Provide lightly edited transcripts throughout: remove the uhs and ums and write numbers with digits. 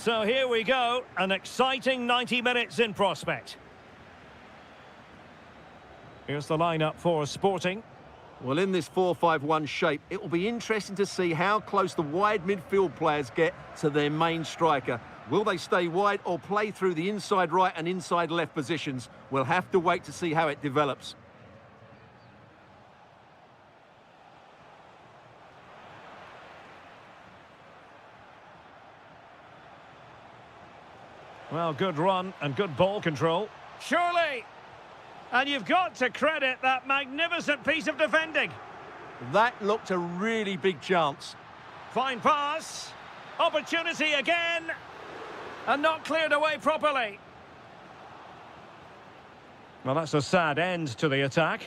So here we go, an exciting 90 minutes in prospect. Here's the lineup for Sporting. Well, in this 4-5-1 shape, it will be interesting to see how close the wide midfield players get to their main striker. Will they stay wide or play through the inside right and inside left positions? We'll have to wait to see how it develops. Well, good run and good ball control. Surely! And you've got to credit that magnificent piece of defending. That looked a really big chance. Fine pass. Opportunity again. And not cleared away properly. Well, that's a sad end to the attack.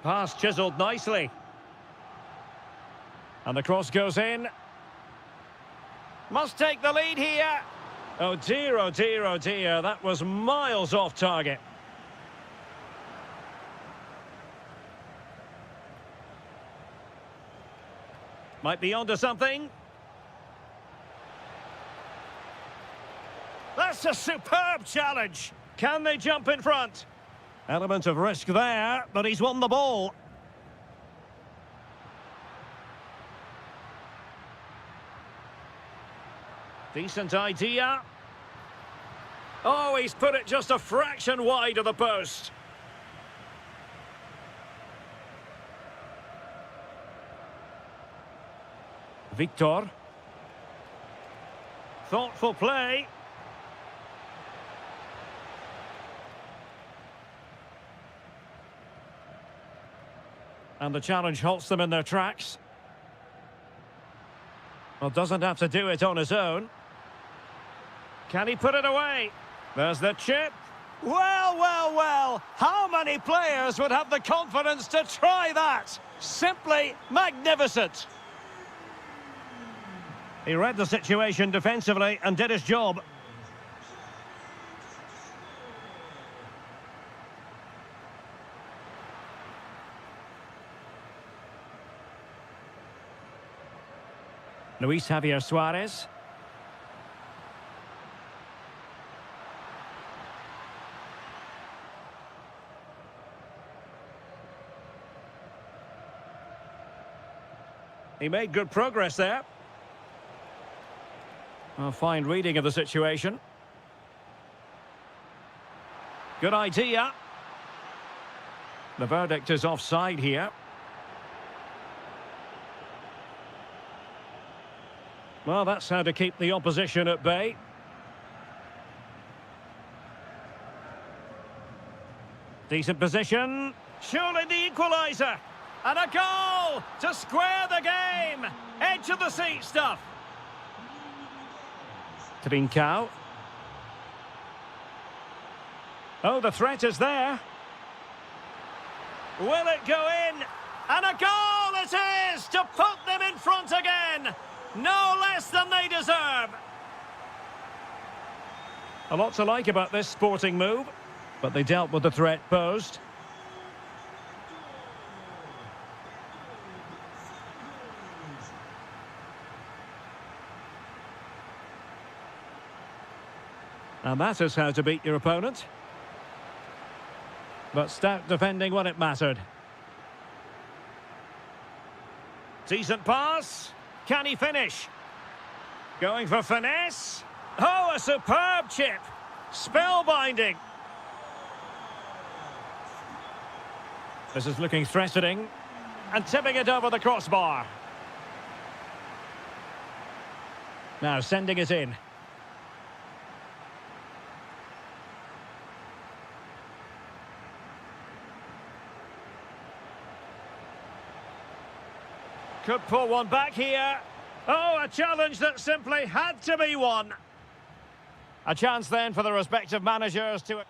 Pass chiselled nicely. And the cross goes in. Must take the lead here. Oh dear, oh dear, oh dear. That was miles off target. Might be onto something. That's a superb challenge. Can they jump in front? Element of risk there, but he's won the ball. Decent idea. Oh, he's put it just a fraction wide of the post. Victor. Thoughtful play. And the challenge halts them in their tracks. Well, doesn't have to do it on his own. Can he put it away? There's the chip. Well, well, well. How many players would have the confidence to try that? Simply magnificent. He read the situation defensively and did his job. Luis Javier Suarez. He made good progress there. A fine reading of the situation. Good idea. The verdict is offside here. Well, that's how to keep the opposition at bay. Decent position. Surely the equaliser. And a goal to square the game. Edge of the seat stuff. Trincao. Oh, the threat is there. Will it go in? And a goal it is to put them in front again. No less than they deserve. A lot to like about this Sporting move, but they dealt with the threat posed. And that is how to beat your opponent. But stout defending when it mattered. Decent pass. Can he finish? Going for finesse. Oh, a superb chip. Spellbinding. This is looking threatening. And tipping it over the crossbar. Now sending it in. Could pull one back here. Oh, a challenge that simply had to be won. A chance then for the respective managers to...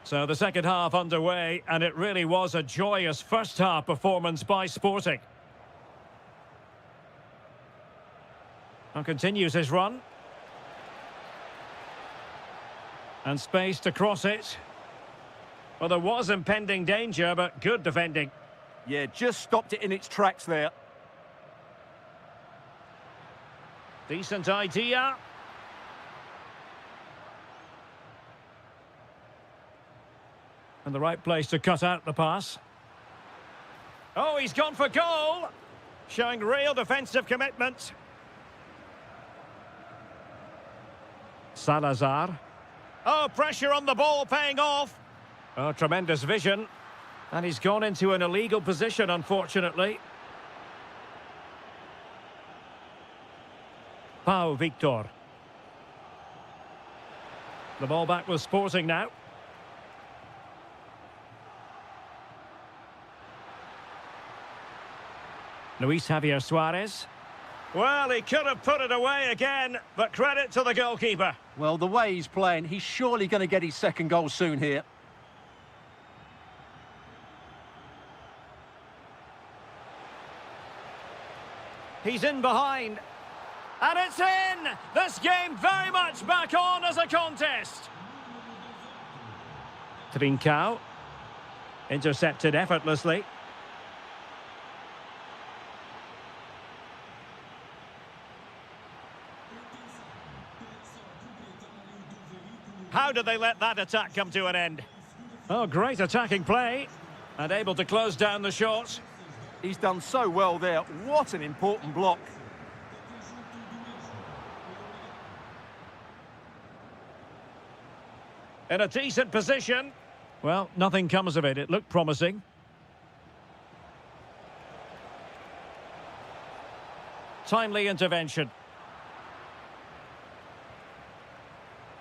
So the second half underway, and it really was a joyous first half performance by Sporting. And continues his run. And space to cross it. Well, there was impending danger, but good defending. Yeah, just stopped it in its tracks there. Decent idea. And the right place to cut out the pass. Oh, he's gone for goal. Showing real defensive commitment. Salazar. Oh, pressure on the ball paying off. Oh, tremendous vision. And he's gone into an illegal position, unfortunately. Pau Victor. The ball back with Sporting now. Luis Javier Suarez. Well, he could have put it away again, but credit to the goalkeeper. Well, the way he's playing, he's surely going to get his second goal soon here. He's in behind. And it's in! This game very much back on as a contest. Trincao. Intercepted effortlessly. How did they let that attack come to an end? Oh, great attacking play. And able to close down the shot. He's done so well there. What an important block. In a decent position. Well, nothing comes of it. It looked promising. Timely intervention.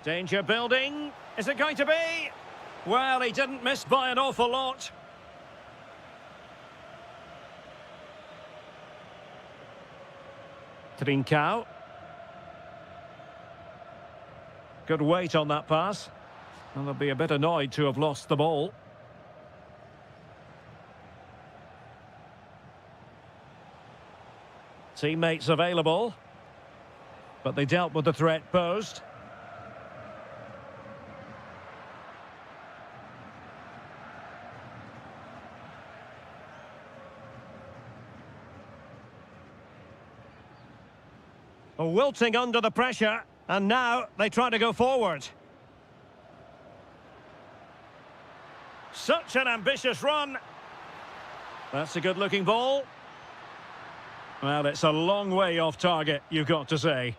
Danger building. Is it going to be? Well, he didn't miss by an awful lot. Trincao. Good weight on that pass. And they'll be a bit annoyed to have lost the ball. Teammates available. But they dealt with the threat posed. Wilting under the pressure, and now they try to go forward. Such an ambitious run. That's a good-looking ball. Well, it's a long way off target, you've got to say.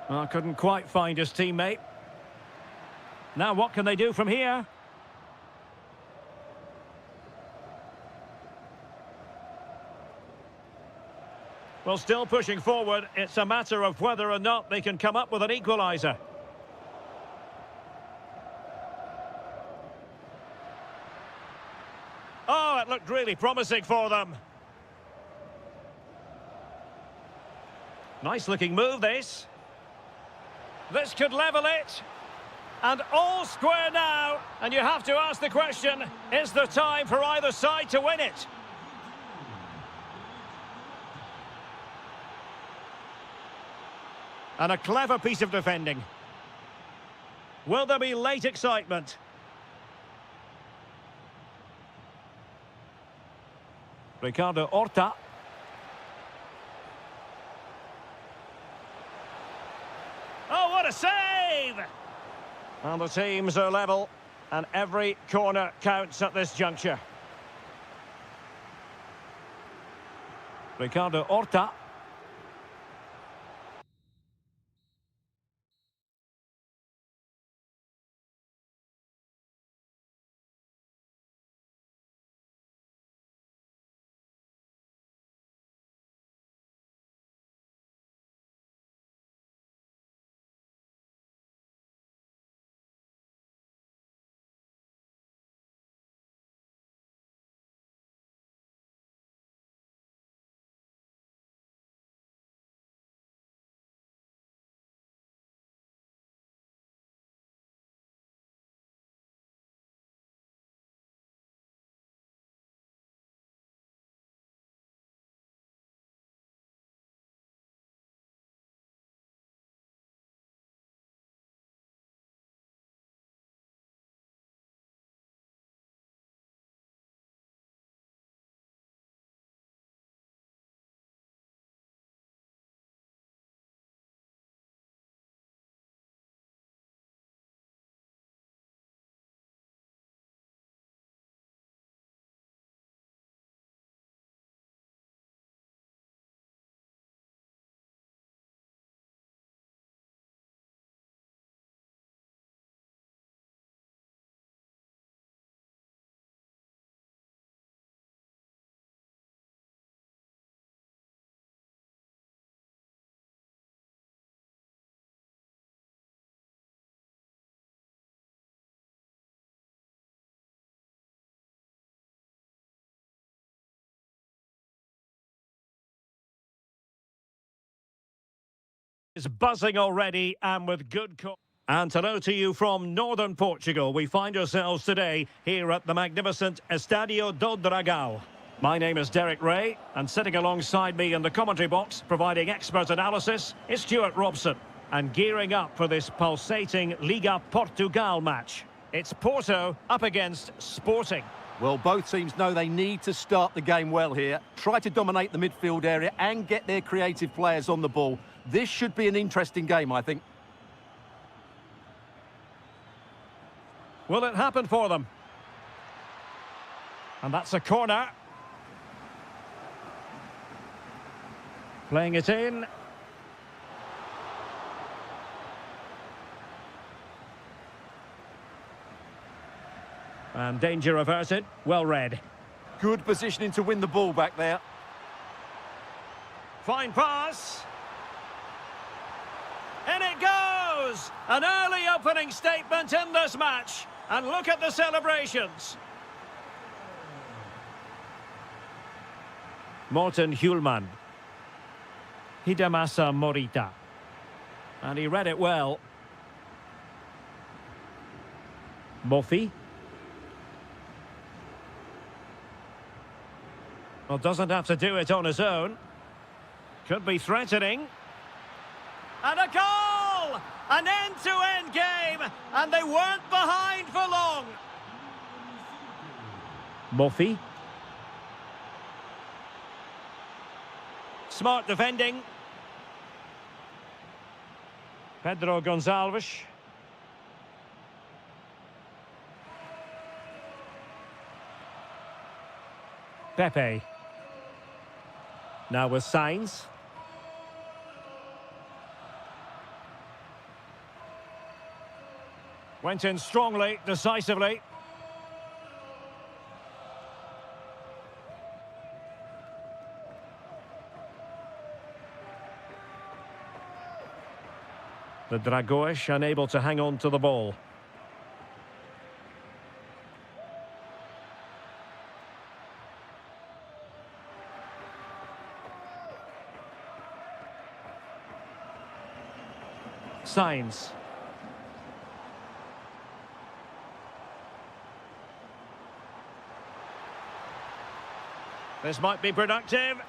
Well, couldn't quite find his teammate. Now what can they do from here? Well, still pushing forward. It's a matter of whether or not they can come up with an equaliser. Oh, it looked really promising for them. Nice looking move, this. This could level it. And all square now. And you have to ask the question, is there time for either side to win it? And a clever piece of defending. Will there be late excitement? Ricardo Horta. Oh, what a save! And the teams are level, and every corner counts at this juncture. Ricardo Horta. Is buzzing already and with good and hello to you from northern Portugal. We find ourselves today here at the magnificent Estadio do Dragão. My name is Derek Ray, and sitting alongside me in the commentary box, providing expert analysis, is Stuart Robson. And gearing up for this pulsating Liga Portugal match. It's Porto up against Sporting. Well, both teams know they need to start the game well here. Try to dominate the midfield area and get their creative players on the ball. This should be an interesting game, I think. Will it happen for them? And that's a corner. Playing it in. And danger averted. Well read. Good positioning to win the ball back there. Fine pass. In it goes! An early opening statement in this match. And look at the celebrations. Morten Hjulman. Hidemasa Morita. And he read it well. Mofi. Well, doesn't have to do it on his own. Could be threatening. And a goal! An end-to-end game, and they weren't behind for long. Mofi. Smart defending. Pedro Gonçalves. Pepe. Now with Sainz. Went in strongly, decisively. The Dragões unable to hang on to the ball. Sainz. This might be productive.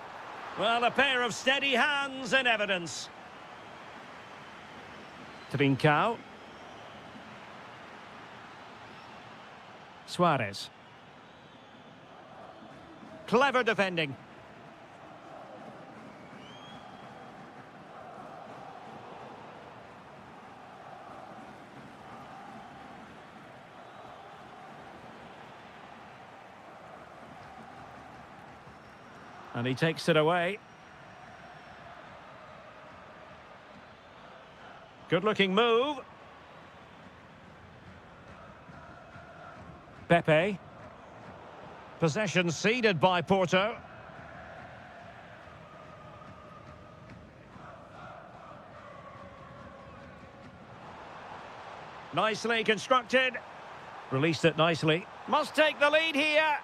Well, a pair of steady hands in evidence. Trincao. Suarez. Clever defending. And he takes it away. Good-looking move. Pepe. Possession ceded by Porto. Nicely constructed. Released it nicely. Must take the lead here.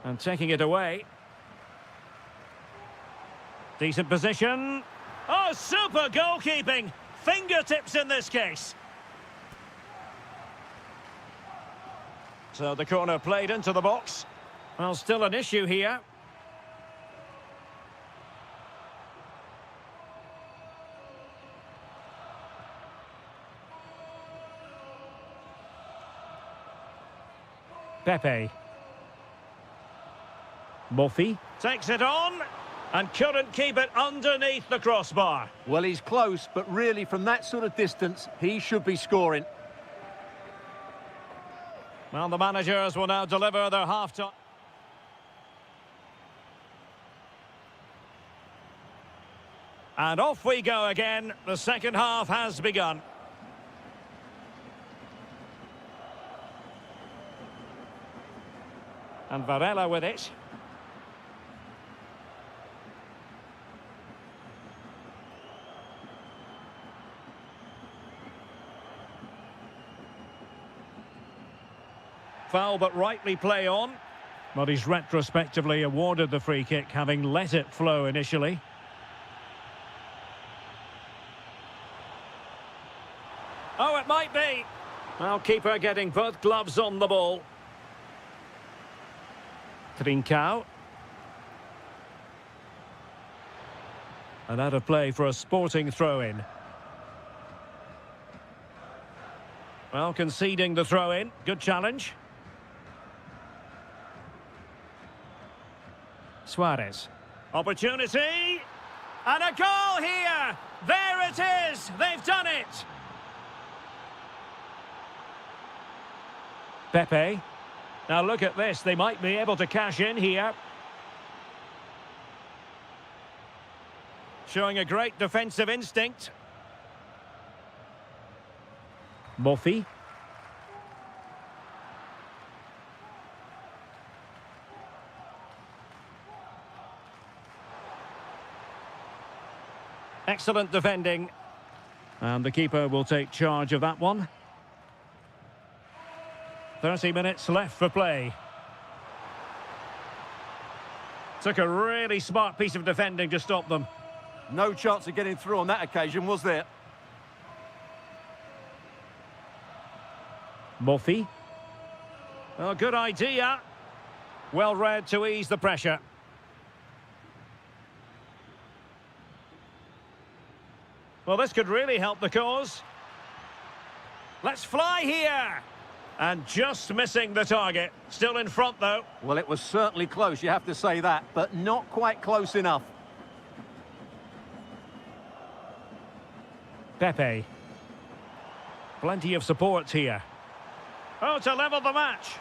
And taking it away. Decent position. Oh, super goalkeeping. Fingertips in this case. So the corner played into the box. Well, still an issue here. Pepe. Mofi takes it on and couldn't keep it underneath the crossbar. Well, he's close, but really from that sort of distance, he should be scoring. Well, the managers will now deliver their half-time. And off we go again. The second half has begun. And Varela with it. Foul, but rightly play on. But he's retrospectively awarded the free kick, having let it flow initially. Oh, it might be. Well, keeper getting both gloves on the ball. Trincao. And out of play for a Sporting throw-in. Well, conceding the throw-in. Good challenge. Suarez. Opportunity. And a goal here. There it is. They've done it. Pepe. Now look at this. They might be able to cash in here. Showing a great defensive instinct. Murphy. Excellent defending. And the keeper will take charge of that one. 30 minutes left for play. Took a really smart piece of defending to stop them. No chance of getting through on that occasion, was there? Murphy. Oh, good idea. Well read to ease the pressure. Well, this could really help the cause. Let's fly here. And just missing the target. Still in front, though. Well, it was certainly close, you have to say that, but not quite close enough. Pepe. Plenty of support here. Oh, to level the match.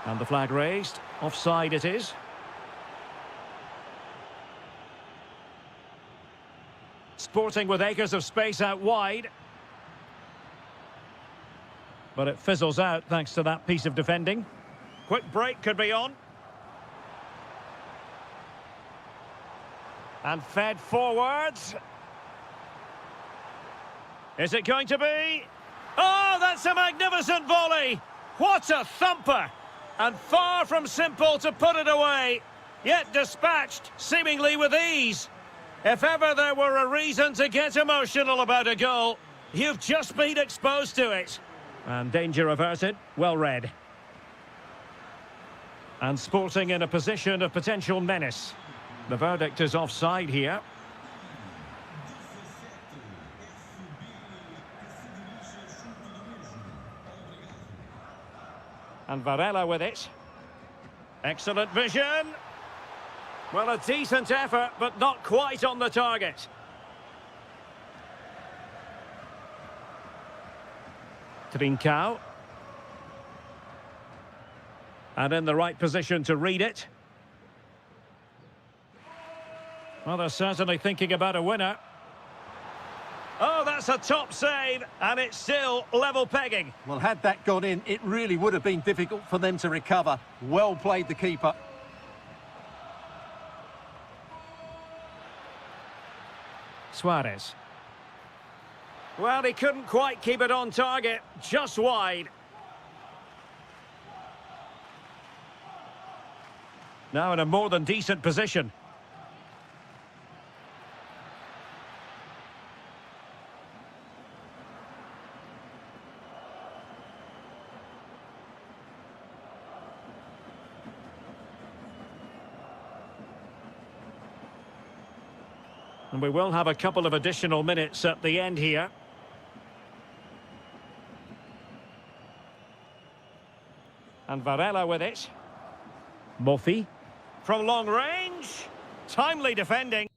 And the flag raised. Offside it is. Sporting with acres of space out wide. But it fizzles out thanks to that piece of defending. Quick break could be on. And fed forwards. Is it going to be? Oh, that's a magnificent volley! What a thumper! And far from simple to put it away, yet dispatched seemingly with ease. If ever there were a reason to get emotional about a goal, you've just been exposed to it. And danger averted, well read. And Sporting in a position of potential menace. The verdict is offside here. And Varela with it. Excellent vision. Well, a decent effort, but not quite on the target. Trincao. And in the right position to read it. Well, they're certainly thinking about a winner. Oh, that's a top save, and it's still level pegging. Well, had that gone in, it really would have been difficult for them to recover. Well played, the keeper. Suarez. Well, he couldn't quite keep it on target, just wide. Now in a more than decent position. And we will have a couple of additional minutes at the end here. And Varela with it. Murphy. From long range. Timely defending.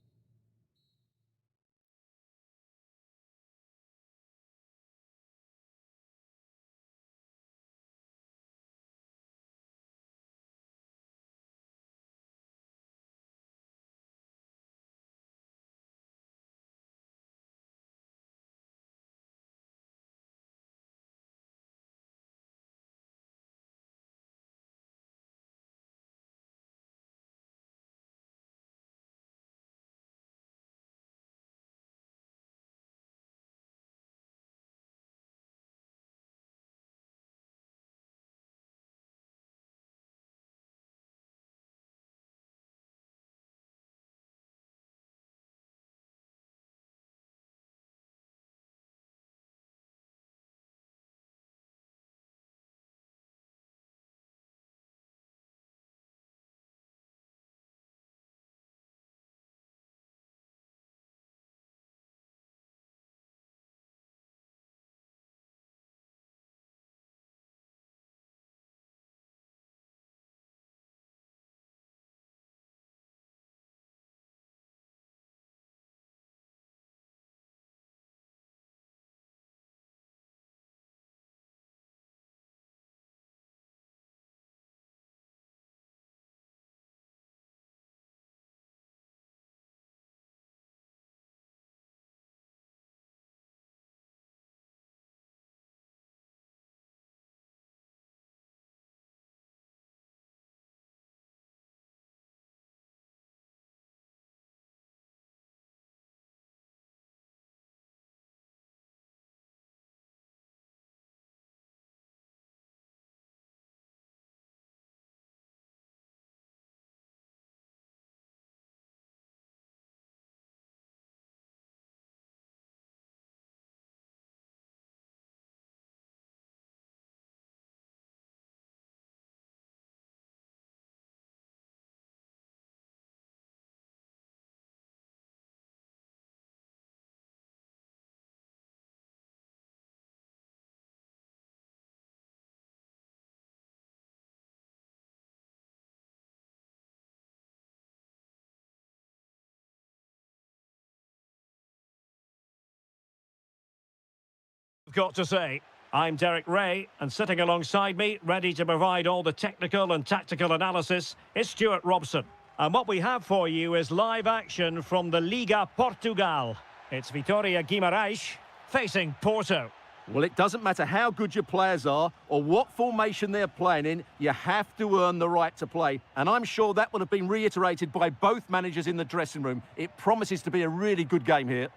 Got to say, I'm Derek Ray, and sitting alongside me, ready to provide all the technical and tactical analysis, is Stuart Robson. And what we have for you is live action from the Liga Portugal. It's Vitória Guimarães facing Porto. Well, it doesn't matter how good your players are or what formation they're playing in, you have to earn the right to play. And I'm sure that would have been reiterated by both managers in the dressing room. It promises to be a really good game here.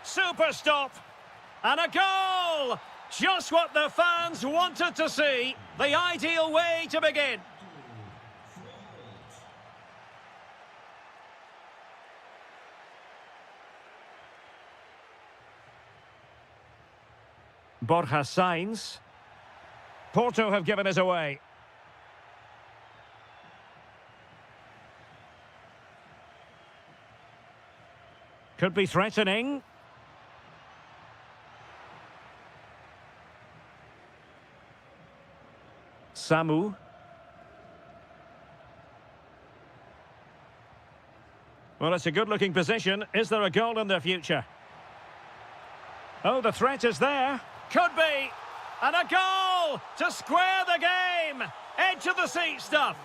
Super stop. And a goal! Just what the fans wanted to see. The ideal way to begin. Borja Sainz. Porto have given us away. Could be threatening. Samu. Well, it's a good-looking position. Is there a goal in the future? Oh, the threat is there. Could be. And a goal to square the game. Edge of the seat stuff.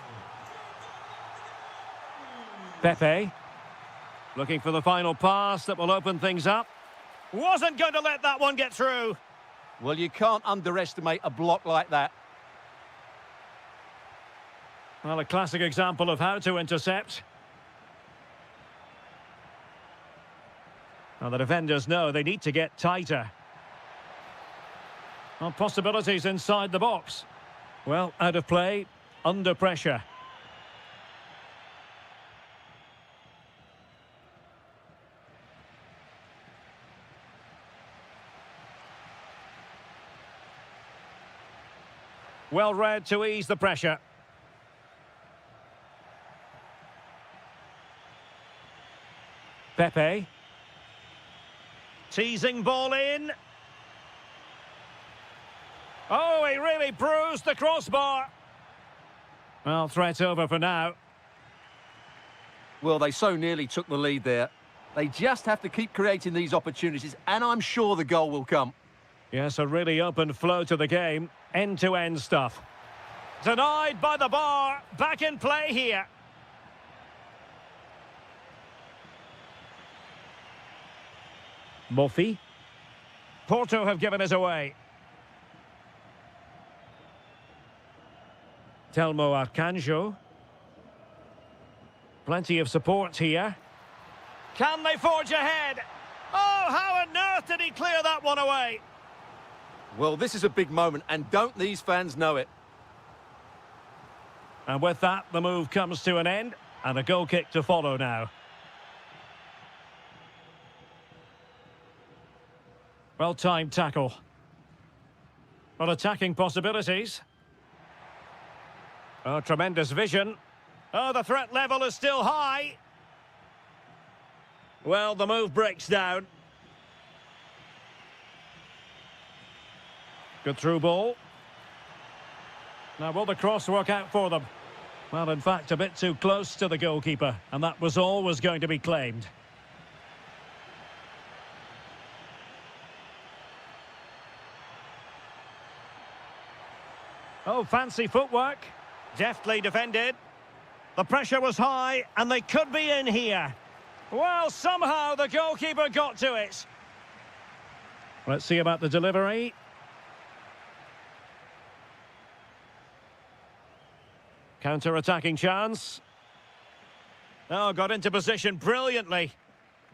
Pepe. Looking for the final pass that will open things up. Wasn't going to let that one get through. Well, you can't underestimate a block like that. Well, a classic example of how to intercept. Well, the defenders know they need to get tighter. Well, possibilities inside the box. Well, out of play, under pressure. Well read to ease the pressure. Pepe. Teasing ball in. Oh, he really bruised the crossbar. Well, threat over for now. Well, they so nearly took the lead there. They just have to keep creating these opportunities, and I'm sure the goal will come. Yes, a really open flow to the game. End-to-end stuff. Denied by the bar. Back in play here. Murphy. Porto have given us away. Telmo Arcanjo. Plenty of support here. Can they forge ahead? Oh, how on earth did he clear that one away? Well, this is a big moment, and don't these fans know it? And with that, the move comes to an end, and a goal kick to follow now. Well-timed tackle. Well, attacking possibilities. Oh, tremendous vision. Oh, the threat level is still high. Well, the move breaks down. Good through ball. Now, will the cross work out for them? Well, in fact, a bit too close to the goalkeeper, and that was always going to be claimed. Oh, fancy footwork. Deftly defended. The pressure was high, and they could be in here. Well, somehow the goalkeeper got to it. Let's see about the delivery. Counter-attacking chance. Oh, got into position brilliantly.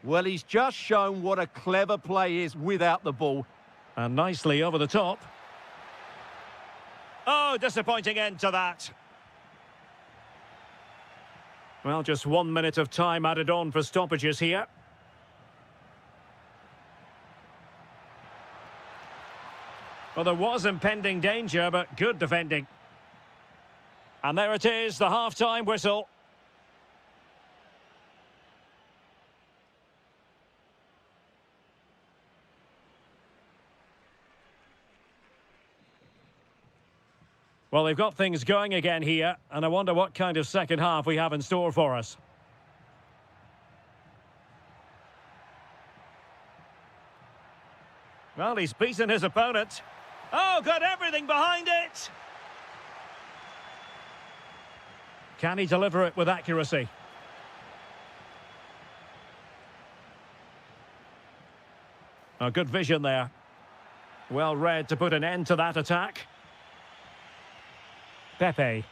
Well, he's just shown what a clever play is without the ball. And nicely over the top. Oh, disappointing end to that. Well, just 1 minute of time added on for stoppages here. Well, there was impending danger, but good defending. And there it is, the half-time whistle. Well, they've got things going again here, and I wonder what kind of second half we have in store for us. Well, he's beaten his opponent. Oh, got everything behind it! Can he deliver it with accuracy? A good vision there. Well read to put an end to that attack. Pepe.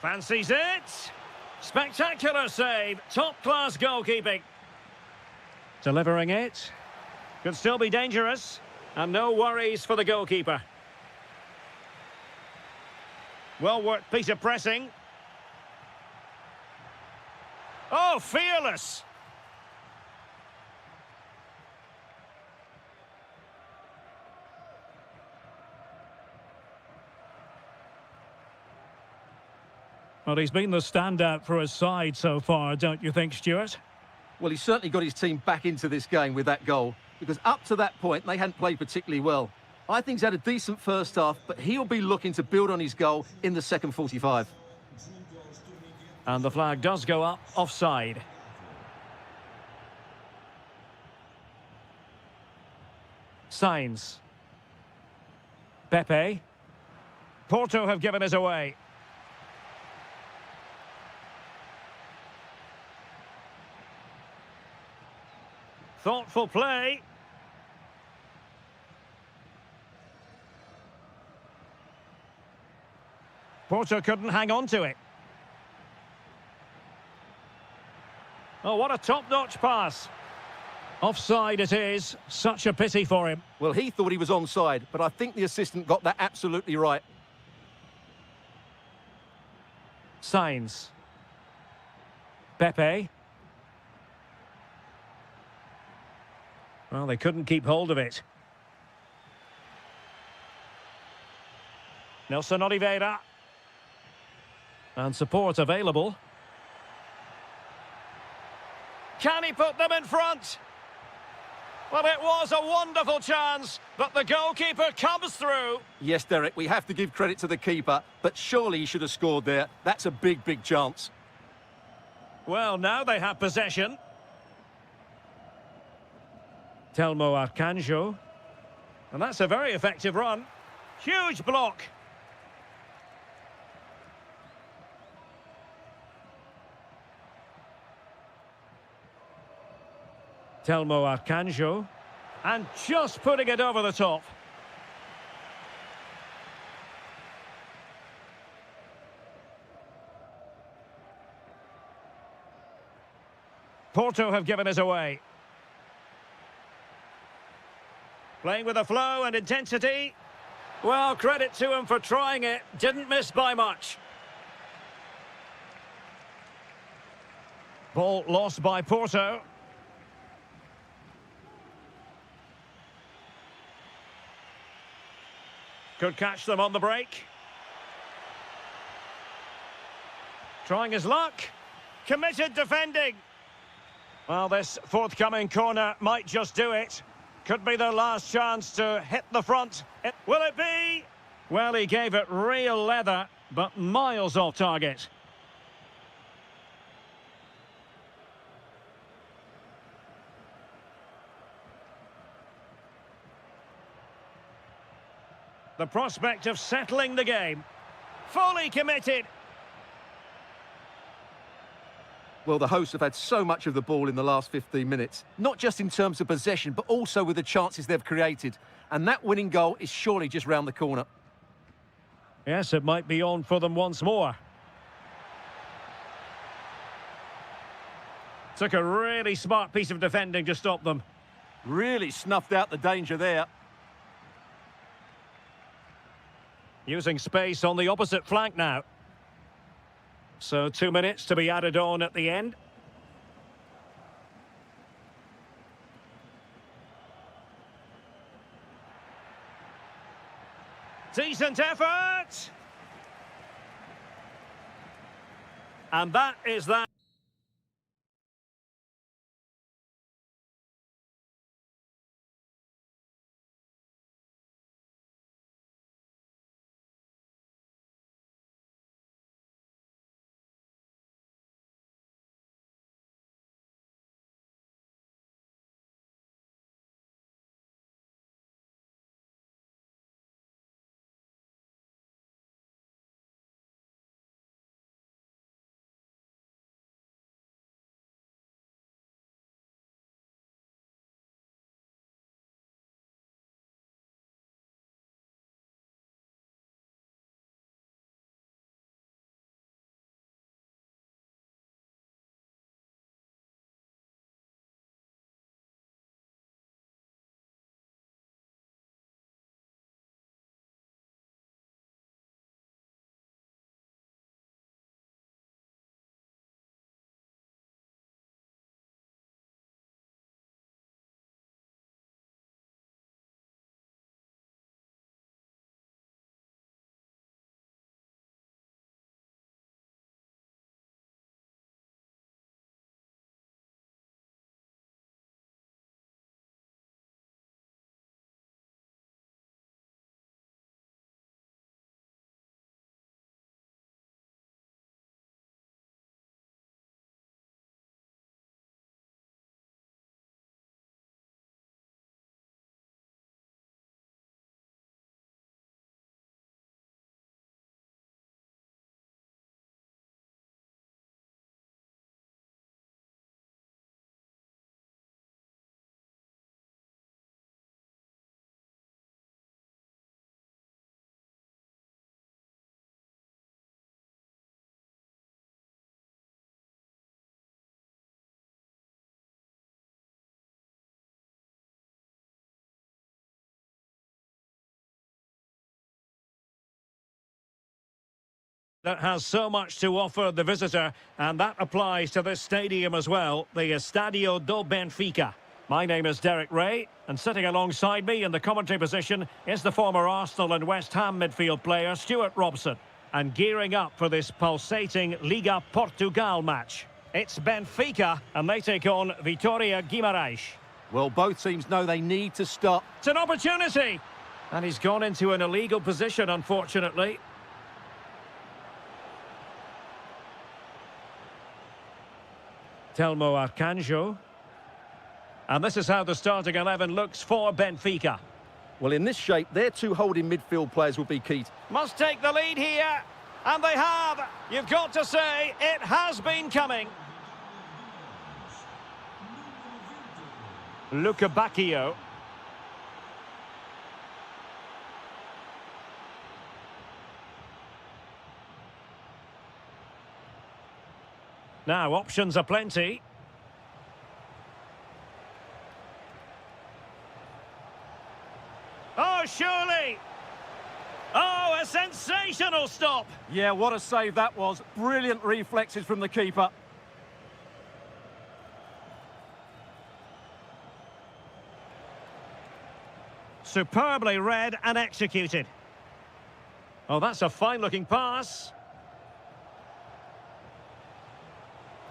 Fancies it. Spectacular save. Top-class goalkeeping. Delivering it. Could still be dangerous. And no worries for the goalkeeper. Well-worked piece of pressing. Oh, fearless. Well, he's been the standout for his side so far, don't you think, Stuart? Well, he's certainly got his team back into this game with that goal, because up to that point, they hadn't played particularly well. I think he's had a decent first half, but he'll be looking to build on his goal in the second 45. And the flag does go up, offside. Signs. Pepe. Porto have given us away. Thoughtful play. Porto couldn't hang on to it. Oh, what a top-notch pass. Offside it is. Such a pity for him. Well, he thought he was onside, but I think the assistant got that absolutely right. Signs. Pepe. Well, they couldn't keep hold of it. Nelson Oliveira. And support available. Can he put them in front? Well, it was a wonderful chance, but the goalkeeper comes through. Yes, Derek, we have to give credit to the keeper, but surely he should have scored there. That's a big, big chance. Well, now they have possession. Telmo Arcanjo. And that's a very effective run. Huge block. Telmo Arcanjo. And just putting it over the top. Porto have given us away. Playing with a flow and intensity. Well, credit to him for trying it. Didn't miss by much. Ball lost by Porto. Could catch them on the break. Trying his luck. Committed defending. Well, this forthcoming corner might just do it. Could be their last chance to hit the front. Will it be? Well, he gave it real leather, but miles off target. The prospect of settling the game. Fully committed. Well, the hosts have had so much of the ball in the last 15 minutes, not just in terms of possession, but also with the chances they've created. And that winning goal is surely just round the corner. Yes, it might be on for them once more. Took a really smart piece of defending to stop them. Really snuffed out the danger there. Using space on the opposite flank now. So 2 minutes to be added on at the end. Decent effort! And that is that. that has so much to offer the visitor, and that applies to this stadium as well, the Estadio do Benfica. My name is Derek Ray, and sitting alongside me in the commentary position is the former Arsenal and West Ham midfield player Stuart Robson. And gearing up for this pulsating Liga Portugal match. It's Benfica, and they take on Vitória Guimarães. Well, both teams know they need to stop. It's an opportunity! And he's gone into an illegal position, unfortunately. Telmo Arcanjo. And this is how the starting 11 looks for Benfica. Well, in this shape, their two holding midfield players will be key. Must take the lead here. And they have. You've got to say, it has been coming. Luca Bacchio. Now, options are plenty. Oh, surely! Oh, a sensational stop! Yeah, what a save that was. Brilliant reflexes from the keeper. Superbly read and executed. Oh, that's a fine-looking pass.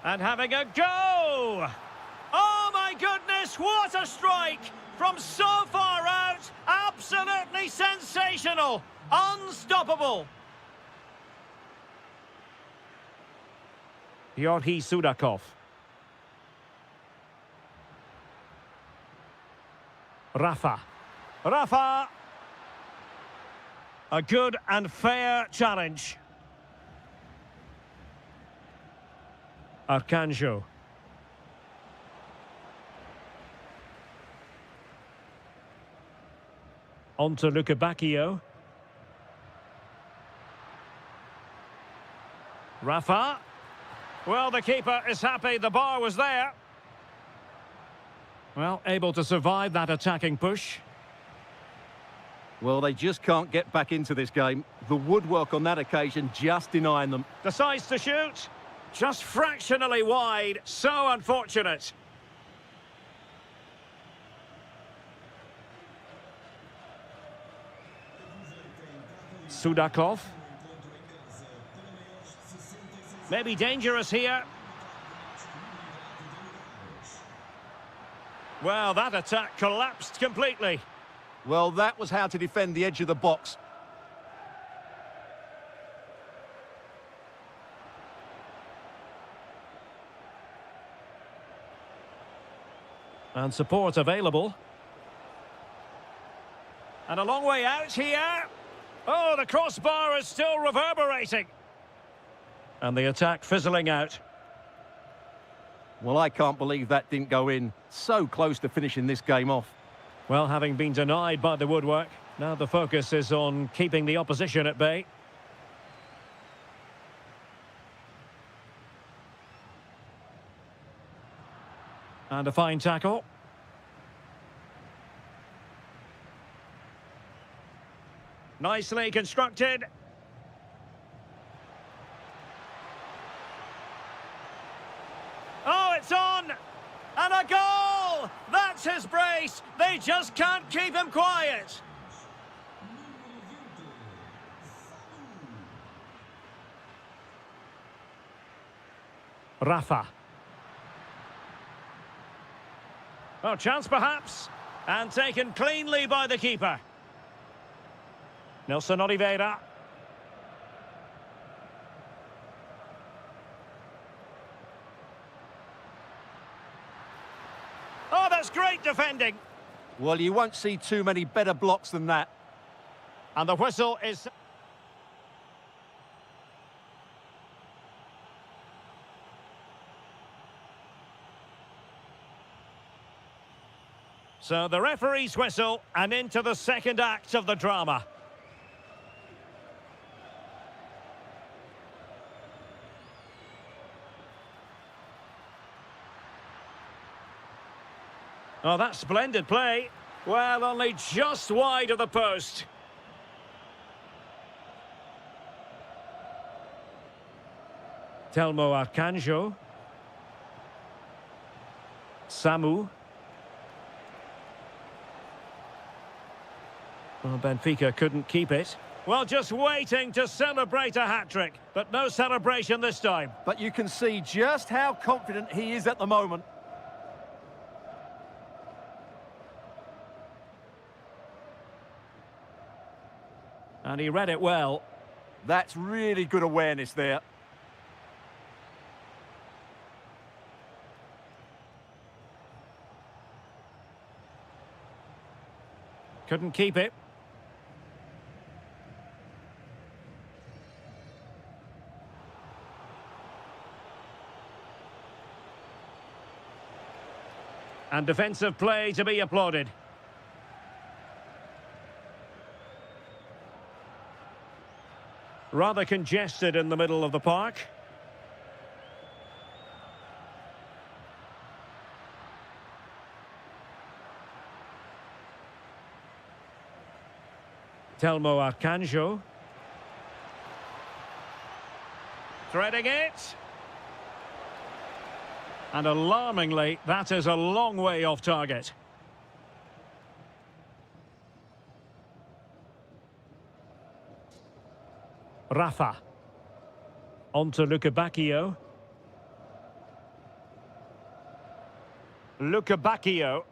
And having a go! Oh, my goodness, what a strike! From so far out, absolutely sensational! Unstoppable! Georgi Sudakov. Rafa. Rafa! A good and fair challenge. Arcanjo. On to Luca Bacchio. Rafa. Well, the keeper is happy the bar was there. Well, able to survive that attacking push. Well, they just can't get back into this game. The woodwork on that occasion just denying them. Decides to shoot. Just fractionally wide. So unfortunate. Sudakov. Maybe dangerous here. Well, that attack collapsed completely. Well, that was how to defend the edge of the box. And support available. And a long way out here. Oh, the crossbar is still reverberating. And the attack fizzling out. Well, I can't believe that didn't go in. So close to finishing this game off. Well, having been denied by the woodwork, now the focus is on keeping the opposition at bay. And a fine tackle. Nicely constructed. Oh, it's on! And a goal! That's his brace! They just can't keep him quiet! Rafa. Oh, chance perhaps. And taken cleanly by the keeper. Nelson Oliveira. Oh, that's great defending. Well, you won't see too many better blocks than that. And the whistle is... So the referee's whistle, and into the second act of the drama. Oh, that's splendid play. Well, only just wide of the post. Telmo Arcanjo. Samu. Well, Benfica couldn't keep it. Well, just waiting to celebrate a hat-trick, but no celebration this time. But you can see just how confident he is at the moment. And he read it well. That's really good awareness there. Couldn't keep it. And defensive play to be applauded. Rather congested in the middle of the park. Telmo Arcanjo. Threading it. And alarmingly, that is a long way off target. Rafa. On to Bacchio. Bacchio.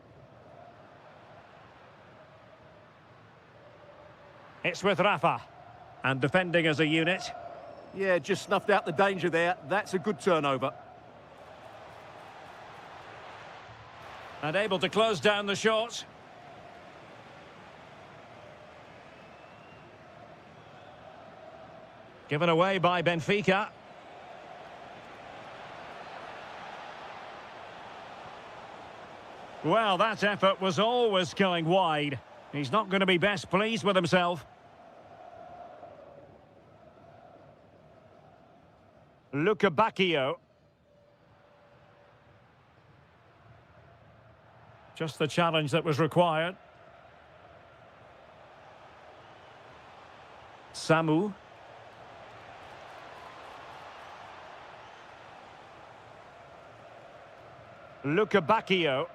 It's with Rafa. And defending as a unit. Yeah, just snuffed out the danger there. That's a good turnover. And able to close down the shot. Given away by Benfica. Well, that effort was always going wide. He's not going to be best pleased with himself. Bacchio. Just the challenge that was required. Samu. Bacchio.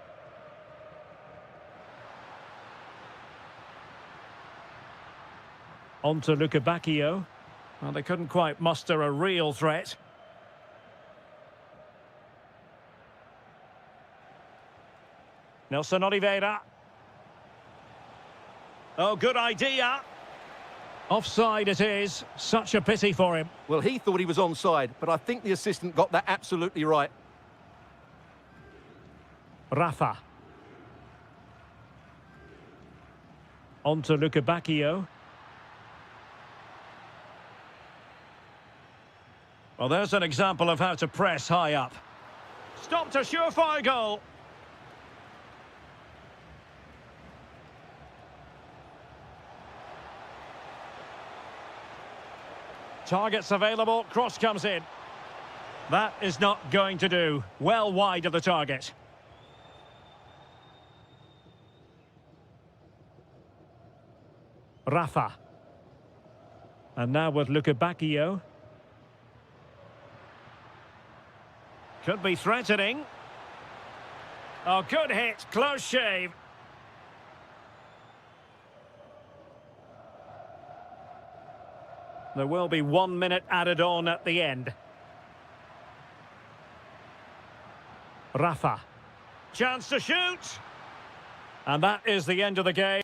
On to Bacchio. Well, they couldn't quite muster a real threat. Nelson Oliveira. Oh, good idea. Offside it is. Such a pity for him. Well, he thought he was onside, but I think the assistant got that absolutely right. Rafa. On to Bacchio. Well, there's an example of how to press high up. Stopped a surefire goal. Targets available, cross comes in. That is not going to do. Well wide of the target. Rafa. And now with Bacchio. Could be threatening. Oh, good hit, close shave. There will be 1 minute added on at the end. Rafa. Chance to shoot. And that is the end of the game.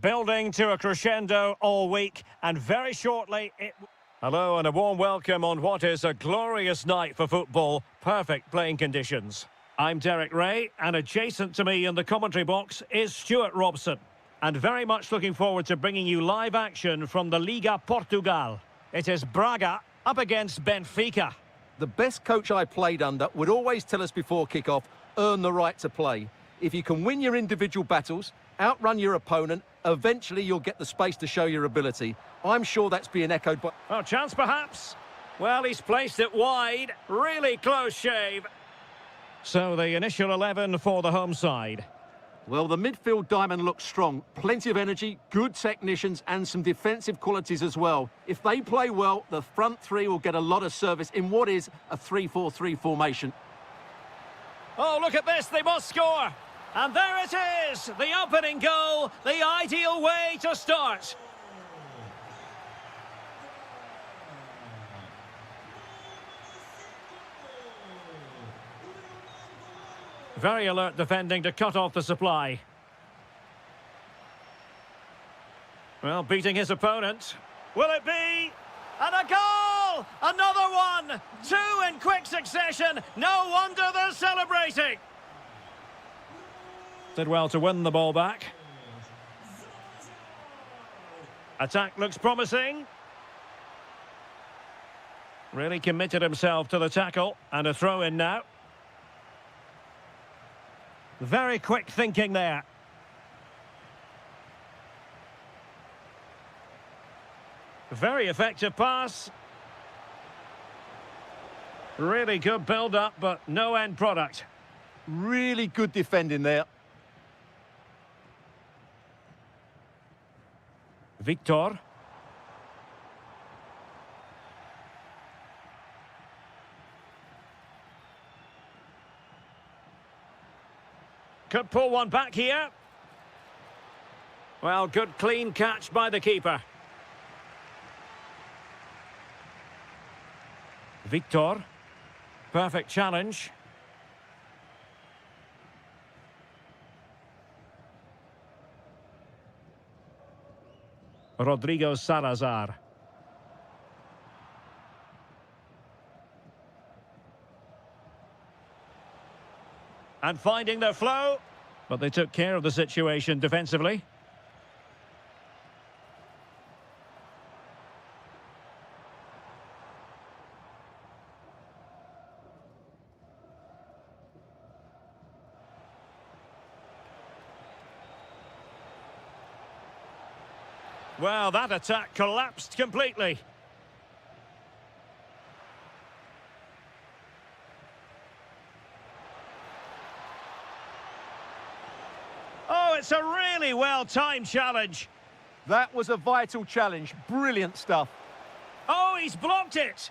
Building to a crescendo all week, and very shortly it... Hello and a warm welcome on what is a glorious night for football. Perfect playing conditions. I'm Derek Ray, and adjacent to me in the commentary box is Stuart Robson. And very much looking forward to bringing you live action from the Liga Portugal. It is Braga up against Benfica. The best coach I played under would always tell us before kick-off, earn the right to play. If you can win your individual battles, outrun your opponent, eventually you'll get the space to show your ability. I'm sure that's being echoed by... Oh, chance perhaps. Well, he's placed it wide. Really close shave. So the initial 11 for the home side. Well, the midfield diamond looks strong. Plenty of energy, good technicians and some defensive qualities as well. If they play well, the front three will get a lot of service in what is a 3-4-3 formation. Oh, look at this. They must score. And there it is. The opening goal. The ideal way to start. Very alert defending to cut off the supply. Well, beating his opponent. Will it be? And a goal! Another one! Two in quick succession. No wonder they're celebrating. Did well to win the ball back. Attack looks promising. Really committed himself to the tackle. And a throw in now. Very quick thinking there. Very effective pass. Really good build-up, but no end product. Really good defending there. Victor. Could pull one back here. Well, good clean catch by the keeper. Victor. Perfect challenge. Rodrigo Salazar. And finding their flow. But they took care of the situation defensively. Well, that attack collapsed completely. Oh, it's a really well-timed challenge. That was a vital challenge. Brilliant stuff. Oh, he's blocked it.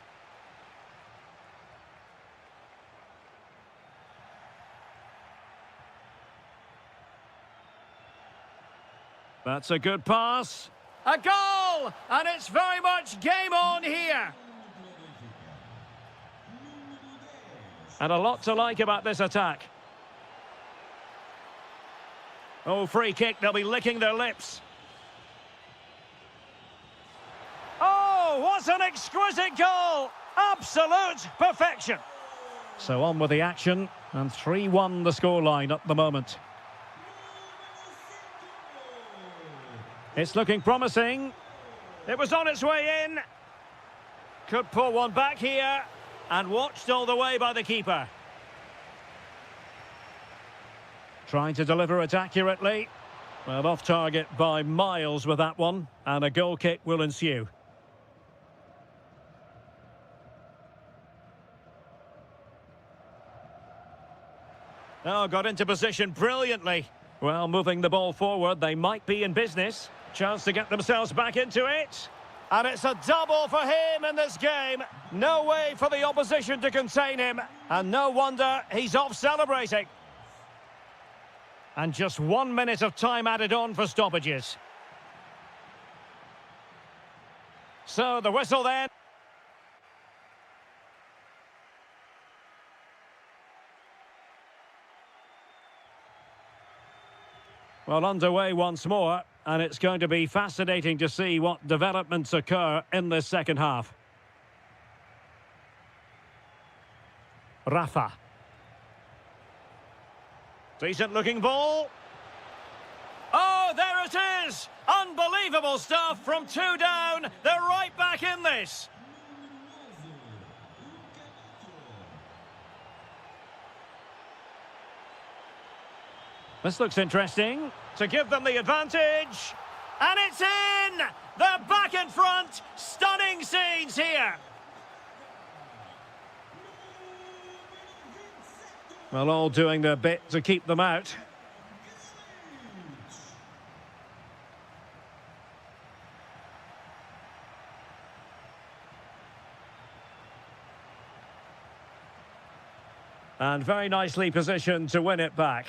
That's a good pass. A goal! And it's very much game on here. And a lot to like about this attack. Oh, free kick. They'll be licking their lips. Oh, what an exquisite goal! Absolute perfection. So on with the action. And 3-1 the scoreline at the moment. It's looking promising. It was on its way in. Could pull one back here. And watched all the way by the keeper. Trying to deliver it accurately. Well, off target by miles with that one. And a goal kick will ensue. Oh, got into position brilliantly. Well, moving the ball forward, they might be in business. Chance to get themselves back into it. And it's a double for him in this game. No way for the opposition to contain him. And no wonder he's off celebrating. And just 1 minute of time added on for stoppages. So the whistle then. Well, underway once more. and it's going to be fascinating to see what developments occur in this second half. Rafa. Decent looking ball. Oh, there it is! Unbelievable stuff from 2 down. They're right back in this. This looks interesting. To give them the advantage. And it's in! They're back in front. Stunning scenes here. Well, all doing their bit to keep them out. And very nicely positioned to win it back.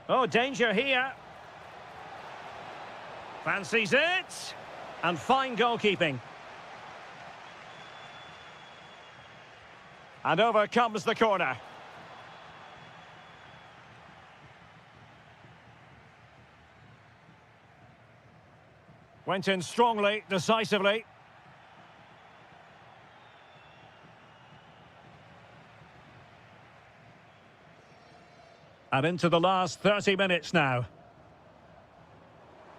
Oh, danger here. Fancies it. And fine goalkeeping. And over comes the corner. Went in strongly, decisively. And into the last 30 minutes now.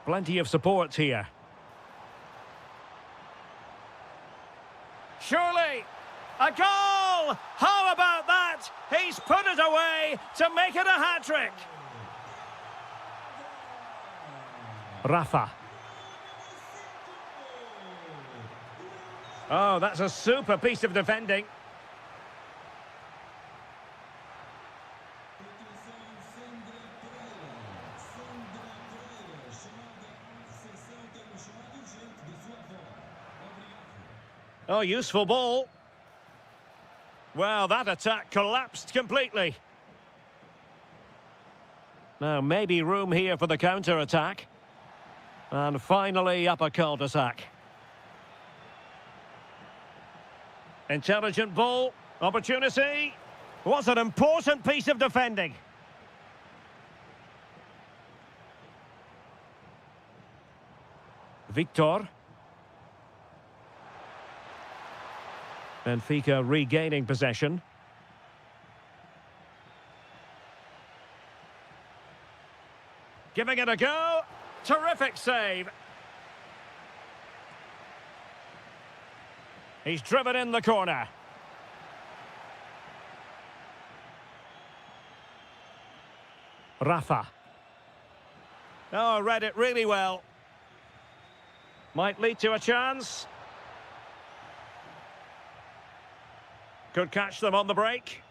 Plenty of support here. Surely, a goal! How about that? He's put it away to make it a hat-trick. Rafa. Oh, that's a super piece of defending. Oh, useful ball. Well, that attack collapsed completely. Now, maybe room here for the counter-attack. And finally, up a cul-de-sac. Intelligent ball. Opportunity. What an important piece of defending. Victor. Benfica regaining possession. Giving it a go. Terrific save. He's driven in the corner. Rafa. Oh, read it really well. Might lead to a chance. Could catch them on the break.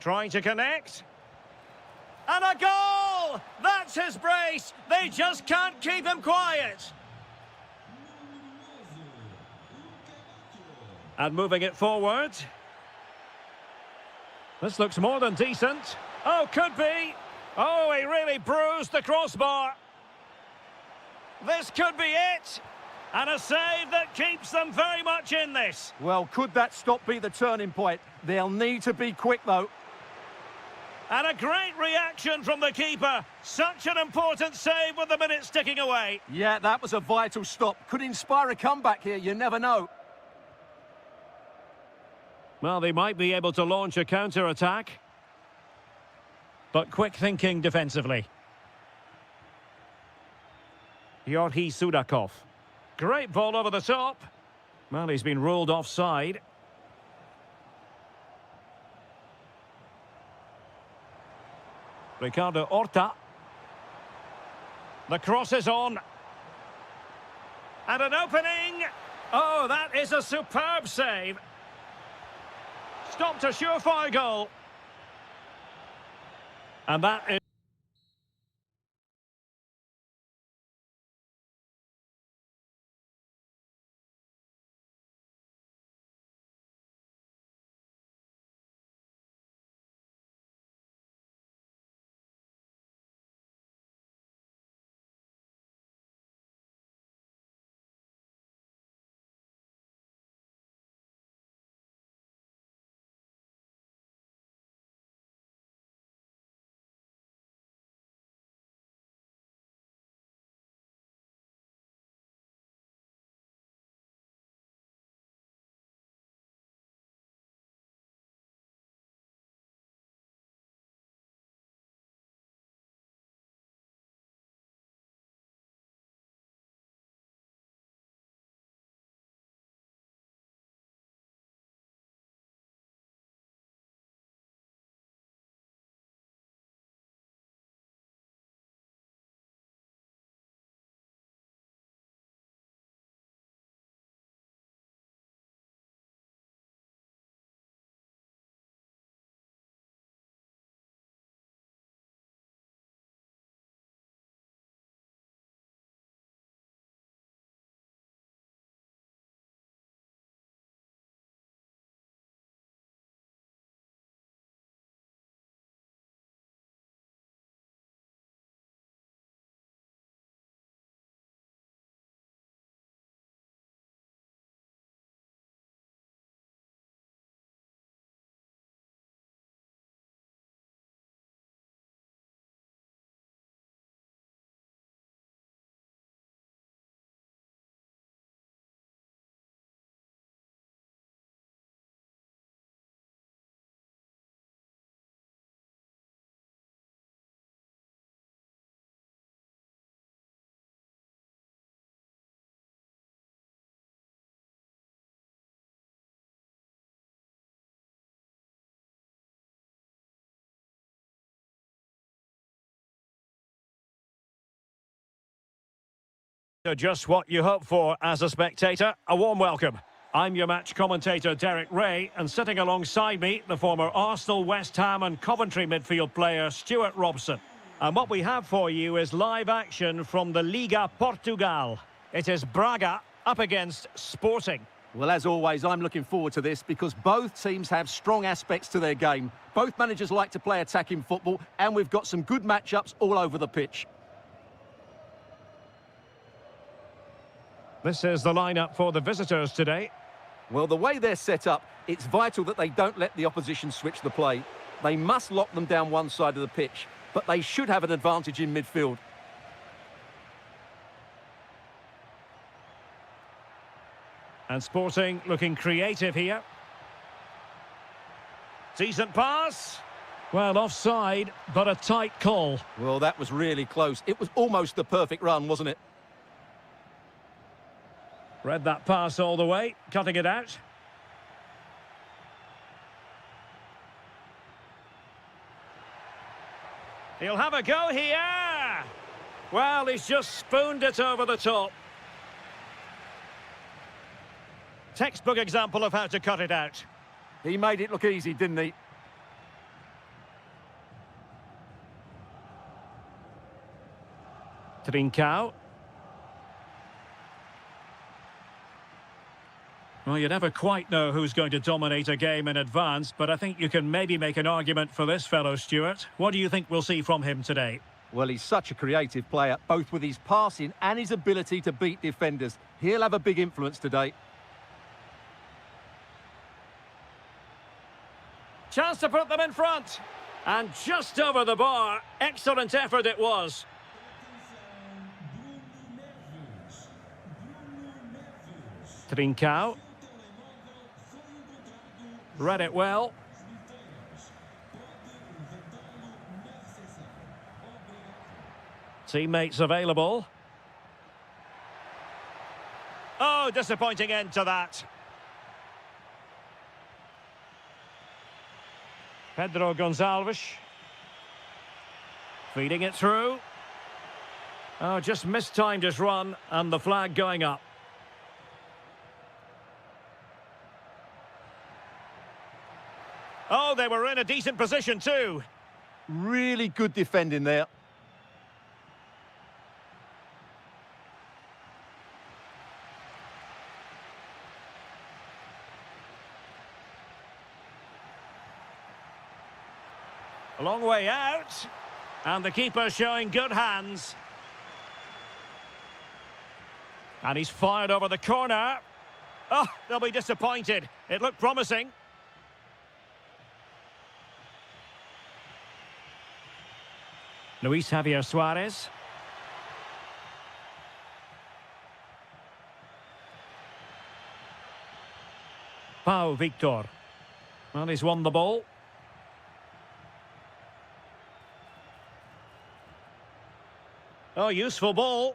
Trying to connect. And a goal! That's his brace. They just can't keep him quiet. And moving it forward. This looks more than decent. Oh, could be. Oh, he really bruised the crossbar. This could be it. And a save that keeps them very much in this. Well, could that stop be the turning point? They'll need to be quick, though. And a great reaction from the keeper. Such an important save with the minutes ticking away. Yeah, that was a vital stop. Could inspire a comeback here, you never know. Well, they might be able to launch a counter-attack. But quick thinking defensively. Yorhi Sudakov. Great ball over the top. Well, he's been ruled offside. Ricardo Horta. The cross is on. And an opening. Oh, that is a superb save. Stopped a surefire goal. And that is... Just what you hope for as a spectator. A warm welcome. I'm your match commentator, Derek Ray, and sitting alongside me, the former Arsenal, West Ham and Coventry midfield player, Stuart Robson. And what we have for you is live action from the Liga Portugal. It is Braga up against Sporting. Well, as always, I'm looking forward to this because both teams have strong aspects to their game. Both managers like to play attacking football, and we've got some good matchups all over the pitch. This is the lineup for the visitors today. Well, the way they're set up, it's vital that they don't let the opposition switch the play. They must lock them down one side of the pitch, but they should have an advantage in midfield. And Sporting looking creative here. Decent pass. Well, offside, but a tight call. Well, that was really close. It was almost the perfect run, wasn't it? Read that pass all the way, cutting it out. He'll have a go here. Well, he's just spooned it over the top. Textbook example of how to cut it out. He made it look easy, didn't he? Trincao. Well, you never quite know who's going to dominate a game in advance, but I think you can maybe make an argument for this fellow, Stuart. What do you think we'll see from him today? Well, he's such a creative player, both with his passing and his ability to beat defenders. He'll have a big influence today. Chance to put them in front. And just over the bar. Excellent effort it was. Trincao. Read it well. Teammates available. Oh, disappointing end to that. Pedro Gonçalves. Feeding it through. Oh, just mistimed his run and the flag going up. Oh, they were in a decent position too. Really good defending there. A long way out. And the keeper showing good hands. And he's fired over the corner. Oh, they'll be disappointed. It looked promising. Luis Javier Suarez. Pau Victor. Well, he's won the ball. Oh, useful ball.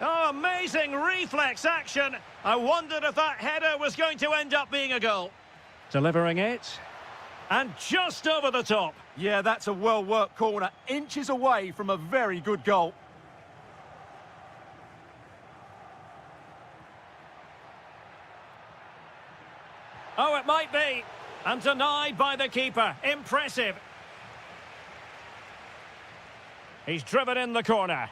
Oh, amazing reflex action. I wondered if that header was going to end up being a goal. Delivering it. And just over the top. Yeah, that's a well-worked corner. Inches away from a very good goal. Oh, it might be. And denied by the keeper. Impressive. He's driven in the corner.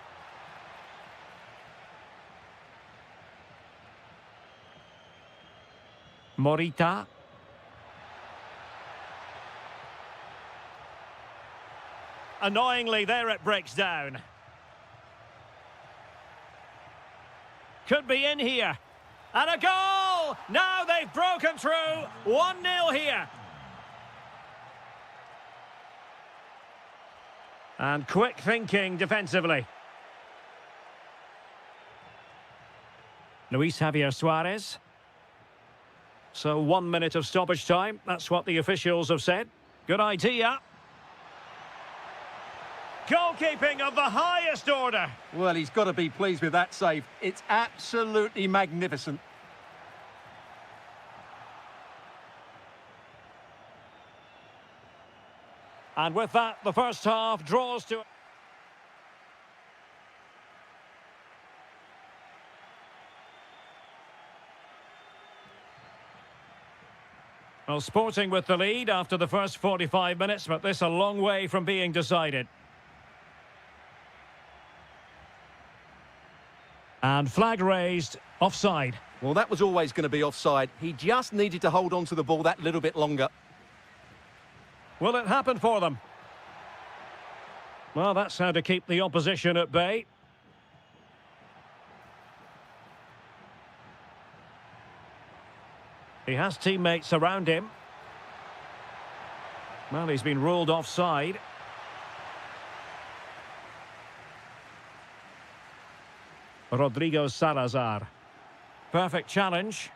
Morita. Annoyingly, there it breaks down. Could be in here. And a goal! Now they've broken through. 1-0 here. And quick thinking defensively. Luis Javier Suarez. So 1 minute of stoppage time. That's what the officials have said. Good idea. Goalkeeping of the highest order. Well, he's got to be pleased with that save. It's absolutely magnificent. And with that, the first half draws to... Well, Sporting with the lead after the first 45 minutes, but this a long way from being decided. And flag raised, offside. Well, that was always going to be offside. He just needed to hold on to the ball that little bit longer. Will it happen for them? Well, that's how to keep the opposition at bay. He has teammates around him. Well, he's been ruled offside. Rodrigo Salazar. Perfect challenge.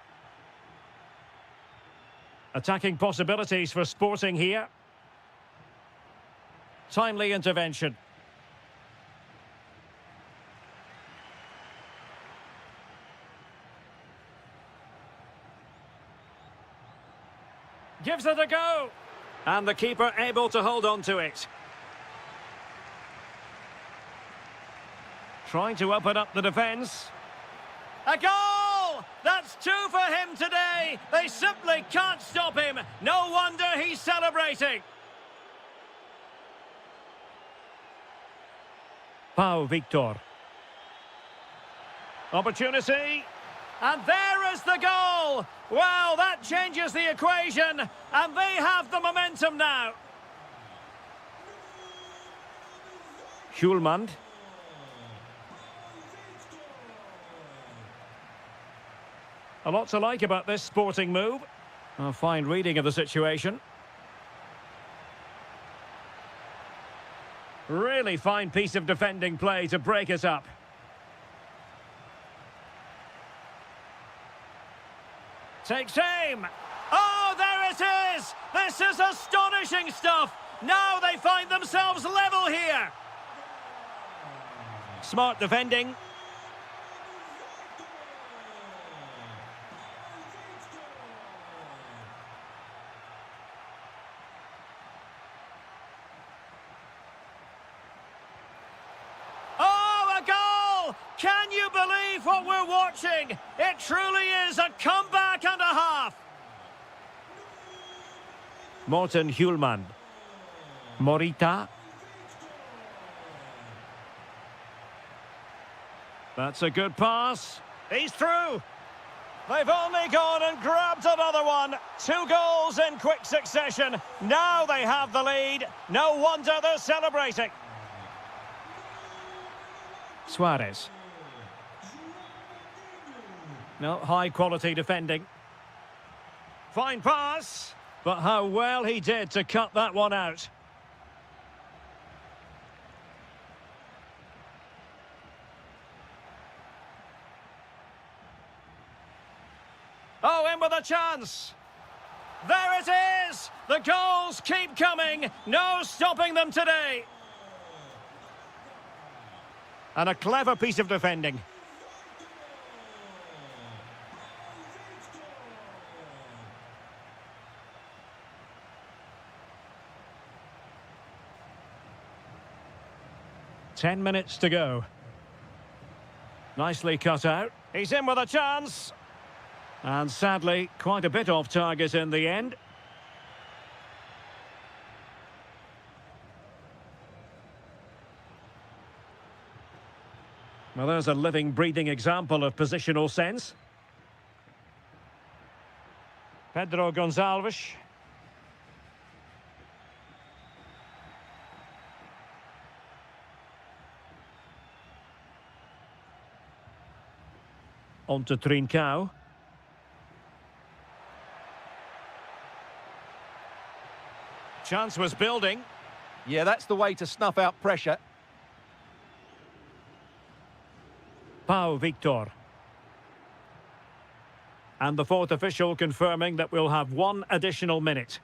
Attacking possibilities for Sporting here. Timely intervention. Gives it a go. And the keeper able to hold on to it. Trying to open up the defence. A goal! That's 2 for him today. They simply can't stop him. No wonder he's celebrating. Pau Victor. Opportunity. And there is the goal. Well, that changes the equation. And they have the momentum now. Hjulmand. A lot to like about this Sporting move. A fine reading of the situation. Really fine piece of defending play to break it up. Takes aim. Oh, there it is! This is astonishing stuff! Now they find themselves level here. Smart defending. Can you believe what we're watching? It truly is a comeback and a half. Morten Hjulmand. Morita. That's a good pass. He's through. They've only gone and grabbed another one. 2 goals in quick succession. Now they have the lead. No wonder they're celebrating. Suarez. No, high-quality defending. Fine pass, but how well he did to cut that one out. Oh, in with a chance. There it is! The goals keep coming. No stopping them today. And a clever piece of defending. Ten minutes to go. Nicely cut out. He's in with a chance. And sadly, quite a bit off target in the end. Well, there's a living, breathing example of positional sense. Pedro Gonçalves. On to Trincao. Chance was building. Yeah, that's the way to snuff out pressure. Pau Victor. And the fourth official confirming that we'll have 1 additional minute.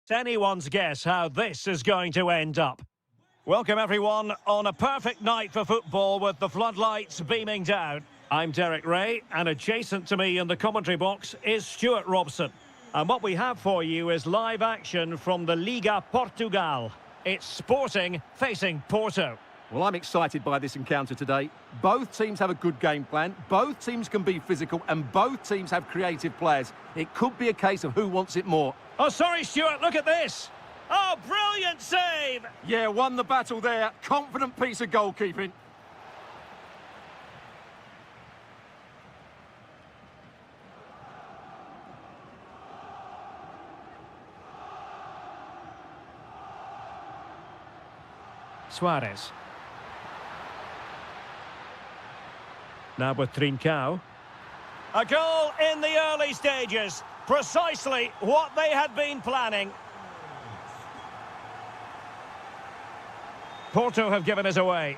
It's anyone's guess how this is going to end up. Welcome everyone on a perfect night for football with the floodlights beaming down. I'm Derek Ray, and adjacent to me in the commentary box is Stuart Robson. And what we have for you is live action from the Liga Portugal. It's Sporting facing Porto. Well, I'm excited by this encounter today. Both teams have a good game plan, both teams can be physical, and both teams have creative players. It could be a case of who wants it more. Oh, sorry, Stuart, look at this. Oh, brilliant save! Yeah, won the battle there. Confident piece of goalkeeping. Suarez. Now with Trincao. A goal in the early stages. Precisely what they had been planning. Porto have given us away.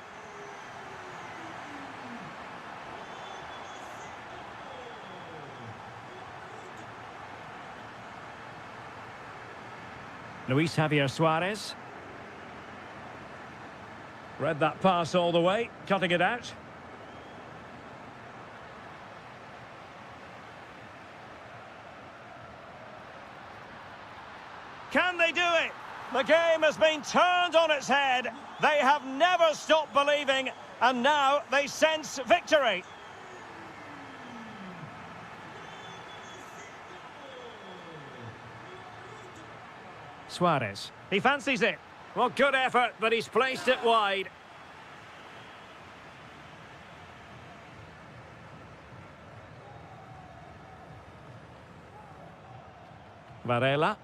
Luis Javier Suarez. Read that pass all the way, cutting it out. Can they do it? The game has been turned on its head. They have never stopped believing, and now they sense victory. Suarez. He fancies it. Well, good effort, but he's placed it wide. Varela.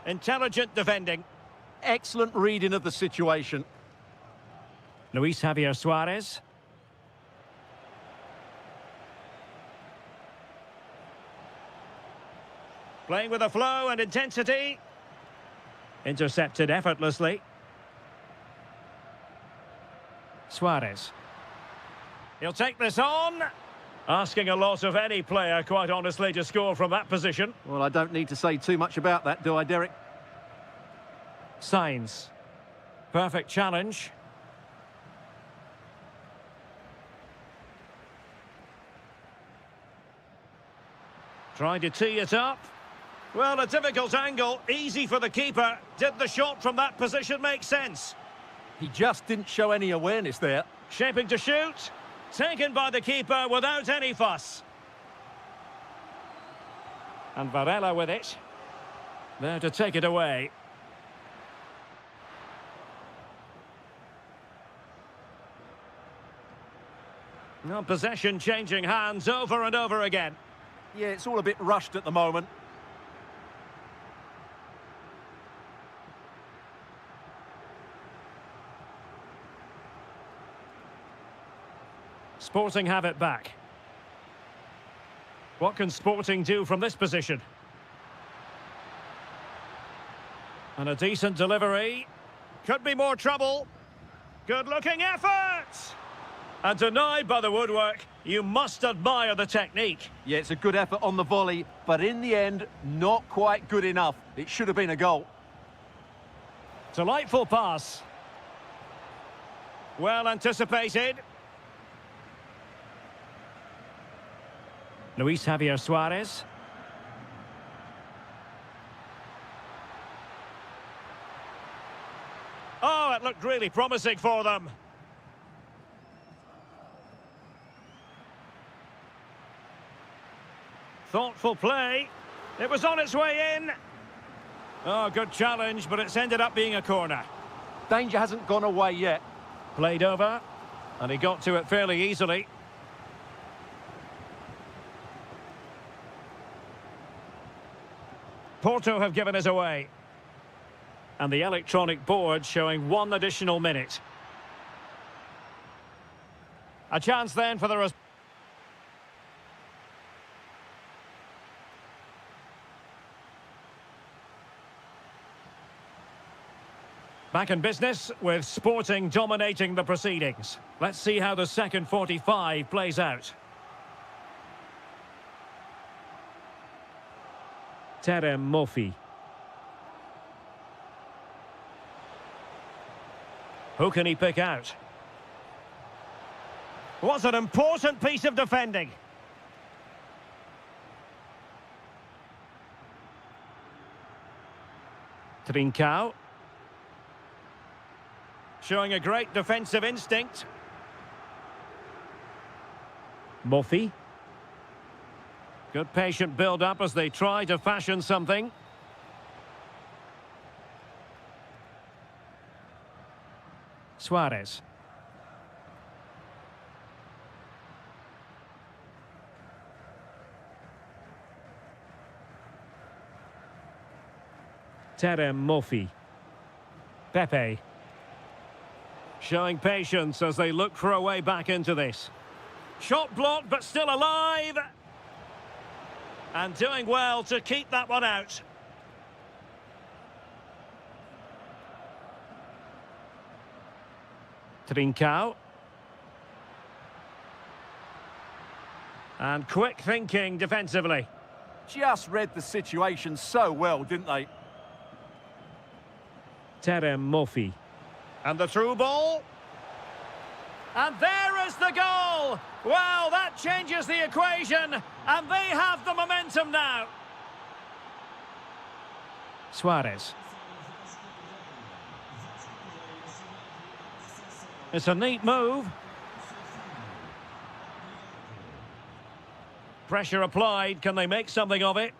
Intelligent defending. Excellent reading of the situation. Luis Javier Suarez. Playing with a flow and intensity. Intercepted effortlessly. Suarez. He'll take this on. Asking a lot of any player, quite honestly, to score from that position. Well, I don't need to say too much about that, do I, Derek? Signs. Perfect challenge. Trying to tee it up. Well, a difficult angle, easy for the keeper. Did the shot from that position make sense? He just didn't show any awareness there. Shaping to shoot. Taken by the keeper without any fuss. And Varela with it. There to take it away. Now possession changing hands over and over again. Yeah, it's all a bit rushed at the moment. Sporting have it back. What can Sporting do from this position? And a decent delivery. Could be more trouble. Good-looking effort! And denied by the woodwork. You must admire the technique. Yeah, it's a good effort on the volley, but in the end, not quite good enough. It should have been a goal. Delightful pass. Well anticipated. Luis Javier Suarez. Oh, it looked really promising for them. Thoughtful play. It was on its way in. Oh, good challenge, but it's ended up being a corner. Danger hasn't gone away yet. Played over, and he got to it fairly easily. Porto have given us away. And the electronic board showing 1 additional minute. A chance then for the... Back in business with Sporting dominating the proceedings. Let's see how the second 45 plays out. Murphy. Who can he pick out? What an important piece of defending. Trincao. Showing a great defensive instinct. Murphy. Good patient build-up as they try to fashion something. Suarez. Murphy. Pepe. Showing patience as they look for a way back into this. Shot blocked, but still alive. And doing well to keep that one out. Trincao. And quick thinking defensively. Just read the situation so well, didn't they? Murphy. And the through ball. And there is the goal! Well, that changes the equation, and they have the momentum now. Suarez. It's a neat move. Pressure applied. Can they make something of it?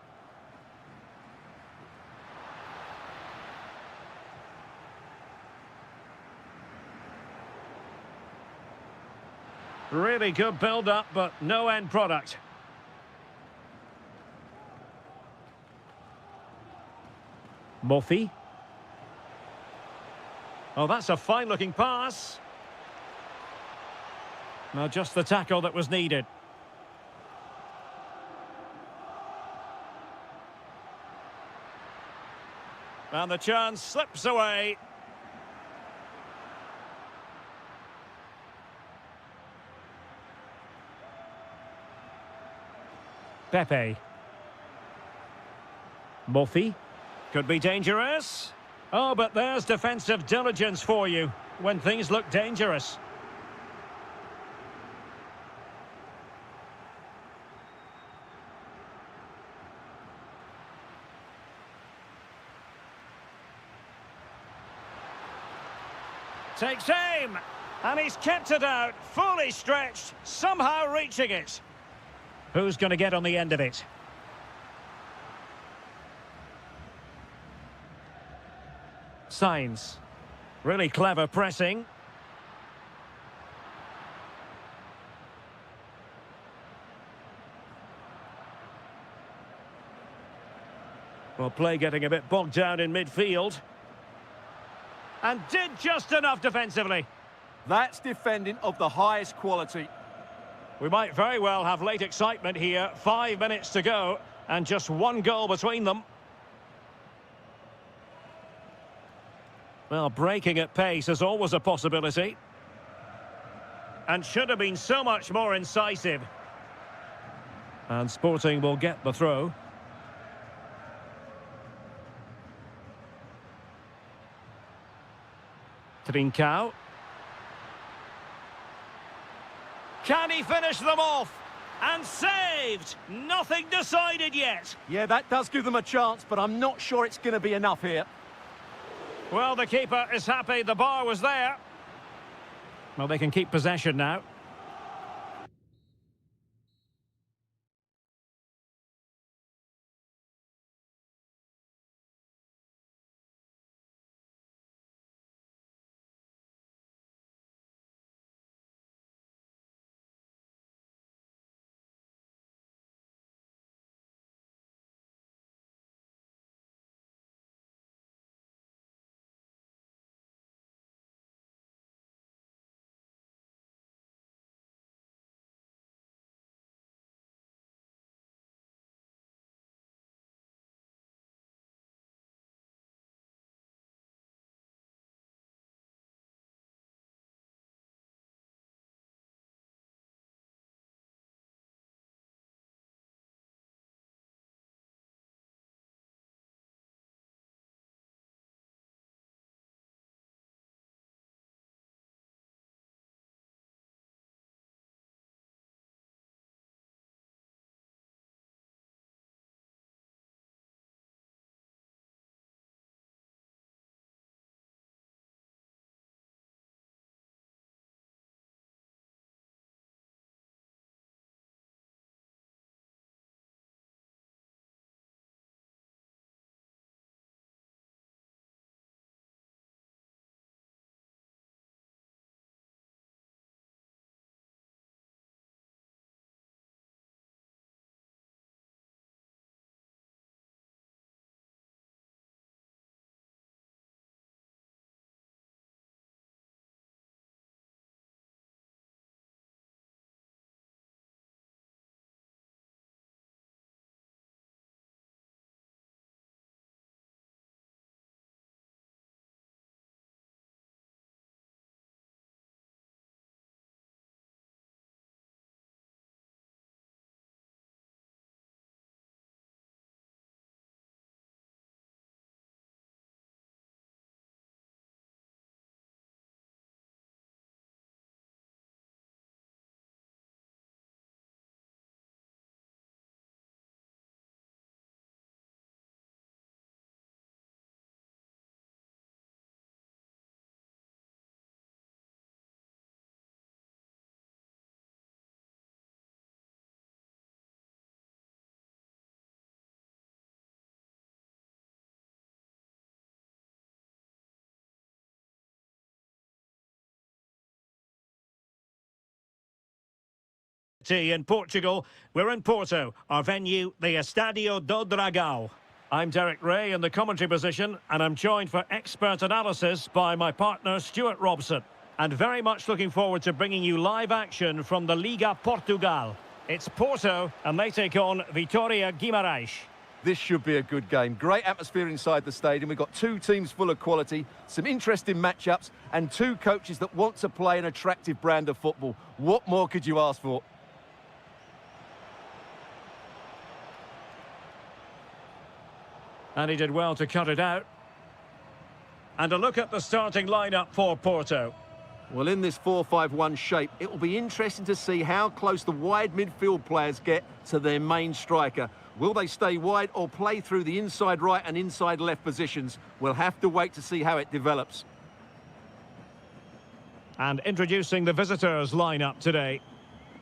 Really good build-up, but no end product. Murphy. Oh, that's a fine-looking pass. Now, just the tackle that was needed. And the chance slips away. Pepe. Murphy. Could be dangerous. Oh, but there's defensive diligence for you when things look dangerous. Takes aim. And he's kept it out, fully stretched, somehow reaching it. Who's going to get on the end of it? Sainz. Really clever pressing. Well, play getting a bit bogged down in midfield. And did just enough defensively. That's defending of the highest quality. We might very well have late excitement here. 5 minutes to go, and just one goal between them. Well, breaking at pace is always a possibility. And should have been so much more incisive. And Sporting will get the throw. Trincao. Can he finish them off? And saved! Nothing decided yet. Yeah, that does give them a chance, but I'm not sure it's going to be enough here. Well, the keeper is happy the bar was there. Well, they can keep possession now. city in Portugal. We're in Porto, our venue, the Estádio do Dragão. I'm Derek Ray in the commentary position, and I'm joined for expert analysis by my partner Stuart Robson. And very much looking forward to bringing you live action from the Liga Portugal. It's Porto, and they take on Vitória Guimarães. This should be a good game. Great atmosphere inside the stadium. We've got two teams full of quality, some interesting matchups, and two coaches that want to play an attractive brand of football. What more could you ask for? And he did well to cut it out. And a look at the starting lineup for Porto. Well, in this 4-5-1 shape, it will be interesting to see how close the wide midfield players get to their main striker. Will they stay wide or play through the inside right and inside left positions? We'll have to wait to see how it develops. And introducing the visitors' lineup today.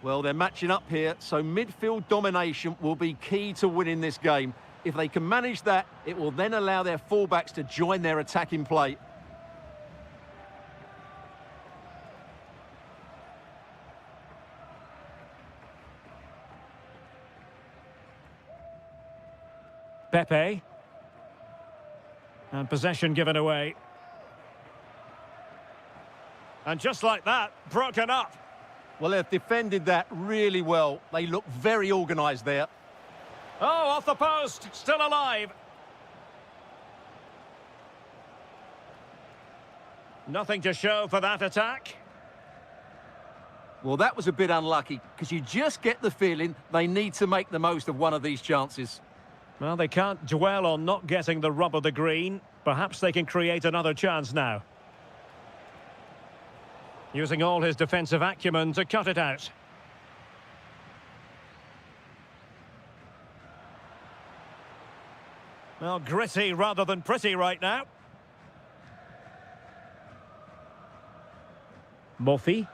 Well, they're matching up here, so midfield domination will be key to winning this game. If they can manage that, it will then allow their fullbacks to join their attacking play. Pepe. And possession given away. And just like that, broken up. Well, they've defended that really well. They look very organised there. Oh, off the post, still alive. Nothing to show for that attack. Well, that was a bit unlucky, because you just get the feeling they need to make the most of one of these chances. Well, they can't dwell on not getting the rub of the green. Perhaps they can create another chance now. Using all his defensive acumen to cut it out. Well, gritty rather than pretty right now. Mofi.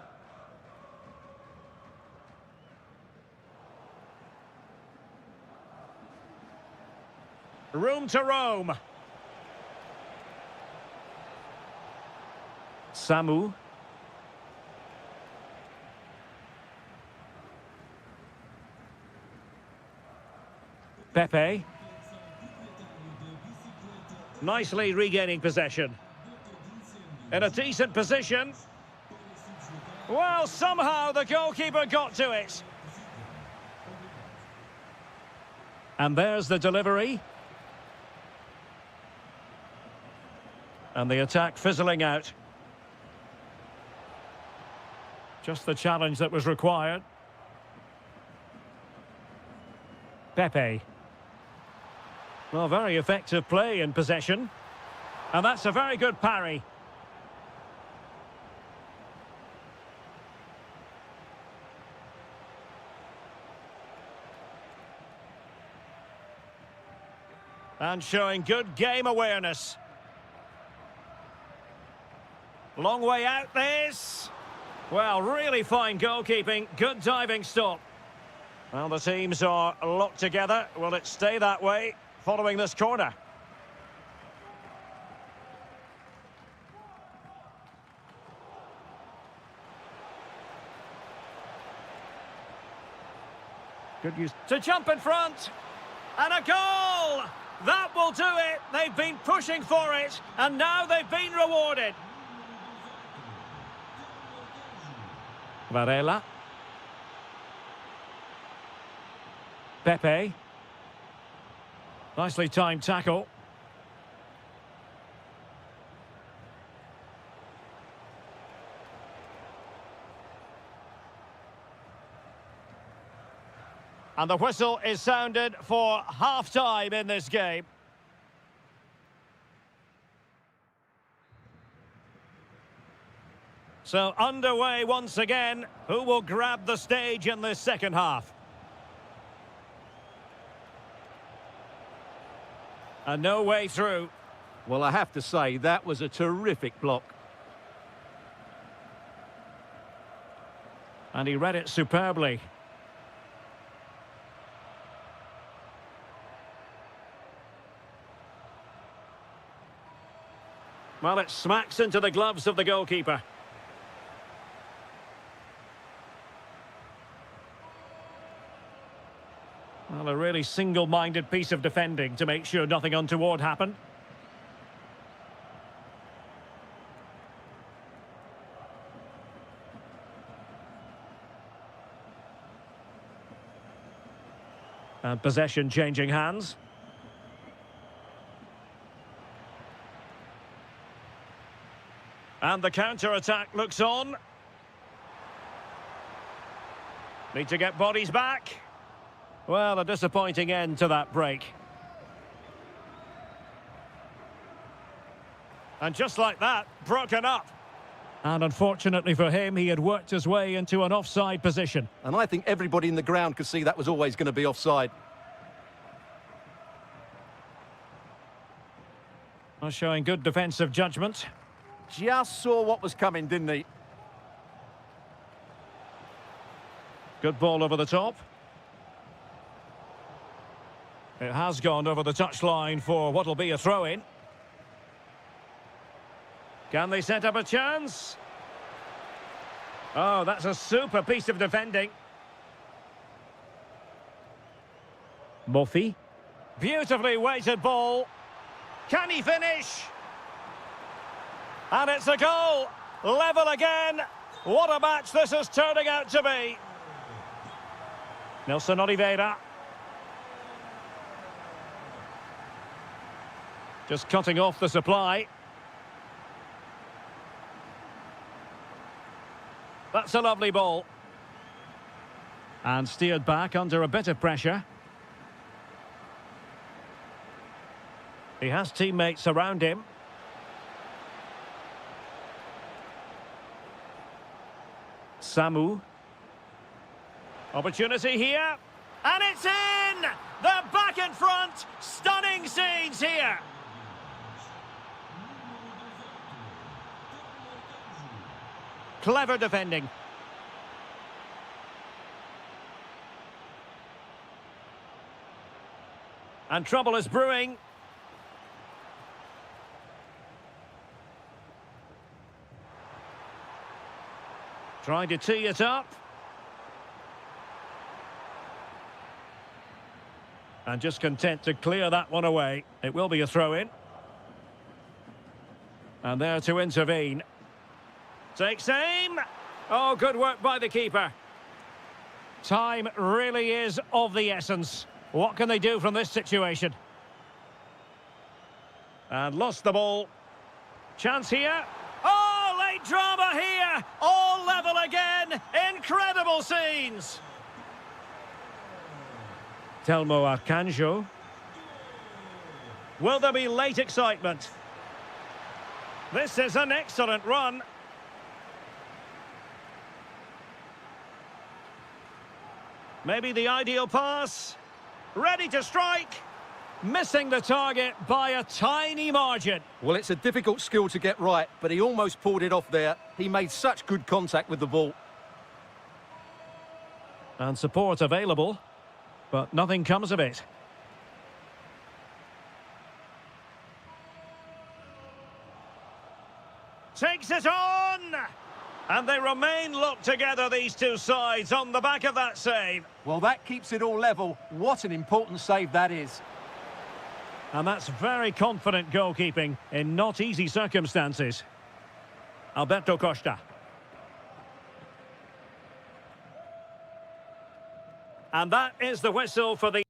Room to roam. Samu. Pepe. Nicely regaining possession. In a decent position. Well, somehow the goalkeeper got to it. And there's the delivery. And the attack fizzling out. Just the challenge that was required. Pepe. Well, very effective play in possession. And that's a very good parry. And showing good game awareness. Long way out this. Well, really fine goalkeeping. Good diving stop. Well, the teams are locked together. Will it stay that way following this corner? Good use to jump in front. And a goal! That will do it. They've been pushing for it, and now they've been rewarded. Varela. Pepe. Nicely timed tackle. And the whistle is sounded for half-time in this game. So underway once again. Who will grab the stage in this second half? And no way through. Well, I have to say, that was a terrific block. And he read it superbly. Well, it smacks into the gloves of the goalkeeper. really single-minded piece of defending to make sure nothing untoward happened. And possession changing hands. And the counter-attack looks on. Need to get bodies back. Well, a disappointing end to that break. And just like that, broken up. And unfortunately for him, he had worked his way into an offside position. And I think everybody in the ground could see that was always going to be offside. Well, showing good defensive judgment. Just saw what was coming, didn't he? Good ball over the top. It has gone over the touchline for what'll be a throw-in. Can they set up a chance? Oh, that's a super piece of defending. Murphy. Beautifully weighted ball. Can he finish? And it's a goal. Level again. What a match this is turning out to be. Nelson Oliveira. Just cutting off the supply. That's a lovely ball. And steered back under a bit of pressure. He has teammates around him. Samu. Opportunity here. And it's in! They're back in front! Stunning scenes here! Clever defending. And trouble is brewing. Trying to tee it up. And just content to clear that one away. It will be a throw-in. And there to intervene. Takes aim. Oh, good work by the keeper. Time really is of the essence. What can they do from this situation? And lost the ball. Chance here. Oh, late drama here. All level again. Incredible scenes. Telmo Arcanjo. Will there be late excitement? This is an excellent run. Maybe the ideal pass. Ready to strike. Missing the target by a tiny margin. Well, it's a difficult skill to get right, but he almost pulled it off there. He made such good contact with the ball. And support available, but nothing comes of it. Takes it on! And they remain locked together, these two sides, on the back of that save. Well, that keeps it all level. What an important save that is. And that's very confident goalkeeping in not easy circumstances. Alberto Costa. And that is the whistle for the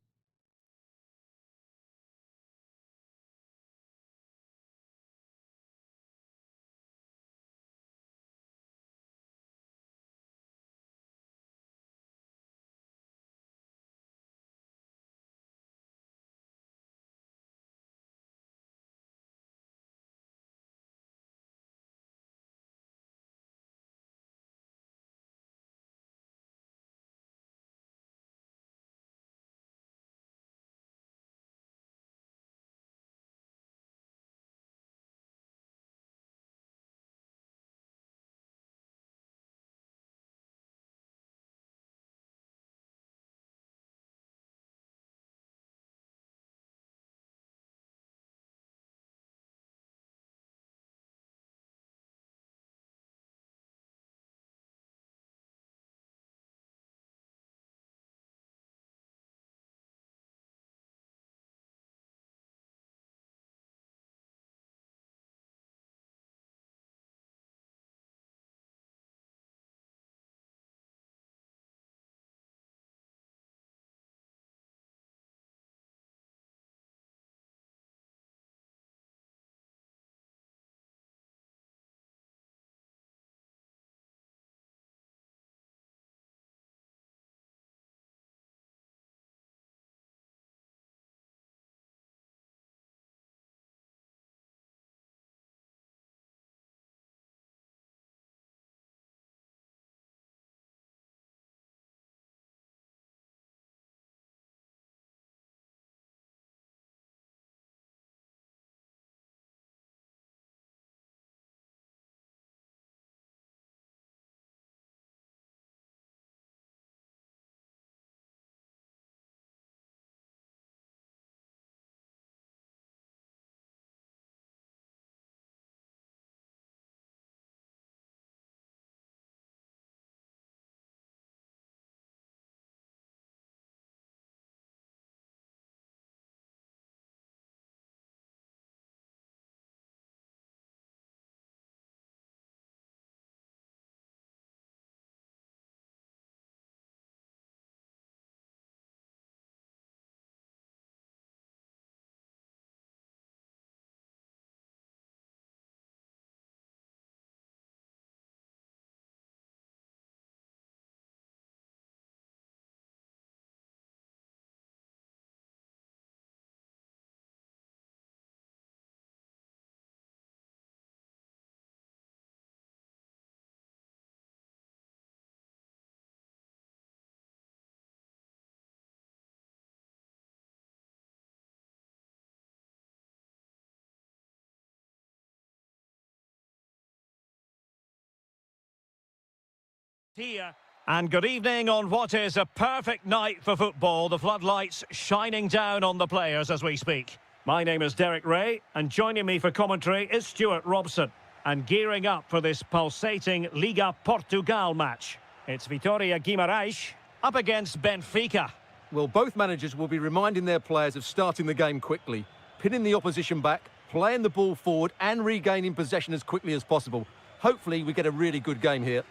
Here. And good evening on what is a perfect night for football. The floodlights shining down on the players as we speak. My name is Derek Ray, and joining me for commentary is Stuart Robson. And gearing up for this pulsating Liga Portugal match. It's Vitória Guimarães up against Benfica. Well, both managers will be reminding their players of starting the game quickly, pinning the opposition back, playing the ball forward and regaining possession as quickly as possible. Hopefully we get a really good game here.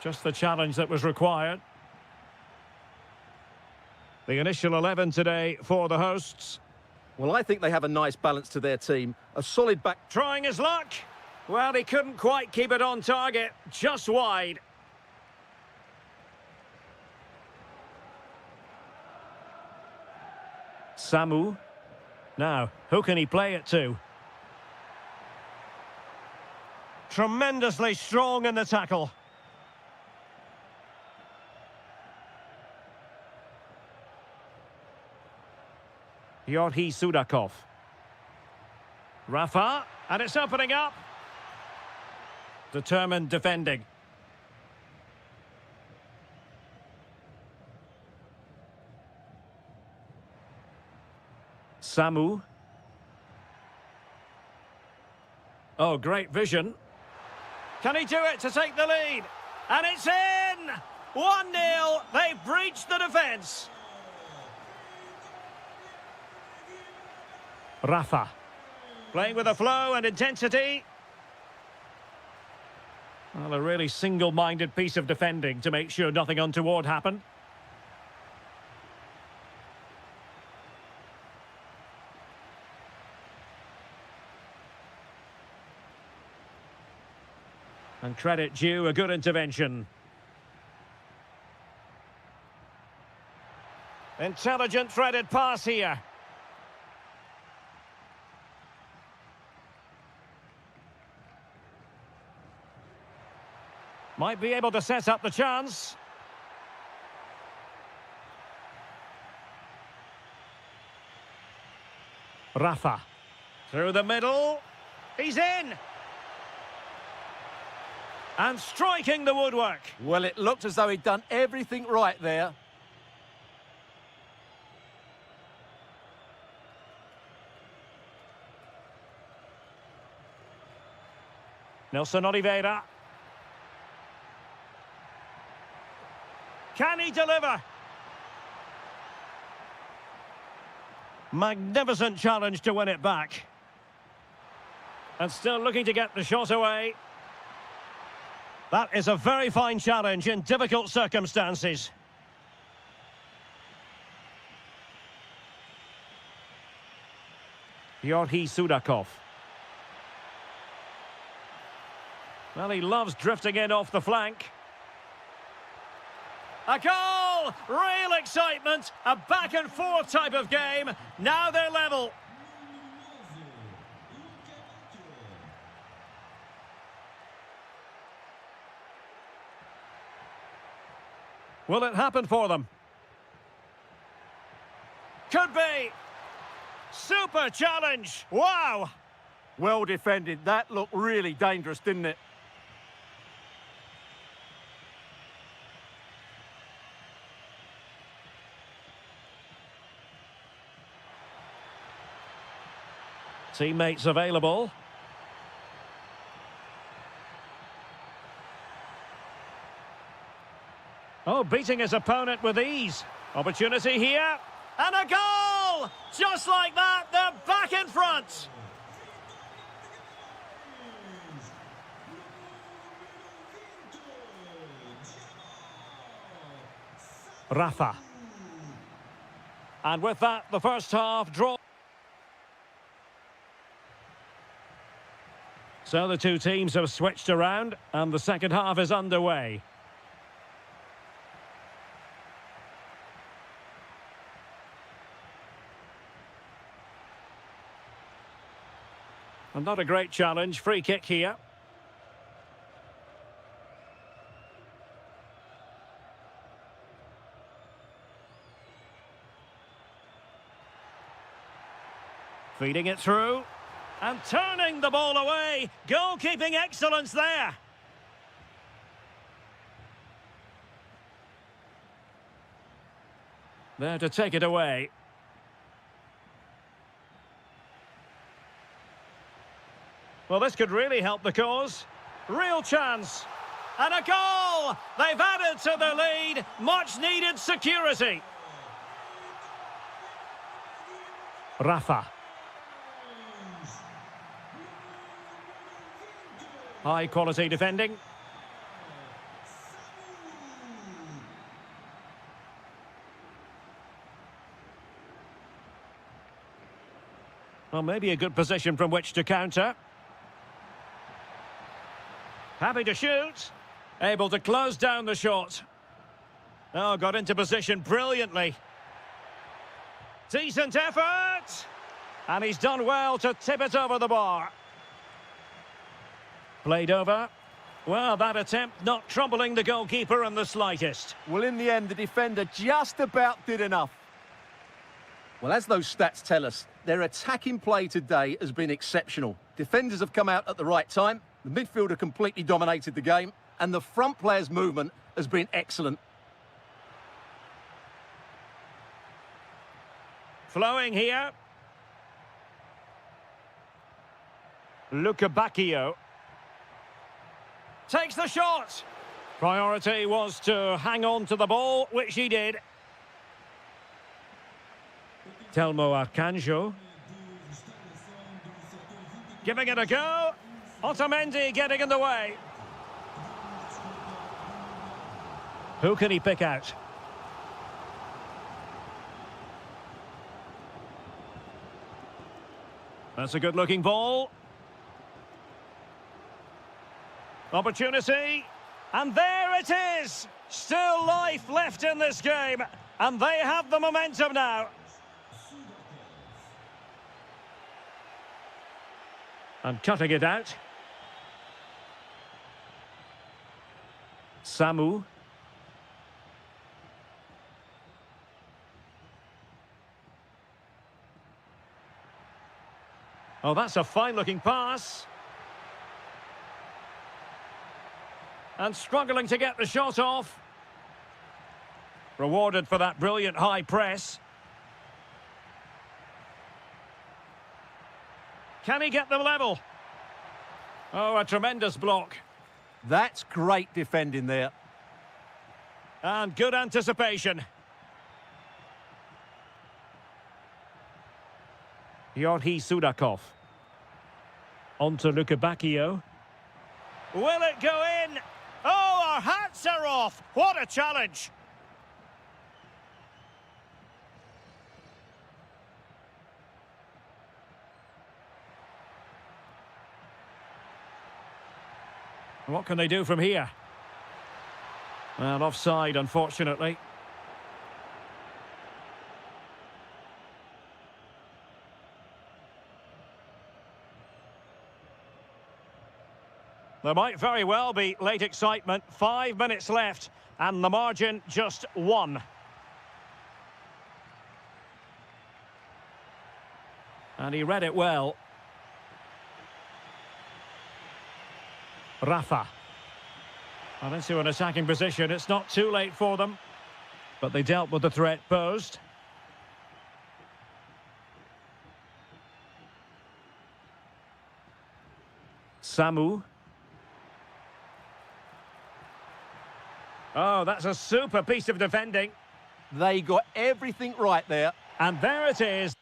Just the challenge that was required. The initial 11 today for the hosts. Well, I think they have a nice balance to their team. A solid back... Trying his luck. Well, he couldn't quite keep it on target. Just wide. Samu. Now, who can he play it to? Tremendously strong in the tackle. Yorhi Sudakov. Rafa, and it's opening up. Determined defending. Samu. Oh, great vision. Can he do it to take the lead? And it's in! 1-0. They've breached the defence. Rafa. Playing with a flow and intensity. Well, a really single-minded piece of defending to make sure nothing untoward happened. And credit due, a good intervention. Intelligent threaded pass here. Might be able to set up the chance. Rafa. Through the middle. He's in. And striking the woodwork. Well, it looked as though he'd done everything right there. Nelson Oliveira. Can he deliver? Magnificent challenge to win it back. And still looking to get the shot away. That is a very fine challenge in difficult circumstances. Yorhi Sudakov. Well, he loves drifting in off the flank. A goal! Real excitement. A back-and-forth type of game. Now they're level. Will it happen for them? Could be. Super challenge. Wow. Well defended. That looked really dangerous, didn't it? Teammates available. Oh, beating his opponent with ease. Opportunity here. And a goal! Just like that, they're back in front. Rafa. And with that, the first half draw. So the two teams have switched around, and the second half is underway. And not a great challenge. Free kick here. Feeding it through. And turning the ball away. Goalkeeping excellence there. There to take it away. Well, this could really help the cause. Real chance. And a goal! They've added to the lead. Much needed security. Rafa. High quality defending. Well, maybe a good position from which to counter. Happy to shoot. Able to close down the shot. Oh, got into position brilliantly. Decent effort. And he's done well to tip it over the bar. Played over. Well, that attempt not troubling the goalkeeper in the slightest. Well, in the end, the defender just about did enough. Well, as those stats tell us, their attacking play today has been exceptional. Defenders have come out at the right time, the midfielder completely dominated the game, and the front player's movement has been excellent. Flowing here. Bacchio takes the shot. Priority was to hang on to the ball, which he did. Telmo Arcanjo. Giving it a go. Otamendi getting in the way. Who can he pick out? That's a good-looking ball. Opportunity. And there it is! Still life left in this game. And they have the momentum now. And cutting it out. Samu. Oh, that's a fine-looking pass. And struggling to get the shot off. Rewarded for that brilliant high press. Can he get them level? Oh, a tremendous block. That's great defending there. And good anticipation. Yorhi Sudakov. On to Bacchio. Will it go in? Oh, our hats are off. What a challenge. What can they do from here? Well, offside, unfortunately. There might very well be late excitement. 5 minutes left, and the margin just 1. And he read it well. Rafa. And into an attacking position. It's not too late for them, but they dealt with the threat posed. Samu. Oh, that's a super piece of defending. They got everything right there. And there it is.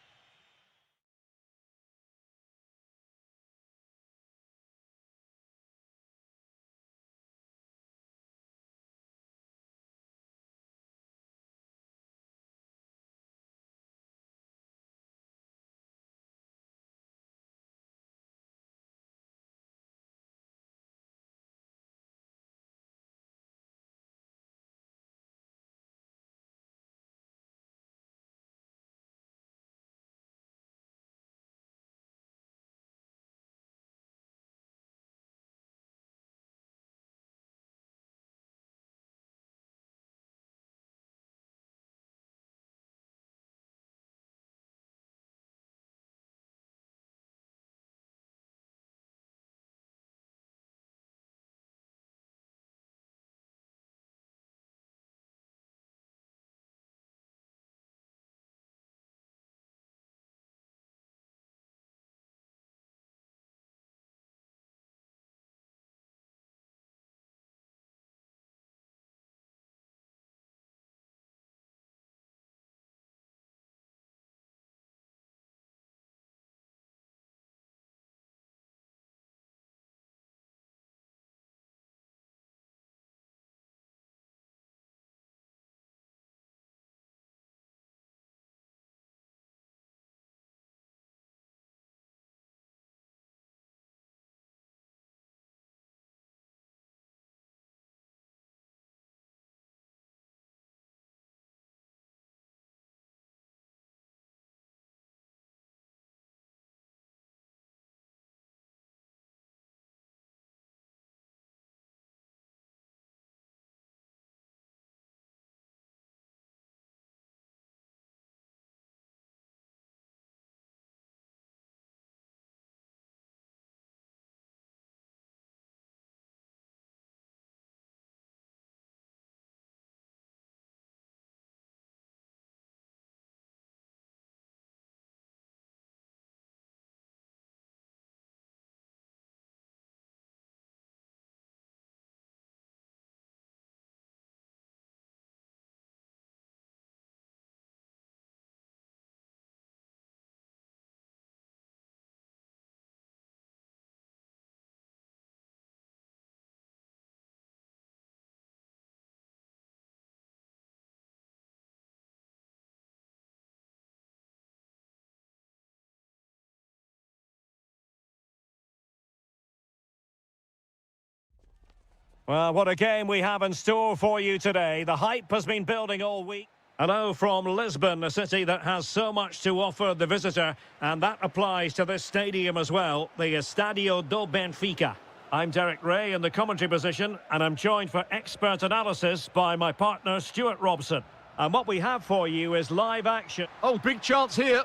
Well, what a game we have in store for you today. The hype has been building all week. Hello from Lisbon, a city that has so much to offer the visitor, and that applies to this stadium as well, the Estadio do Benfica. I'm Derek Ray in the commentary position, and I'm joined for expert analysis by my partner Stuart Robson. And what we have for you is live action. Oh, big chance here.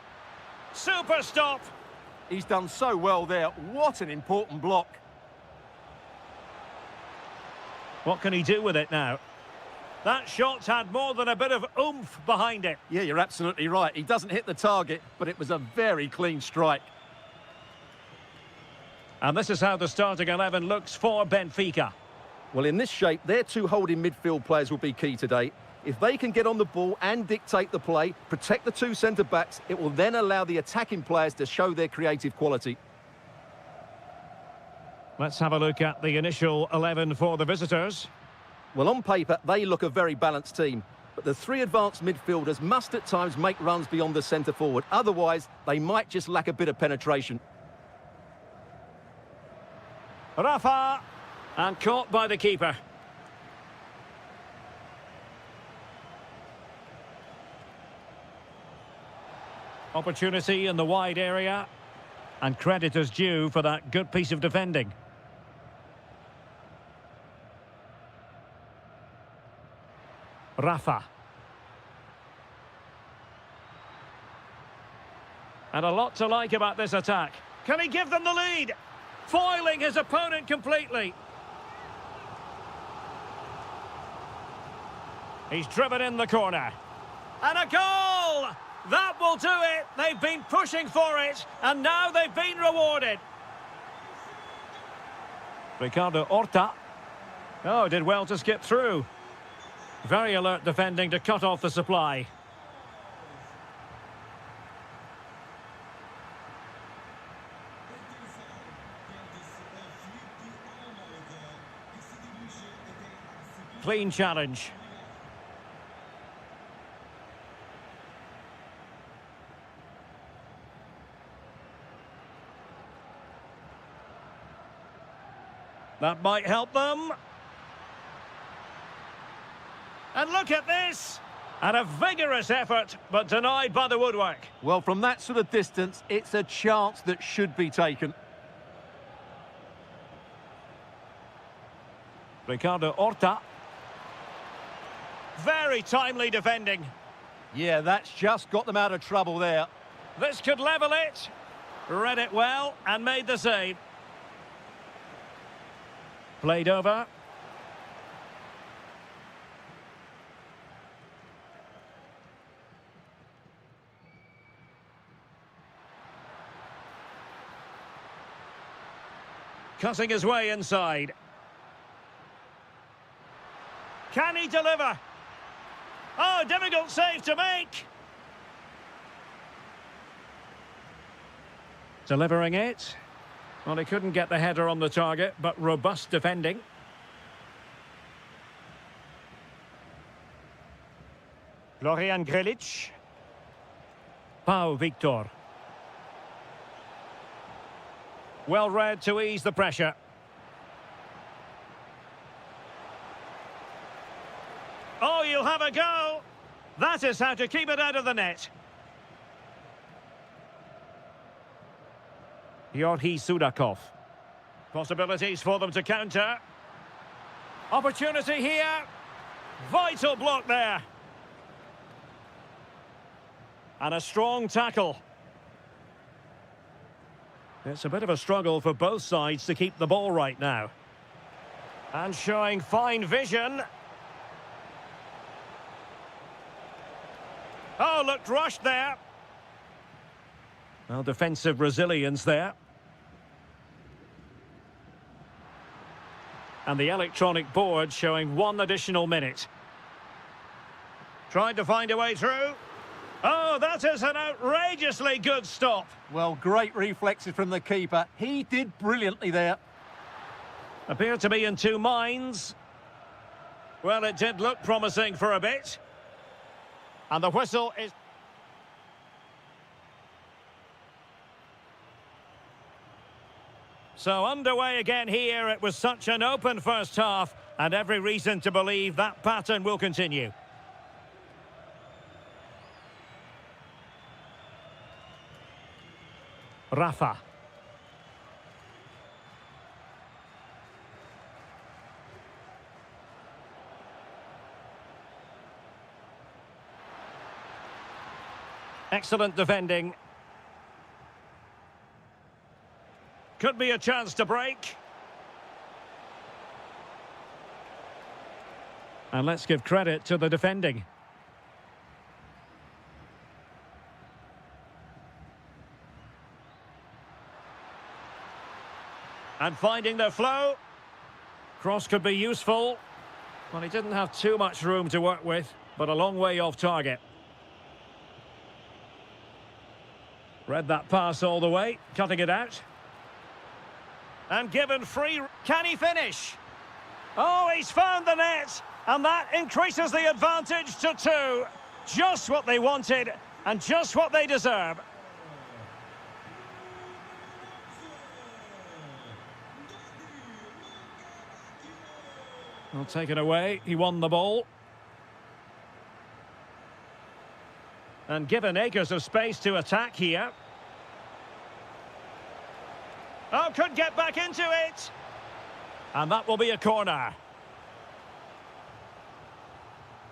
Super stop! He's done so well there. What an important block. What can he do with it now? That shot's had more than a bit of oomph behind it. Yeah, you're absolutely right. He doesn't hit the target, but it was a very clean strike. And this is how the starting 11 looks for Benfica. Well, in this shape, their two holding midfield players will be key today. If they can get on the ball and dictate the play, protect the two centre-backs, it will then allow the attacking players to show their creative quality. Let's have a look at the initial 11 for the visitors. Well, on paper, they look a very balanced team. But the three advanced midfielders must at times make runs beyond the centre-forward. Otherwise, they might just lack a bit of penetration. Rafa! And caught by the keeper. Opportunity in the wide area. And credit is due for that good piece of defending. Rafa. And a lot to like about this attack. Can he give them the lead? Foiling his opponent completely. He's driven in the corner. And a goal! That will do it. They've been pushing for it, and now they've been rewarded. Ricardo Horta. Oh, did well to skip through. Very alert defending to cut off the supply. Clean challenge. That might help them. And look at this! And a vigorous effort, but denied by the woodwork. Well, from that sort of distance, it's a chance that should be taken. Ricardo Horta. Very timely defending. Yeah, that's just got them out of trouble there. This could level it. Read it well and made the save. Played over. Cutting his way inside. Can he deliver? Oh, difficult save to make. Delivering it. Well, he couldn't get the header on the target, but robust defending. Florian Grilic. Pau Victor. Well read to ease the pressure. Oh, you'll have a go. That is how to keep it out of the net. Yorhi Sudakov. Possibilities for them to counter. Opportunity here. Vital block there. And a strong tackle. It's a bit of a struggle for both sides to keep the ball right now. And showing fine vision. Oh, looked rushed there. Well, defensive resilience there. And the electronic board showing 1 additional minute. Tried to find a way through. Oh, that is an outrageously good stop. Well, great reflexes from the keeper. He did brilliantly there. Appeared to be in two minds. Well, it did look promising for a bit. And the whistle is... So underway again here. It was such an open first half. And every reason to believe that pattern will continue. Rafa. Excellent defending. Could be a chance to break. And let's give credit to the defending. And finding their flow. Cross could be useful. Well, he didn't have too much room to work with, but a long way off target. Read that pass all the way, cutting it out. And given free. Can he finish? Oh, he's found the net. And that increases the advantage to 2. Just what they wanted and just what they deserve. Well, taken away. He won the ball. And given acres of space to attack here. Oh, could get back into it. And that will be a corner.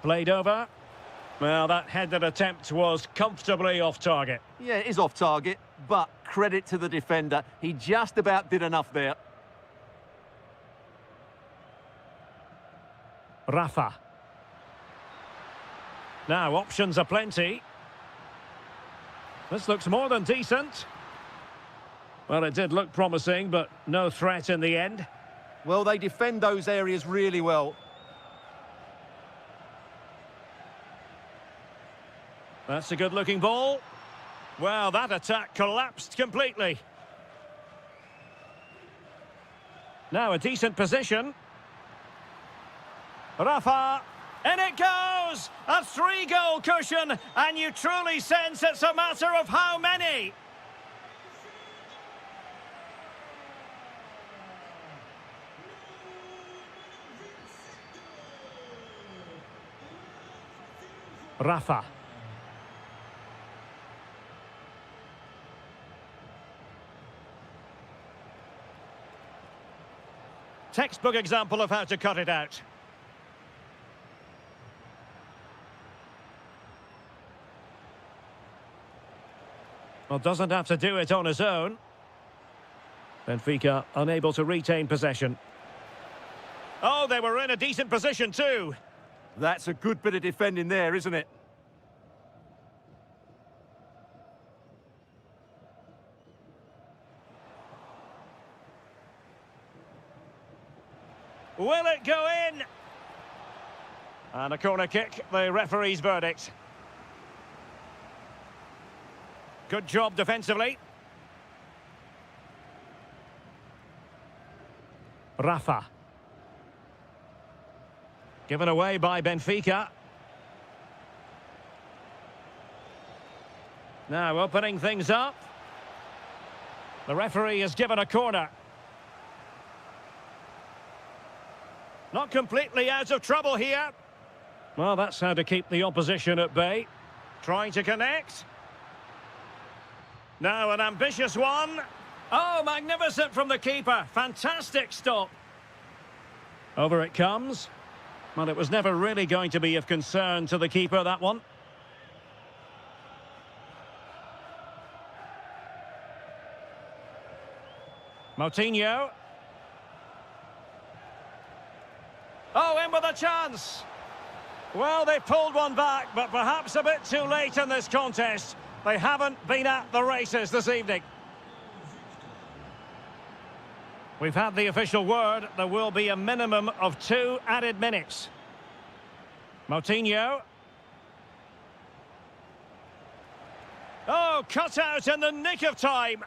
Played over. Well, that headed attempt was comfortably off target. Yeah, it is off target, but credit to the defender. He just about did enough there. Rafa. Now, options are plenty. This looks more than decent. Well, it did look promising, but no threat in the end. Well, they defend those areas really well. That's a good-looking ball. Well, that attack collapsed completely. Now a decent position. Rafa, in it goes! A 3-goal cushion, and you truly sense it's a matter of how many. Rafa. Textbook example of how to cut it out. Well, doesn't have to do it on his own. Benfica unable to retain possession. Oh, they were in a decent position too. That's a good bit of defending there, isn't it? Will it go in? And a corner kick, the referee's verdict. Good job defensively. Rafa. Given away by Benfica. Now opening things up. The referee has given a corner. Not completely out of trouble here. Well, that's how to keep the opposition at bay. Trying to connect. Now an ambitious one. Oh, magnificent from the keeper. Fantastic stop. Over it comes. Well, it was never really going to be of concern to the keeper, that one. Moutinho. Oh, in with a chance. Well, they pulled one back, but perhaps a bit too late in this contest. They haven't been at the races this evening. We've had the official word. There will be a minimum of 2 added minutes. Moutinho. Oh, cut out in the nick of time.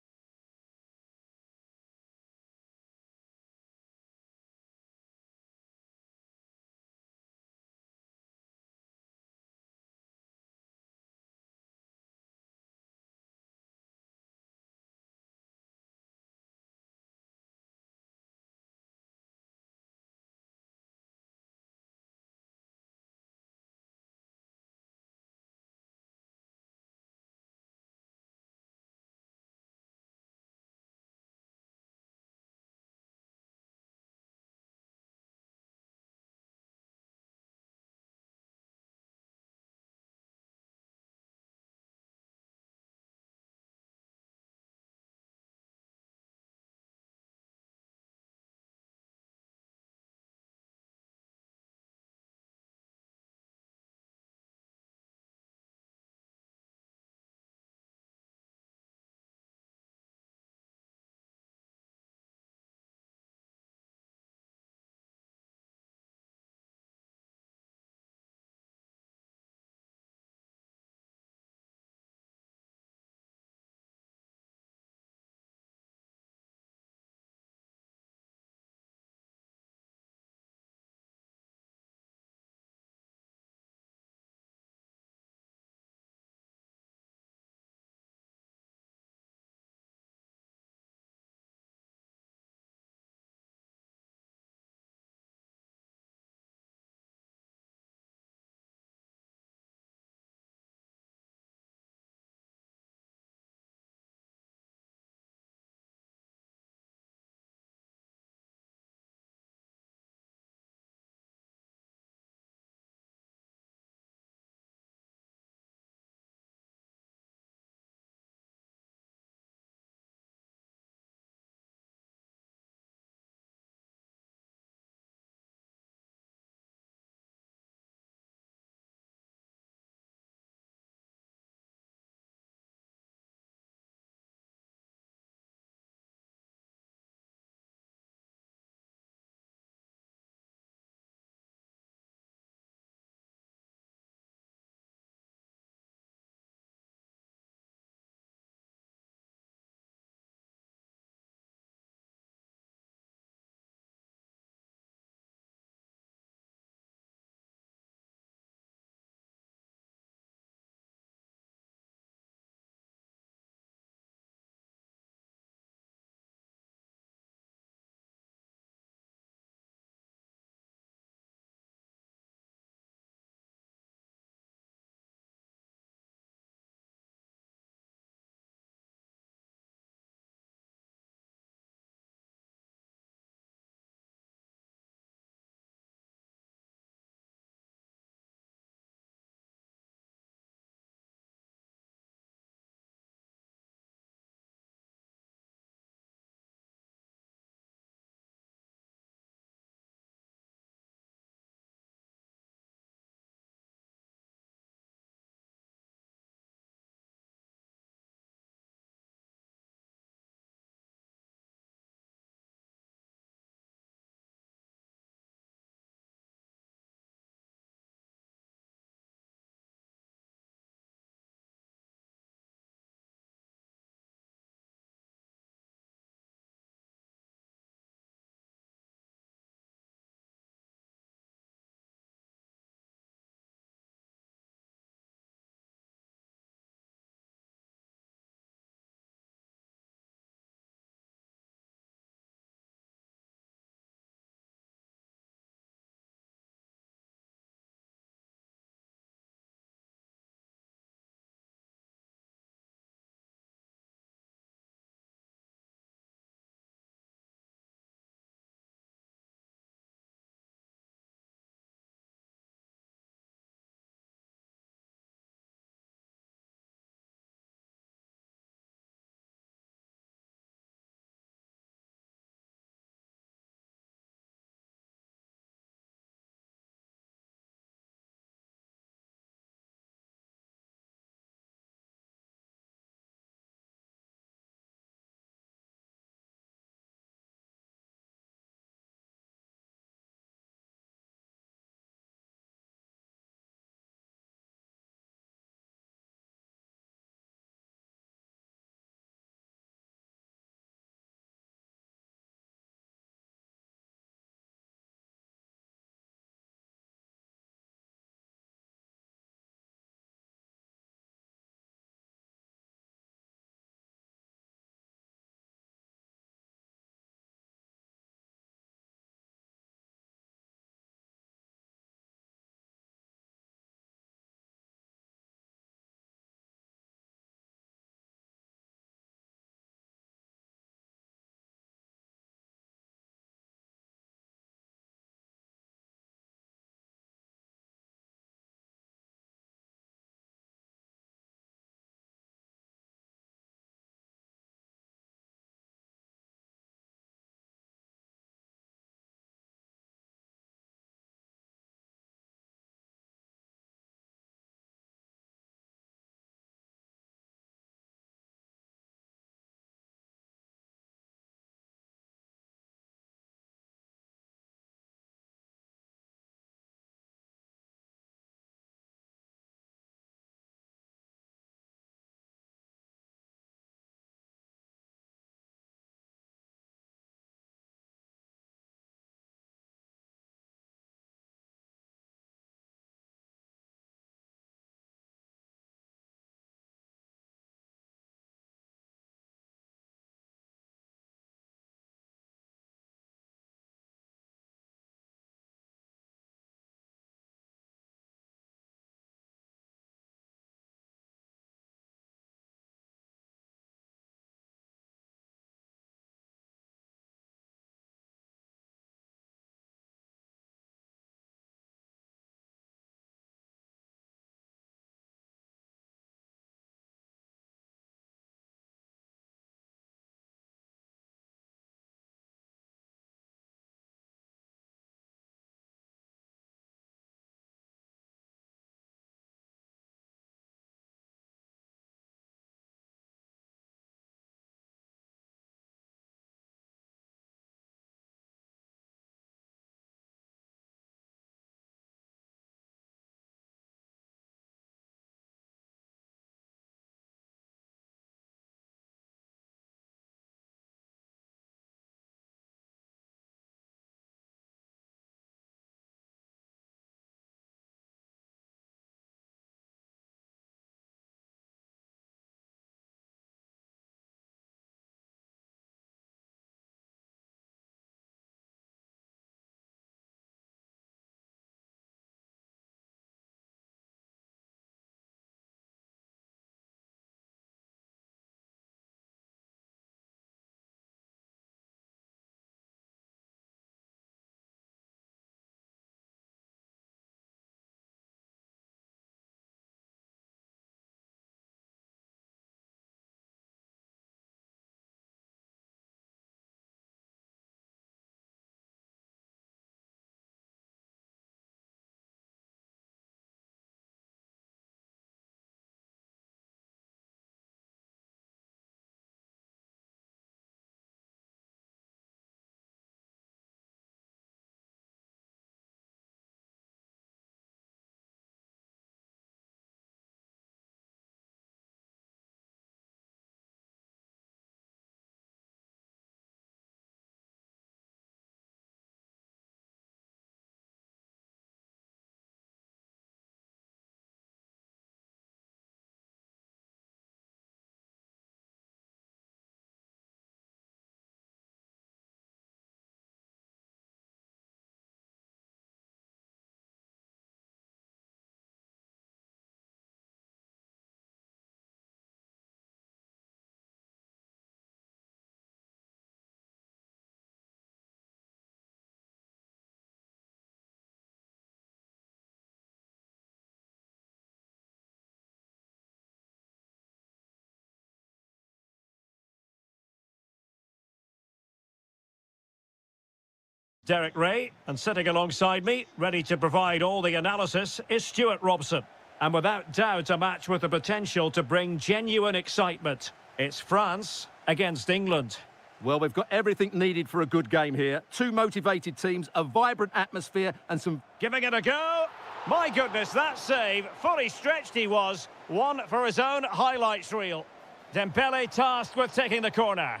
Derek Ray, and sitting alongside me, ready to provide all the analysis, is Stuart Robson. And without doubt, a match with the potential to bring genuine excitement. It's France against England. Well, we've got everything needed for a good game here. Two motivated teams, a vibrant atmosphere and some... Giving it a go. My goodness, that save. Fully stretched he was. One for his own highlights reel. Dembele tasked with taking the corner.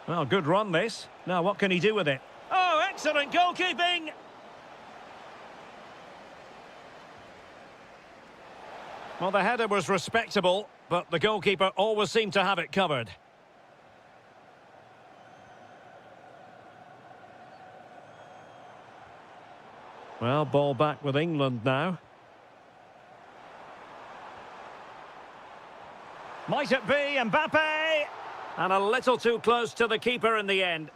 Well, good run this. Now, what can he do with it? Oh, excellent goalkeeping! Well, the header was respectable, but the goalkeeper always seemed to have it covered. Well, ball back with England now. Might it be Mbappe? And a little too close to the keeper in the end.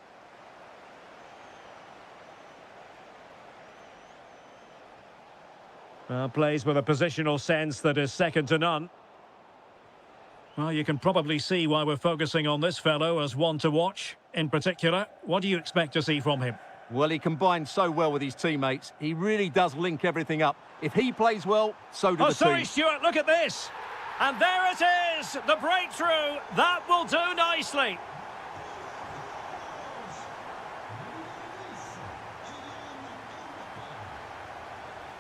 Plays with a positional sense that is second to none. Well, you can probably see why we're focusing on this fellow as one to watch. In particular, what do you expect to see from him? Well, he combines so well with his teammates. He really does link everything up. If he plays well, so do the sorry, team. Stuart, look at this. And there it is, the breakthrough. That will do nicely.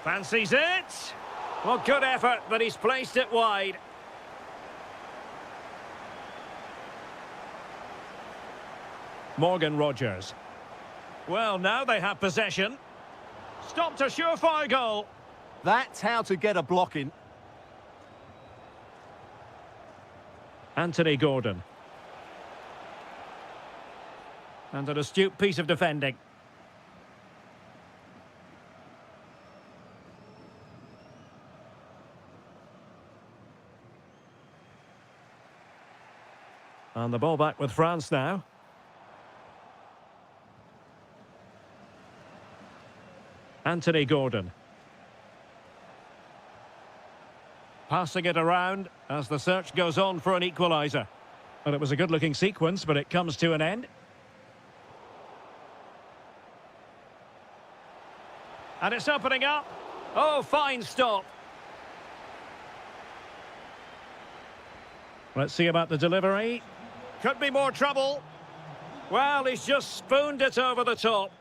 Fancies it. Well, good effort, but he's placed it wide. Morgan Rogers. Well, now they have possession. Stopped a surefire goal. That's how to get a block in. Anthony Gordon. And an astute piece of defending. And the ball back with France now. Anthony Gordon. Passing it around as the search goes on for an equaliser. Well, it was a good-looking sequence, but it comes to an end. And it's opening up. Oh, fine stop. Let's see about the delivery. Could be more trouble. Well, he's just spooned it over the top.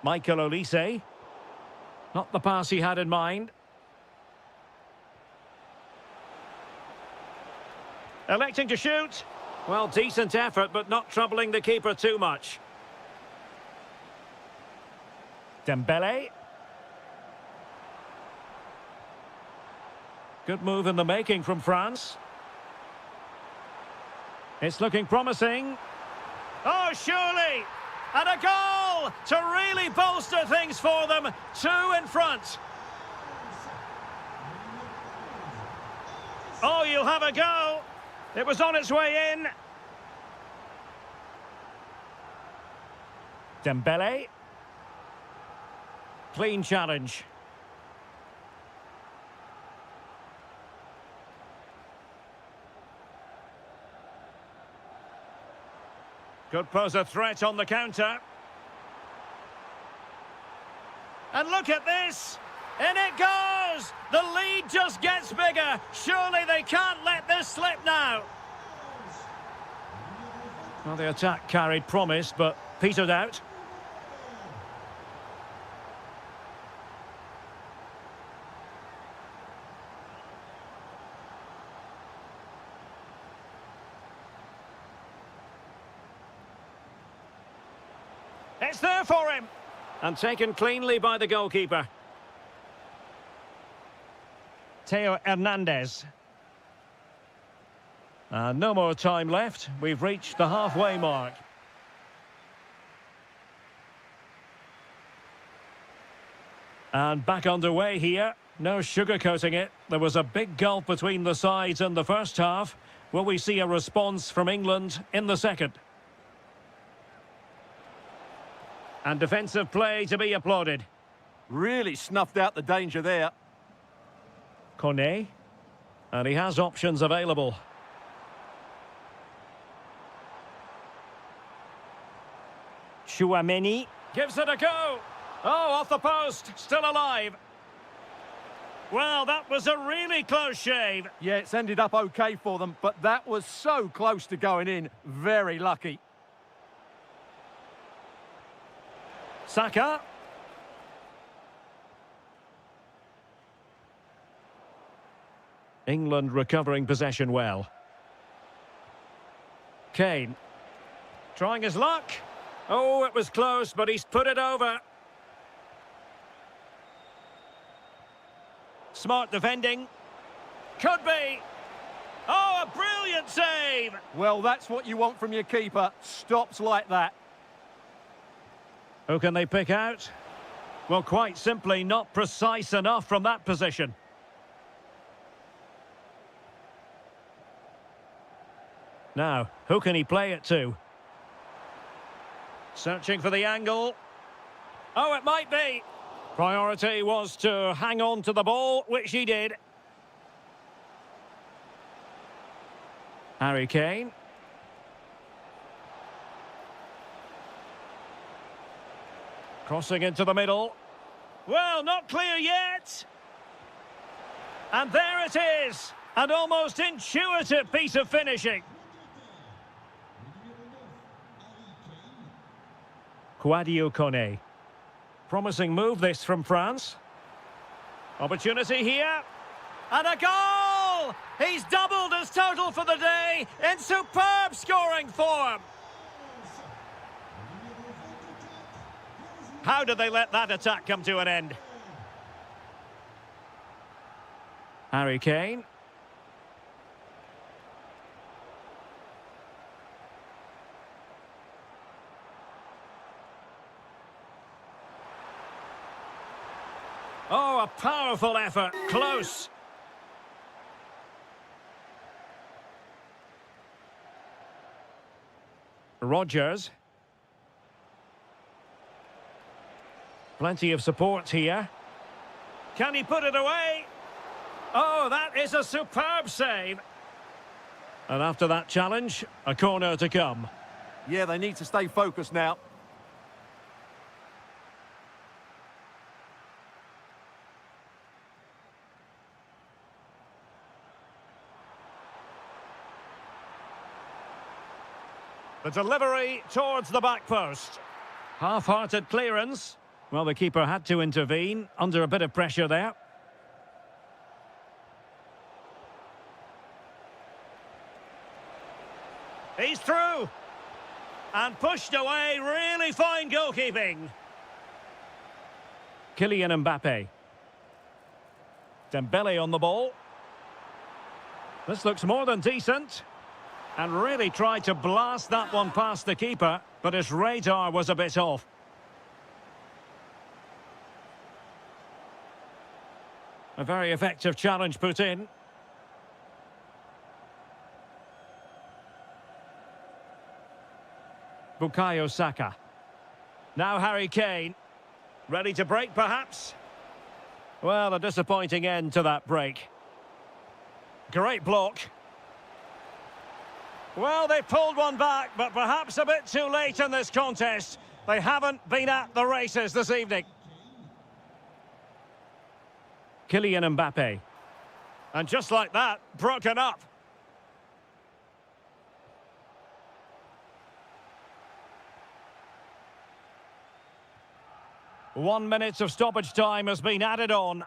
Michael Olise. Not the pass he had in mind. Electing to shoot. Well, decent effort, but not troubling the keeper too much. Dembele. Good move in the making from France. It's looking promising. Oh, surely! And a goal to really bolster things for them. 2 in front. Oh, you'll have a go. It was on its way in. Dembele. Clean challenge. Could pose a threat on the counter. And look at this! In it goes! The lead just gets bigger. Surely they can't let this slip now. Well, the attack carried promise, but petered out. It's there for him. And taken cleanly by the goalkeeper. Theo Hernandez. No more time left. We've reached the halfway mark. And back underway here. No sugarcoating it. There was a big gulf between the sides in the first half. Will we see a response from England in the second? And defensive play to be applauded. Really snuffed out the danger there. Kone. And he has options available. Chouameni gives it a go. Oh, off the post, still alive. Well, that was a really close shave. Yeah, it's ended up okay for them, but that was so close to going in. Very lucky. Saka. England recovering possession well. Kane. Trying his luck. Oh, it was close, but he's put it over. Smart defending. Could be. Oh, a brilliant save! Well, that's what you want from your keeper. Stops like that. Who can they pick out? Well, quite simply, not precise enough from that position. Now, who can he play it to? Searching for the angle. Oh, it might be. Priority was to hang on to the ball, which he did. Harry Kane. Crossing into the middle. Well, not clear yet. And there it is. An almost intuitive piece of finishing. Sadio Kone. Promising move this from France. Opportunity here. And a goal! He's doubled his total for the day in superb scoring form. How did they let that attack come to an end? Harry Kane. Oh, a powerful effort. Close. Rodgers. Plenty of support here. Can he put it away? Oh, that is a superb save. And after that challenge, a corner to come. Yeah, they need to stay focused now. The delivery towards the back post. Half-hearted clearance. Well, the keeper had to intervene under a bit of pressure there. He's through. And pushed away. Really fine goalkeeping. Kylian Mbappe. Dembele on the ball. This looks more than decent. And really tried to blast that one past the keeper, but his radar was a bit off. A very effective challenge put in. Bukayo Saka. Now Harry Kane. Ready to break, perhaps? Well, a disappointing end to that break. Great block. Well, they pulled one back, but perhaps a bit too late in this contest. They haven't been at the races this evening. Kylian Mbappe. And just like that, broken up. One minute of stoppage time has been added on.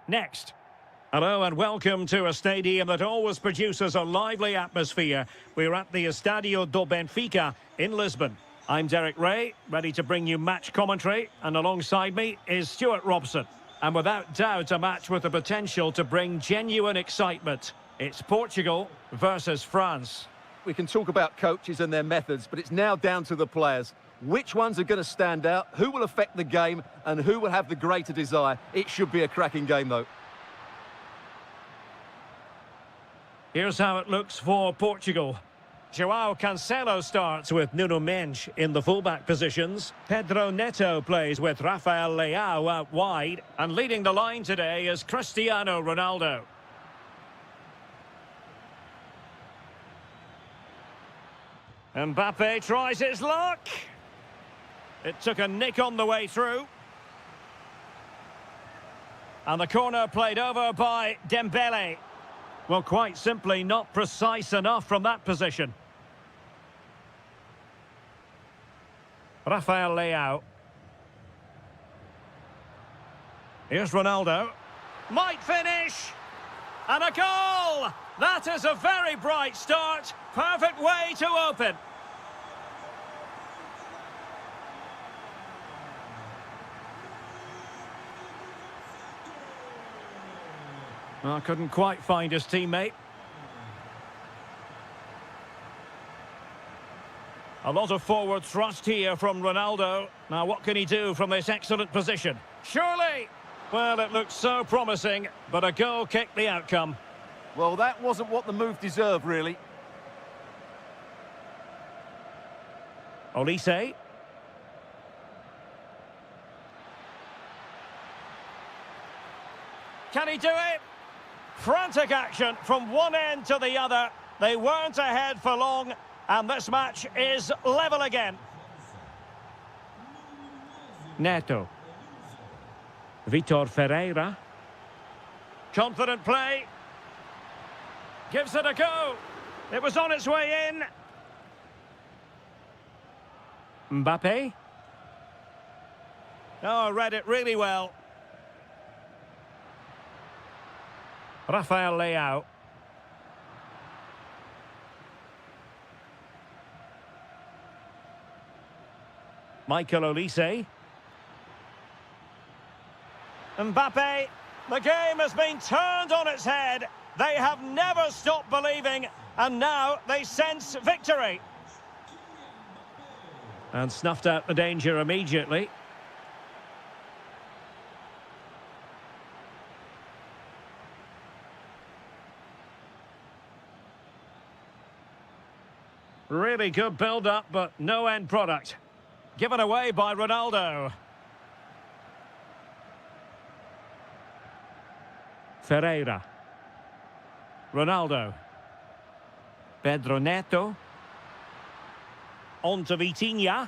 Next. Hello and welcome to a stadium that always produces a lively atmosphere. We're at the Estadio do Benfica in Lisbon. I'm Derek Ray, ready to bring you match commentary, and alongside me is Stuart Robson. And without doubt, a match with the potential to bring genuine excitement. It's Portugal versus France. We can talk about coaches and their methods, but it's now down to the players. Which ones are going to stand out, who will affect the game, and who will have the greater desire? It should be a cracking game, though. Here's how it looks for Portugal. João Cancelo starts with Nuno Mendes in the fullback positions. Pedro Neto plays with Rafael Leao out wide. And leading the line today is Cristiano Ronaldo. Mbappe tries his luck. It took a nick on the way through. And the corner played over by Dembele. Well, quite simply not precise enough from that position. Rafael Leao. Here's Ronaldo. Might finish. And a goal! That is a very bright start. Perfect way to open. Well, couldn't quite find his teammate. A lot of forward thrust here from Ronaldo. Now, what can he do from this excellent position? Surely! Well, it looked so promising, but a goal kicked the outcome. Well, that wasn't what the move deserved, really. Olise. Can he do it? Frantic action from one end to the other. They weren't ahead for long, and this match is level again. Neto. Vitor Ferreira. Confident play. Gives it a go. It was on its way in. Mbappe. Oh, read it really well. Rafael Leao. Michael Olise. Mbappe. The game has been turned on its head. They have never stopped believing, and now they sense victory. And snuffed out the danger immediately. Really good build-up, but no end product. Given away by Ronaldo. Ferreira. Ronaldo. Pedro Neto. On to Vitinha.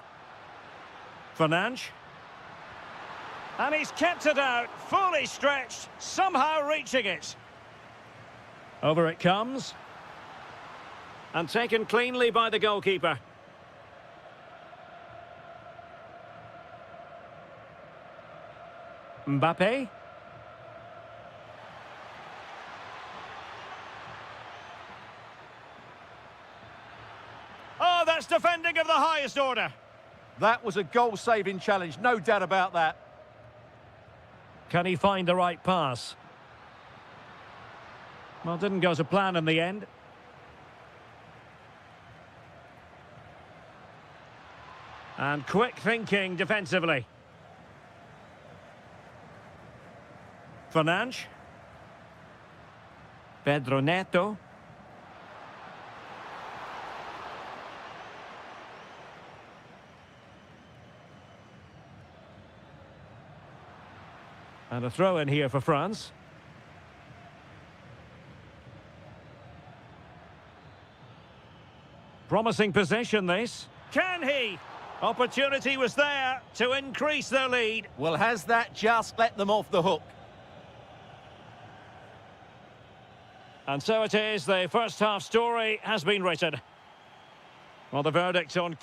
Fernandes. And he's kept it out, fully stretched, somehow reaching it. Over it comes. And taken cleanly by the goalkeeper. Mbappe. Oh, that's defending of the highest order. That was a goal-saving challenge, no doubt about that. Can he find the right pass? Well, didn't go to plan in the end. And quick thinking defensively. Fernandes. Pedro Neto. And a throw in here for France. Promising possession this. Can he? Opportunity was there to increase their lead. Well, has that just let them off the hook? And so it is, the first half story has been written. Well, the verdict on...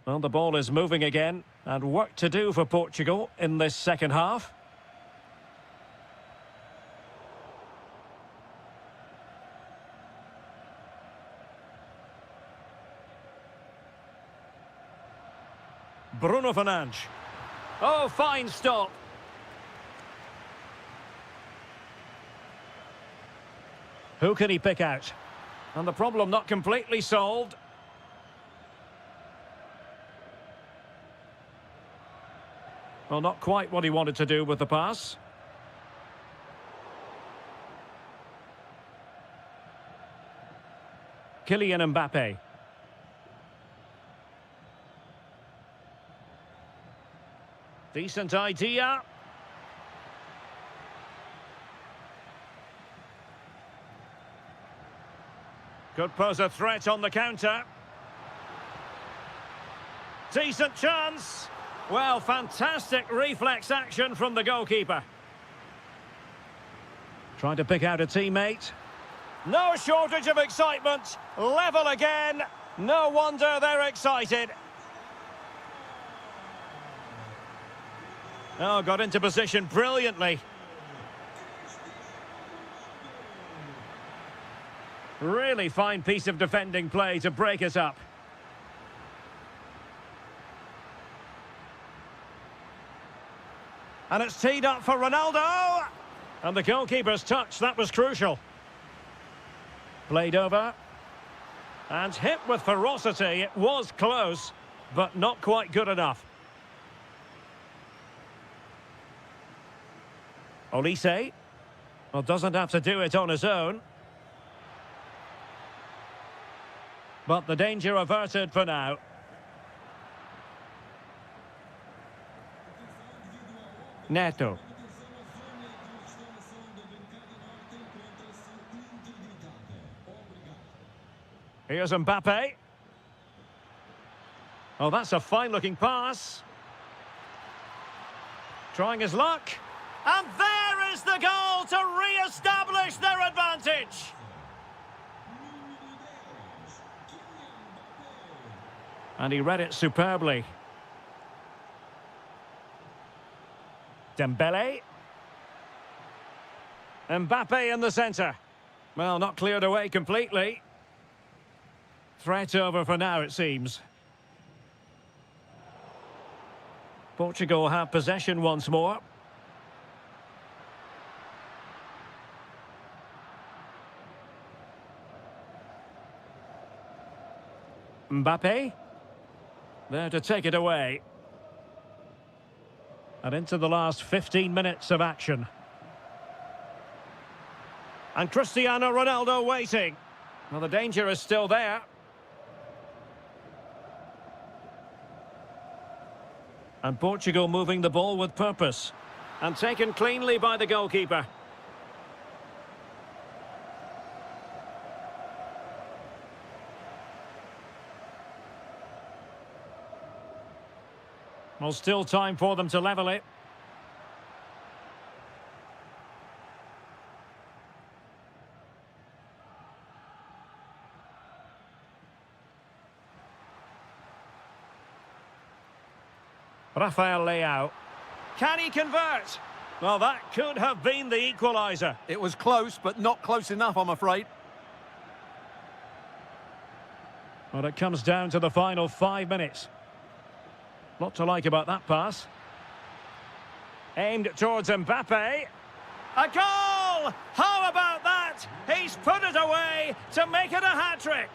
Well, the ball is moving again, and work to do for Portugal in this second half. Bruno Fernandes. Oh, fine stop. Who can he pick out? And the problem not completely solved. Well, not quite what he wanted to do with the pass. Kylian Mbappe. Decent idea. Could pose a threat on the counter. Decent chance. Well, fantastic reflex action from the goalkeeper. Trying to pick out a teammate. No shortage of excitement. Level again. No wonder they're excited. Oh, got into position brilliantly. Really fine piece of defending play to break us up. And it's teed up for Ronaldo. And the goalkeeper's touch, that was crucial. Played over. And hit with ferocity. It was close, but not quite good enough. Olise. Well, doesn't have to do it on his own. But the danger averted for now. Neto. Here's Mbappe. Oh, that's a fine-looking pass. Trying his luck. And there is the goal to re-establish their advantage. And he read it superbly. Dembele. Mbappe in the centre. Well, not cleared away completely. Threat over for now, it seems. Portugal have possession once more. Mbappe. There to take it away. And into the last 15 minutes of action. And Cristiano Ronaldo waiting. Well, the danger is still there. And Portugal moving the ball with purpose. And taken cleanly by the goalkeeper. Well, still time for them to level it. Rafael Leao. Can he convert? Well, that could have been the equaliser. It was close, but not close enough, I'm afraid. Well, it comes down to the final 5 minutes. Lot to like about that pass. Aimed towards Mbappe. A goal! How about that? He's put it away to make it a hat-trick.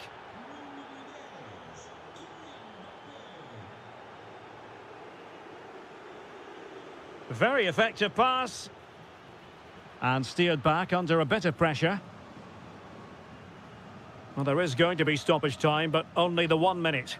Very effective pass. And steered back under a bit of pressure. Well, there is going to be stoppage time, but only the 1 minute.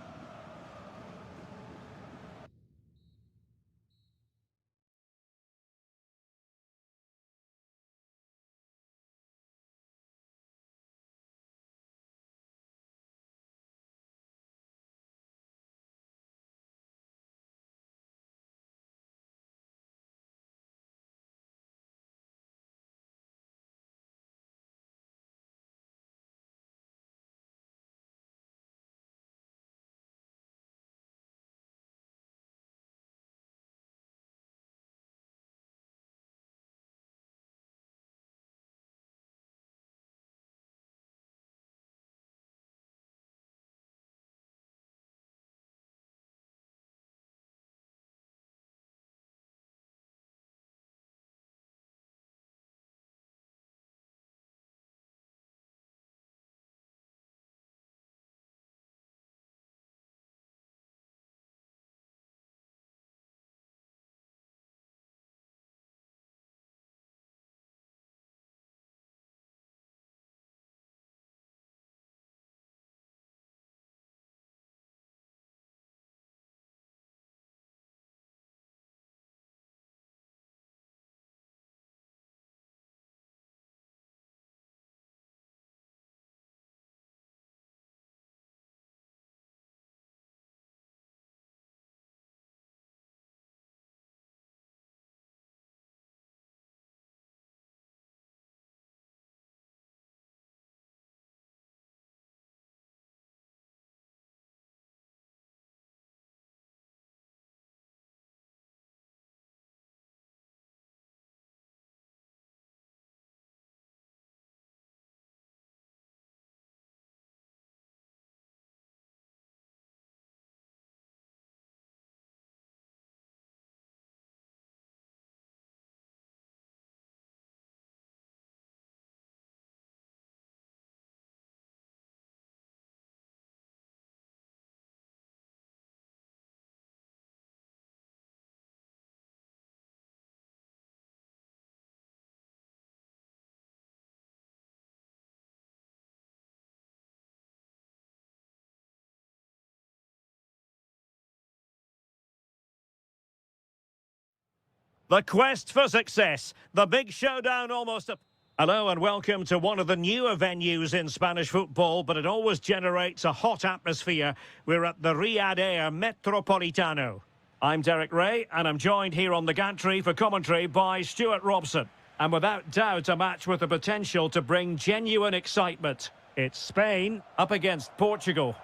The quest for success. The big showdown almost up. Hello and welcome to one of the newer venues in Spanish football, but it always generates a hot atmosphere. We're at the Riyadh Air Metropolitano. I'm Derek Ray, and I'm joined here on the gantry for commentary by Stuart Robson. And without doubt, a match with the potential to bring genuine excitement. It's Spain up against Portugal.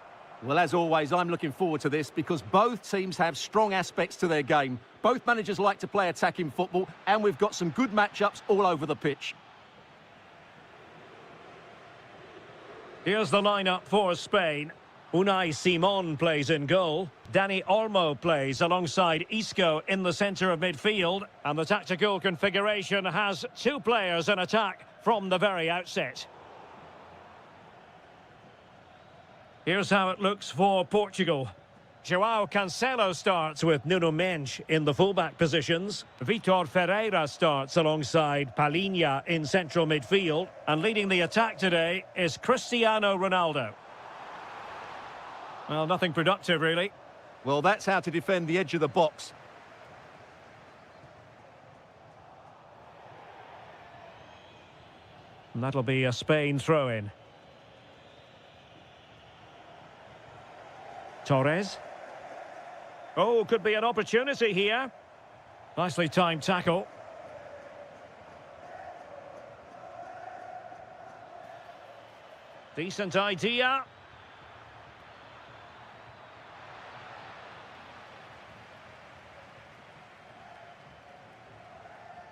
Well, as always, I'm looking forward to this because both teams have strong aspects to their game. Both managers like to play attacking football, and we've got some good matchups all over the pitch. Here's the lineup for Spain. Unai Simon plays in goal. Dani Olmo plays alongside Isco in the centre of midfield. And the tactical configuration has two players in attack from the very outset. Here's how it looks for Portugal. João Cancelo starts with Nuno Mendes in the fullback positions. Vitor Ferreira starts alongside Palhinha in central midfield. And leading the attack today is Cristiano Ronaldo. Well, nothing productive, really. Well, that's how to defend the edge of the box. And that'll be a Spain throw-in. Torres. Oh, could be an opportunity here. Nicely timed tackle. Decent idea.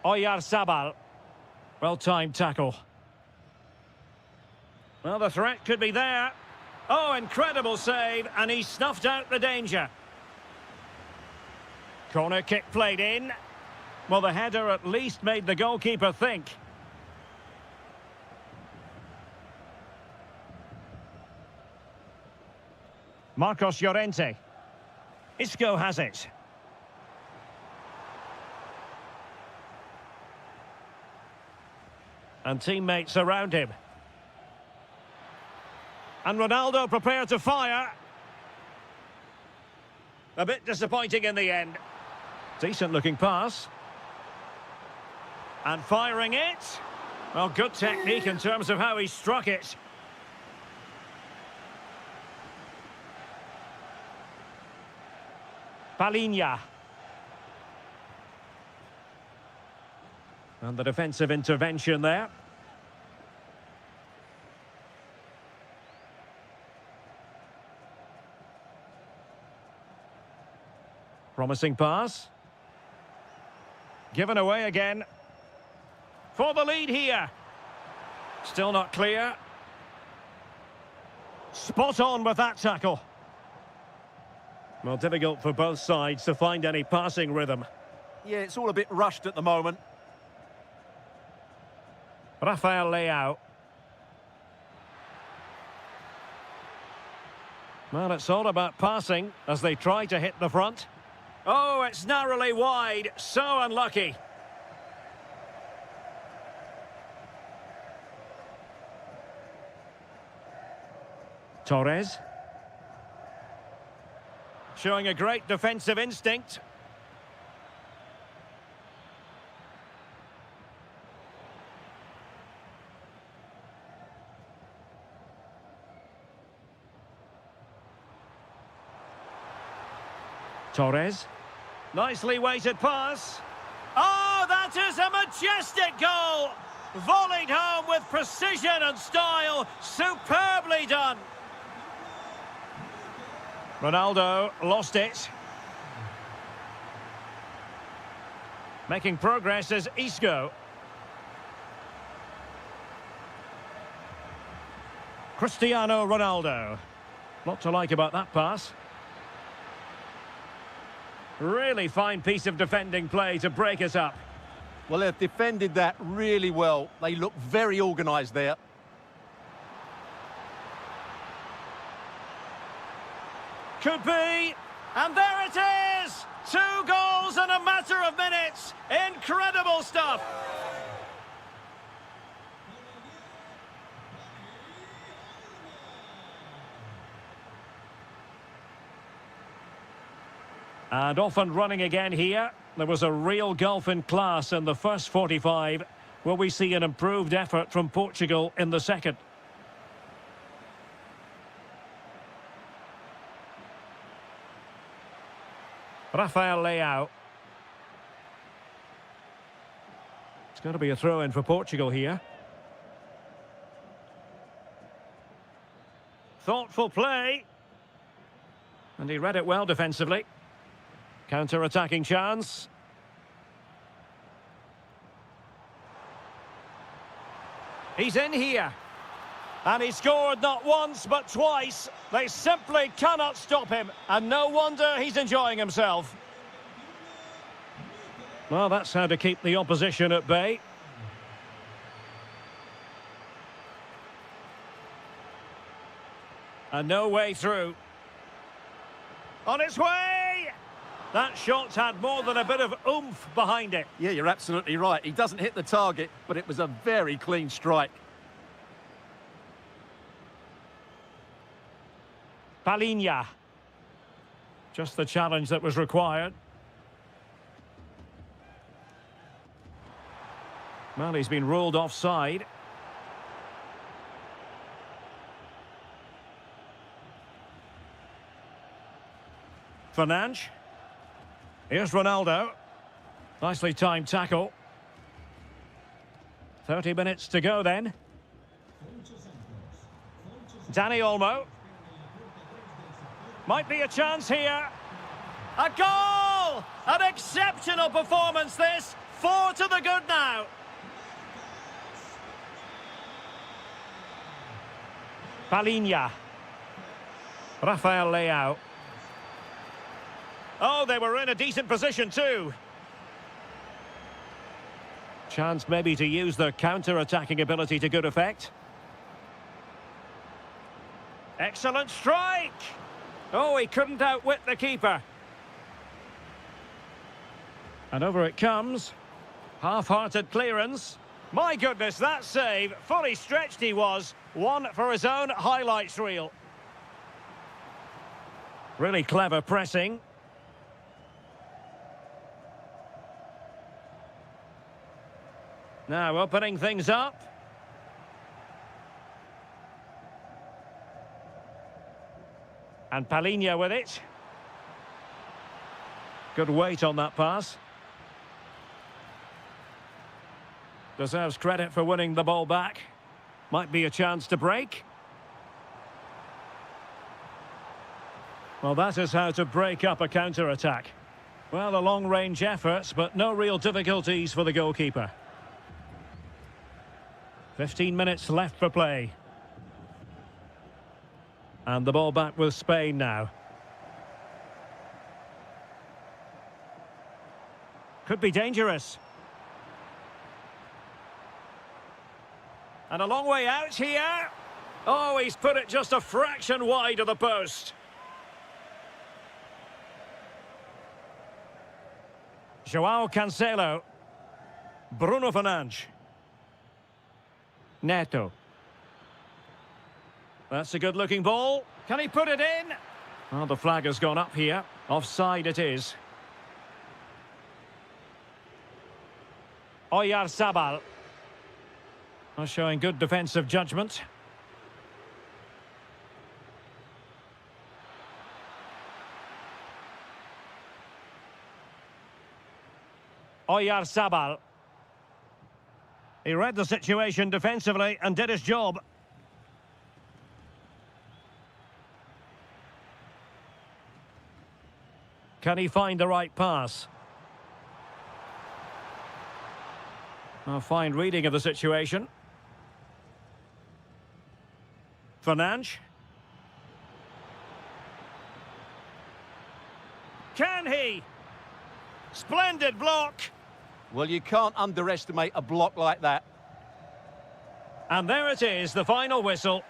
Oyarzabal. Well-timed tackle. Well, the threat could be there. Oh, incredible save, and he snuffed out the danger. Corner kick played in. Well, the header at least made the goalkeeper think. Marcos Llorente. Isco has it. And teammates around him. And Ronaldo prepared to fire. A bit disappointing in the end. Decent looking pass. And firing it. Well, good technique in terms of how he struck it. Palhinha. And the defensive intervention there. Promising pass. Given away again. For the lead here. Still not clear. Spot on with that tackle. Well, difficult for both sides to find any passing rhythm. Yeah, it's all a bit rushed at the moment. Rafael Leao. Well, it's all about passing as they try to hit the front. Oh, it's narrowly wide. So unlucky. Torres. Showing a great defensive instinct. Torres. Nicely weighted pass. Oh, that is a majestic goal! Volleyed home with precision and style. Superbly done. Ronaldo lost it. Making progress is Isco. Cristiano Ronaldo. Lot to like about that pass. Really fine piece of defending play to break us up. Well, they've defended that really well. They look very organised there. Could be. And there it is! 2 goals in a matter of minutes. Incredible stuff. And off and running again here. There was a real gulf in class in the first 45. Will we see an improved effort from Portugal in the second? Rafael Leao. It's going to be a throw-in for Portugal here. Thoughtful play. And he read it well defensively. Counter-attacking chance. He's in here. And he scored not once but twice. They simply cannot stop him. And no wonder he's enjoying himself. Well, that's how to keep the opposition at bay. And no way through. On its way! That shot had more than a bit of oomph behind it. Yeah, you're absolutely right. He doesn't hit the target, but it was a very clean strike. Palinha. Just the challenge that was required. Well, he's been ruled offside. Fernandes. Here's Ronaldo. Nicely timed tackle. 30 minutes to go then. Dani Olmo. Might be a chance here. A goal! An exceptional performance this. 4 to the good now. Palinha. Rafael Leao. Oh, they were in a decent position too. Chance maybe to use their counter-attacking ability to good effect. Excellent strike! Oh, he couldn't outwit the keeper. And over it comes. Half-hearted clearance. My goodness, that save. Fully stretched he was. One for his own highlights reel. Really clever pressing. Now opening things up. And Palinha with it. Good weight on that pass. Deserves credit for winning the ball back. Might be a chance to break. Well, that is how to break up a counter-attack. Well, a long-range effort, but no real difficulties for the goalkeeper. 15 minutes left for play. And the ball back with Spain now. Could be dangerous. And a long way out here. Oh, he's put it just a fraction wide of the post. João Cancelo. Bruno Fernandes. Neto. That's a good-looking ball. Can he put it in? Well, the flag has gone up here. Offside it is. Oyarzabal. Showing good defensive judgment. Oyarzabal. He read the situation defensively and did his job. Can he find the right pass? A fine reading of the situation. Fernandes. Can he? Splendid block. Well, you can't underestimate a block like that. And there it is, the final whistle.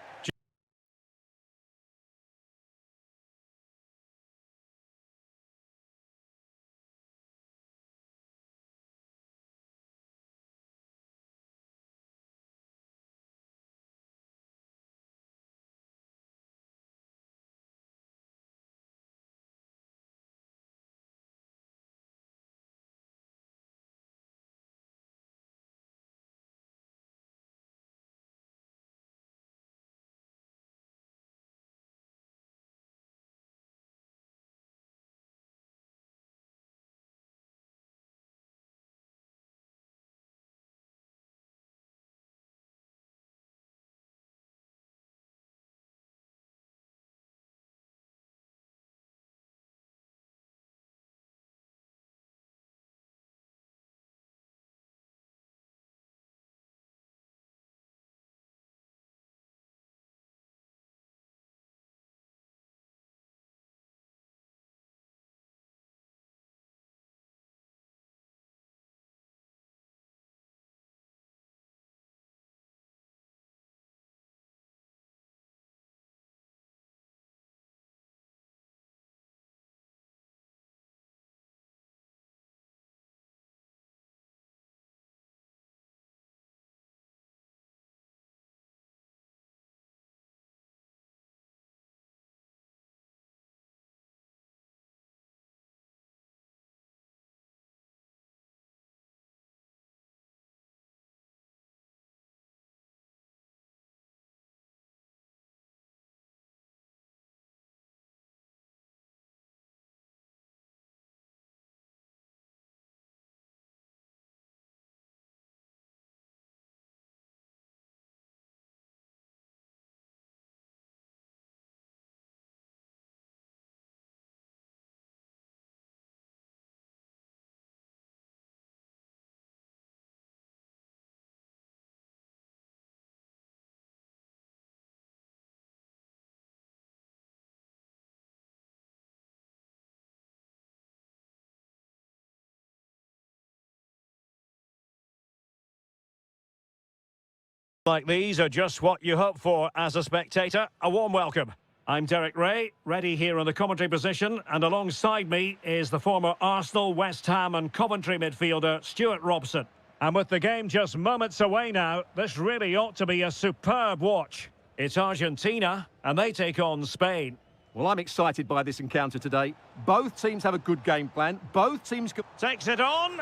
Like these are just what you hope for as a spectator. A warm welcome. I'm Derek Ray, ready here on the commentary position, and alongside me is the former Arsenal, West Ham and Coventry midfielder Stuart Robson. And with the game just moments away now, this really ought to be a superb watch. It's Argentina, and they take on Spain. Well, I'm excited by this encounter today. Both teams have a good game plan. Both teams... Takes it on,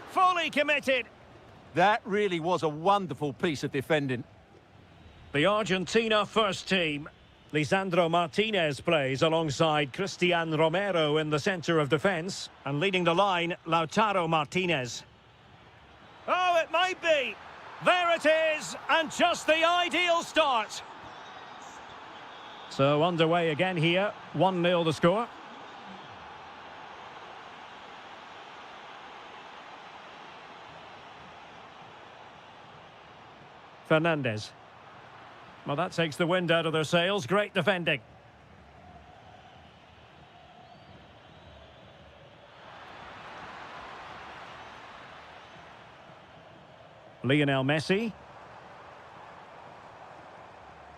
fully committed. That really was a wonderful piece of defending. The Argentina first team. Lisandro Martinez plays alongside Cristian Romero in the centre of defence. And leading the line, Lautaro Martinez. Oh, it might be. There it is. And just the ideal start. So underway again here. 1-0 the score. Fernandez. Well, that takes the wind out of their sails. Great defending. Lionel Messi.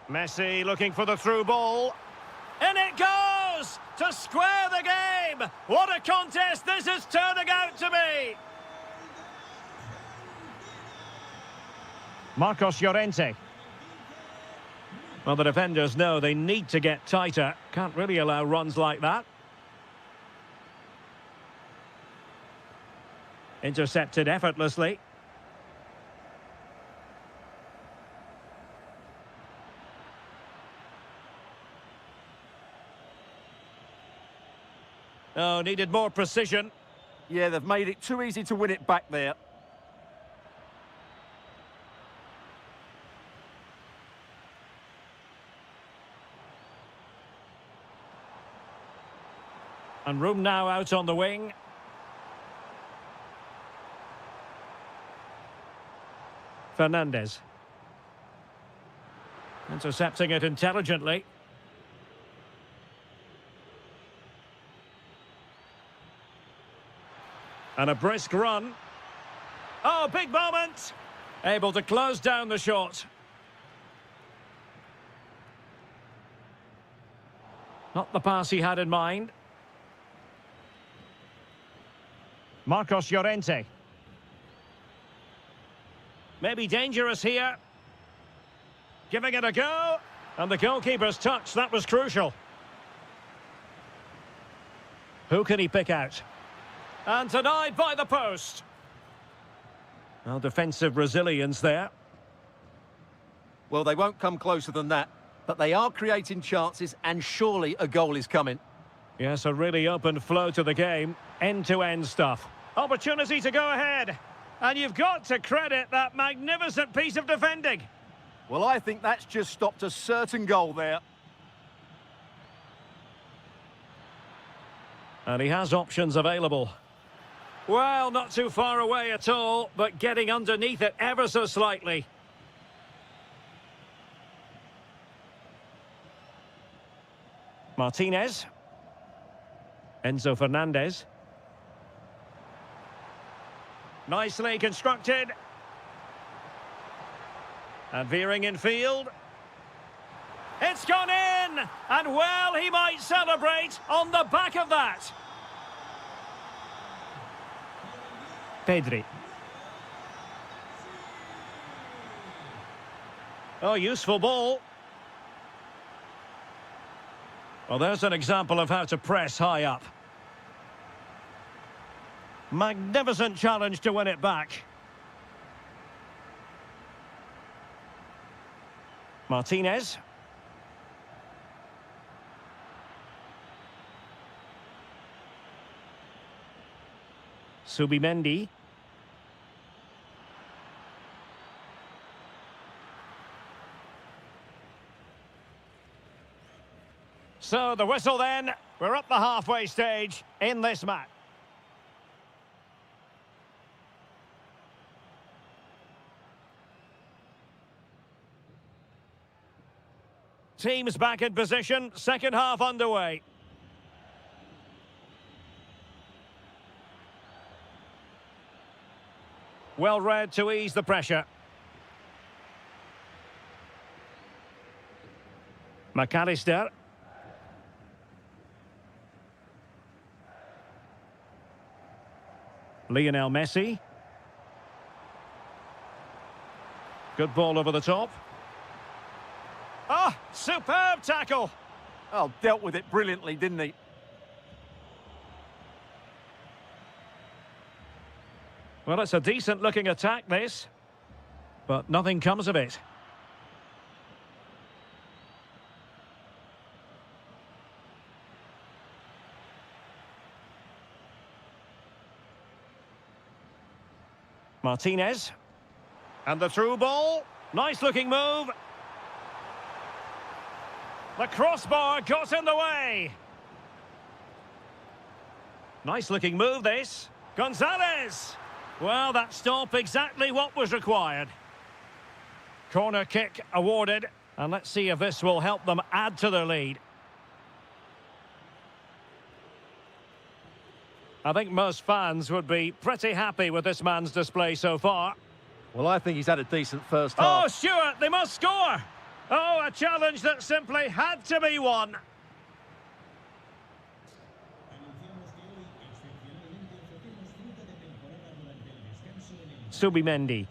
Messi looking for the through ball. In it goes! To square the game! What a contest this is turning out to be! Marcos Llorente. Well, the defenders know they need to get tighter. Can't really allow runs like that. Intercepted effortlessly. Oh, needed more precision. Yeah, they've made it too easy to win it back there. And room now out on the wing. Fernandez. Intercepting it intelligently. And a brisk run. Oh, big moment! Able to close down the shot. Not the pass he had in mind. Marcos Llorente. Maybe dangerous here. Giving it a go. And the goalkeeper's touch, that was crucial. Who can he pick out? And denied by the post. Well, defensive resilience there. Well, they won't come closer than that. But they are creating chances, and surely a goal is coming. Yes, a really open flow to the game. End-to-end stuff. Opportunity to go ahead. And you've got to credit that magnificent piece of defending. Well, I think that's just stopped a certain goal there. And he has options available. Well, not too far away at all, but getting underneath it ever so slightly. Martinez. Enzo Fernandez. Nicely constructed. And veering in field. It's gone in! And well, he might celebrate on the back of that. Pedri. Oh, useful ball. Well, there's an example of how to press high up. Magnificent challenge to win it back. Martinez. Subimendi. So the whistle then. We're up the halfway stage in this match. Teams back in position, second half underway. Well read to ease the pressure. McAllister. Lionel Messi. Good ball over the top. Ah, superb tackle. Oh, dealt with it brilliantly, didn't he? Well, it's a decent-looking attack, this. But nothing comes of it. Martinez. And the through ball. Nice-looking move. The crossbar got in the way. Nice-looking move, this. Gonzalez. Well, that stop exactly what was required. Corner kick awarded. And let's see if this will help them add to their lead. I think most fans would be pretty happy with this man's display so far. Well, I think he's had a decent first Oh, half. Stuart, they must score! Oh, a challenge that simply had to be won. Subimendi.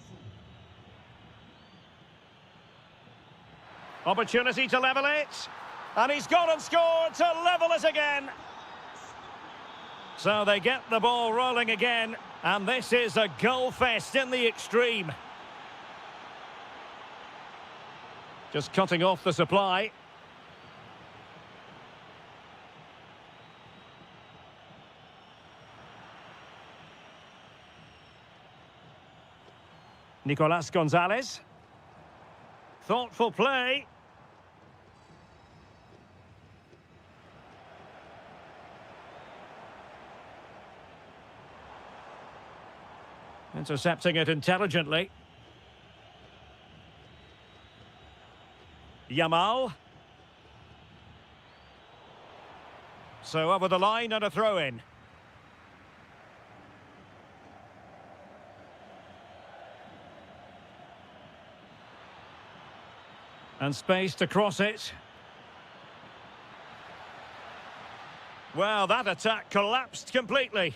Opportunity to level it. And he's gone and scored to level it again. So they get the ball rolling again. And this is a goal fest in the extreme. Just cutting off the supply. Nicolas Gonzalez. Thoughtful play. Intercepting it intelligently. Yamal. So over the line and a throw-in. And space to cross it. Well, that attack collapsed completely.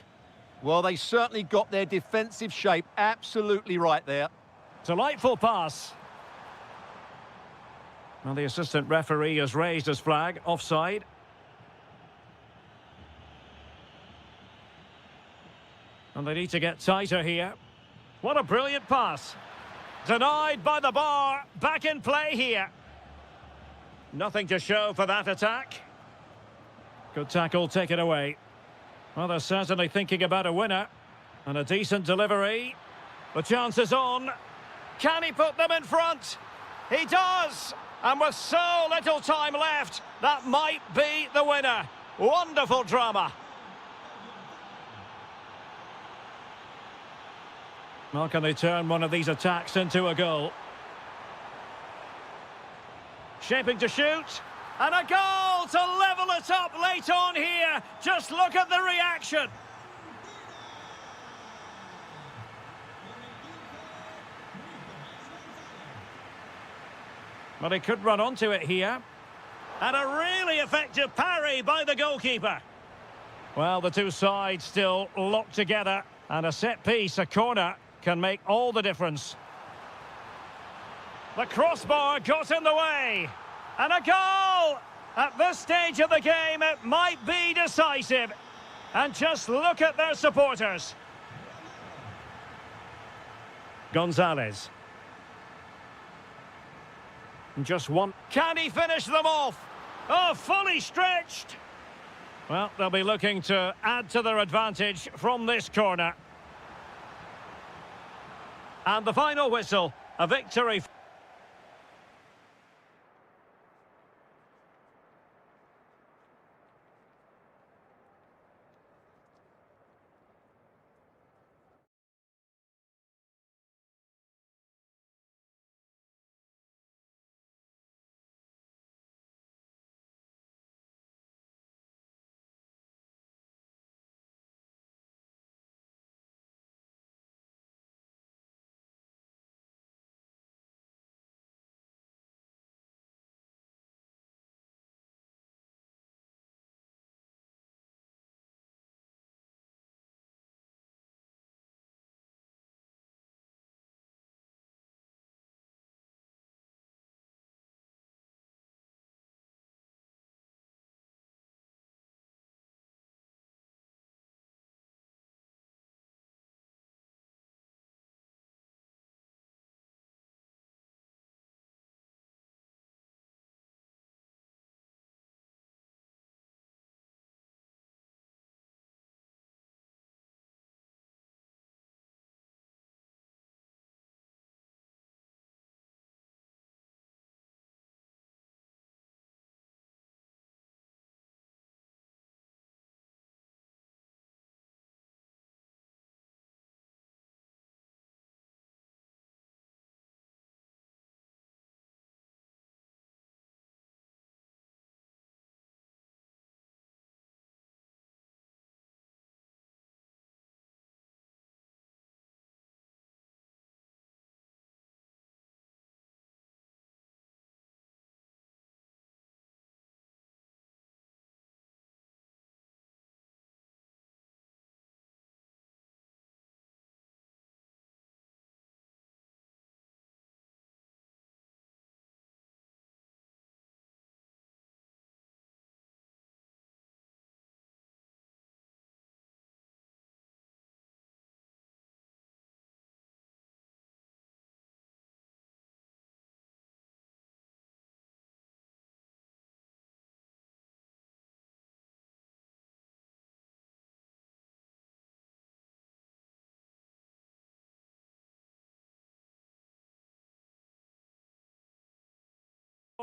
Well, they certainly got their defensive shape absolutely right there. Delightful pass. Well, the assistant referee has raised his flag, offside. And they need to get tighter here. What a brilliant pass. Denied by the bar, back in play here. Nothing to show for that attack. Good tackle, take it away. Well, they're certainly thinking about a winner. And a decent delivery. The chance is on. Can he put them in front? He does! And with so little time left, that might be the winner. Wonderful drama. Well, can they turn one of these attacks into a goal? Shaping to shoot. And a goal to level it up late on here. Just look at the reaction. Well, he could run onto it here. And a really effective parry by the goalkeeper. Well, the two sides still locked together. And a set piece, a corner, can make all the difference. The crossbar got in the way. And a goal! At this stage of the game, it might be decisive. And just look at their supporters. Gonzalez. Just one. Can he finish them off? Oh, fully stretched. Well, they'll be looking to add to their advantage from this corner. And the final whistle, a victory.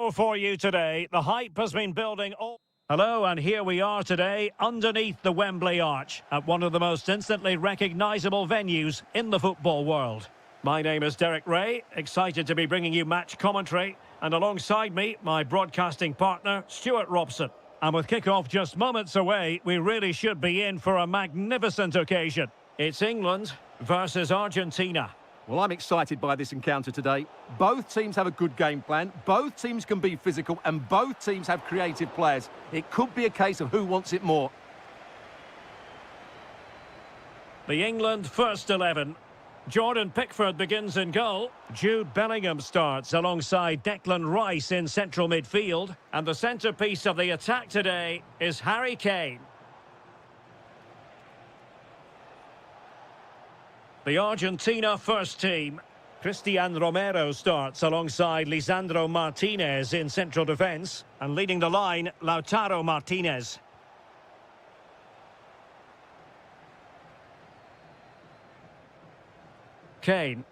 show for you today. The hype has been building all... Hello, and here we are today underneath the Wembley Arch at one of the most instantly recognisable venues in the football world. My name is Derek Ray, excited to be bringing you match commentary, and alongside me, my broadcasting partner, Stuart Robson. And with kick-off just moments away, we really should be in for a magnificent occasion. It's England versus Argentina. Well, I'm excited by this encounter today. Both teams have a good game plan, both teams can be physical, and both teams have creative players. It could be a case of who wants it more. The England first 11. Jordan Pickford begins in goal. Jude Bellingham starts alongside Declan Rice in central midfield. And the centrepiece of the attack today is Harry Kane. The Argentina first team. Cristian Romero starts alongside Lisandro Martinez in central defence. And leading the line, Lautaro Martinez. Kane.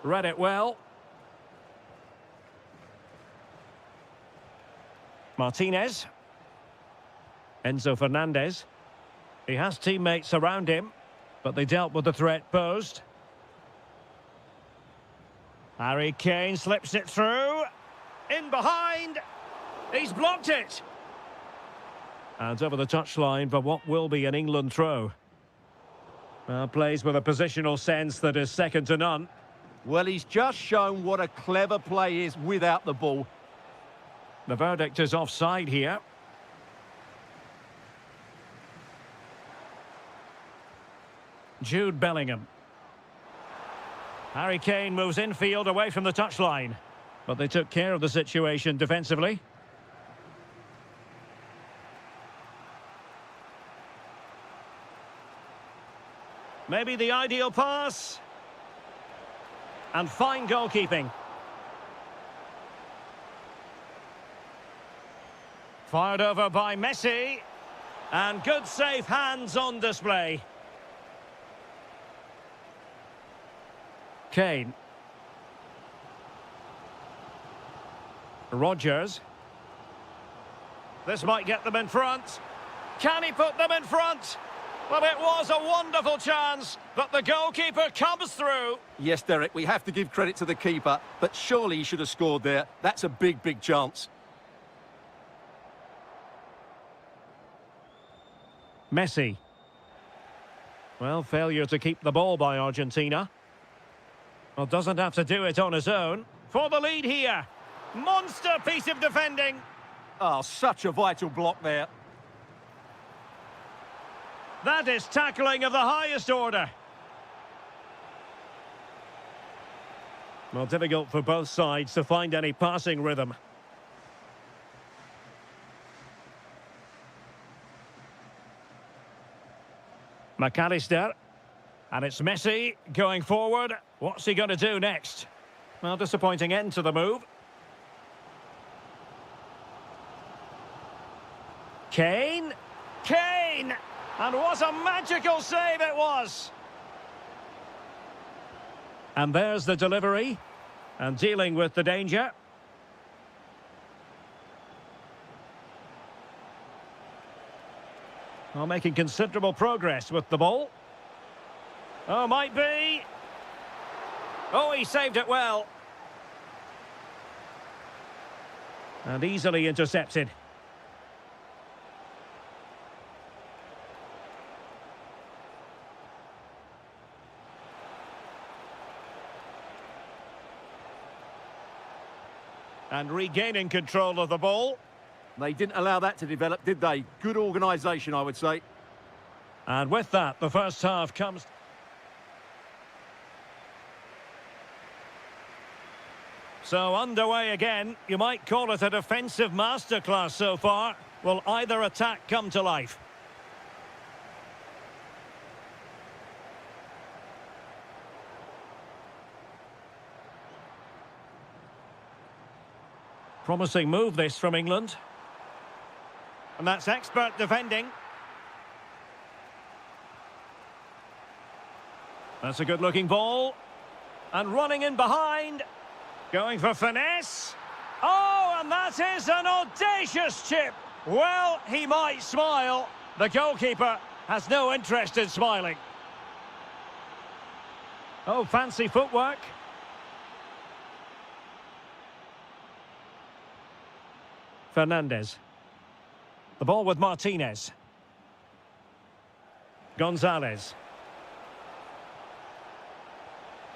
Read it well. Martinez. Enzo Fernandez. He has teammates around him, but they dealt with the threat posed. Harry Kane slips it through. In behind. He's blocked it. And over the touchline for what will be an England throw. Plays with a positional sense that is second to none. Well, he's just shown what a clever play is without the ball. The verdict is offside here. Jude Bellingham. Harry Kane moves infield away from the touchline. But they took care of the situation defensively. Maybe the ideal pass. And fine goalkeeping. Fired over by Messi. And good safe hands on display. Kane. Rodgers. This might get them in front. Can he put them in front? Well, it was a wonderful chance, but the goalkeeper comes through. Yes, Derek, we have to give credit to the keeper, but surely he should have scored there. That's a big, big chance. Messi. Well, failure to keep the ball by Argentina. Well, doesn't have to do it on his own. For the lead here. Monster piece of defending. Oh, such a vital block there. That is tackling of the highest order. Well, difficult for both sides to find any passing rhythm. McAllister. And it's Messi going forward. What's he going to do next? Well, disappointing end to the move. Kane. Kane! And what a magical save it was! And there's the delivery. And dealing with the danger. Well, making considerable progress with the ball. Oh, might be. Oh, he saved it well. And easily intercepted. And regaining control of the ball. They didn't allow that to develop, did they? Good organisation, I would say. And with that, the first half comes... So underway again. You might call it a defensive masterclass so far. Will either attack come to life? Promising move this from England. And that's expert defending. That's a good-looking ball. And running in behind. Going for finesse. Oh, and that is an audacious chip. Well, he might smile. The goalkeeper has no interest in smiling. Oh, fancy footwork. Fernandez. The ball with Martinez. Gonzalez.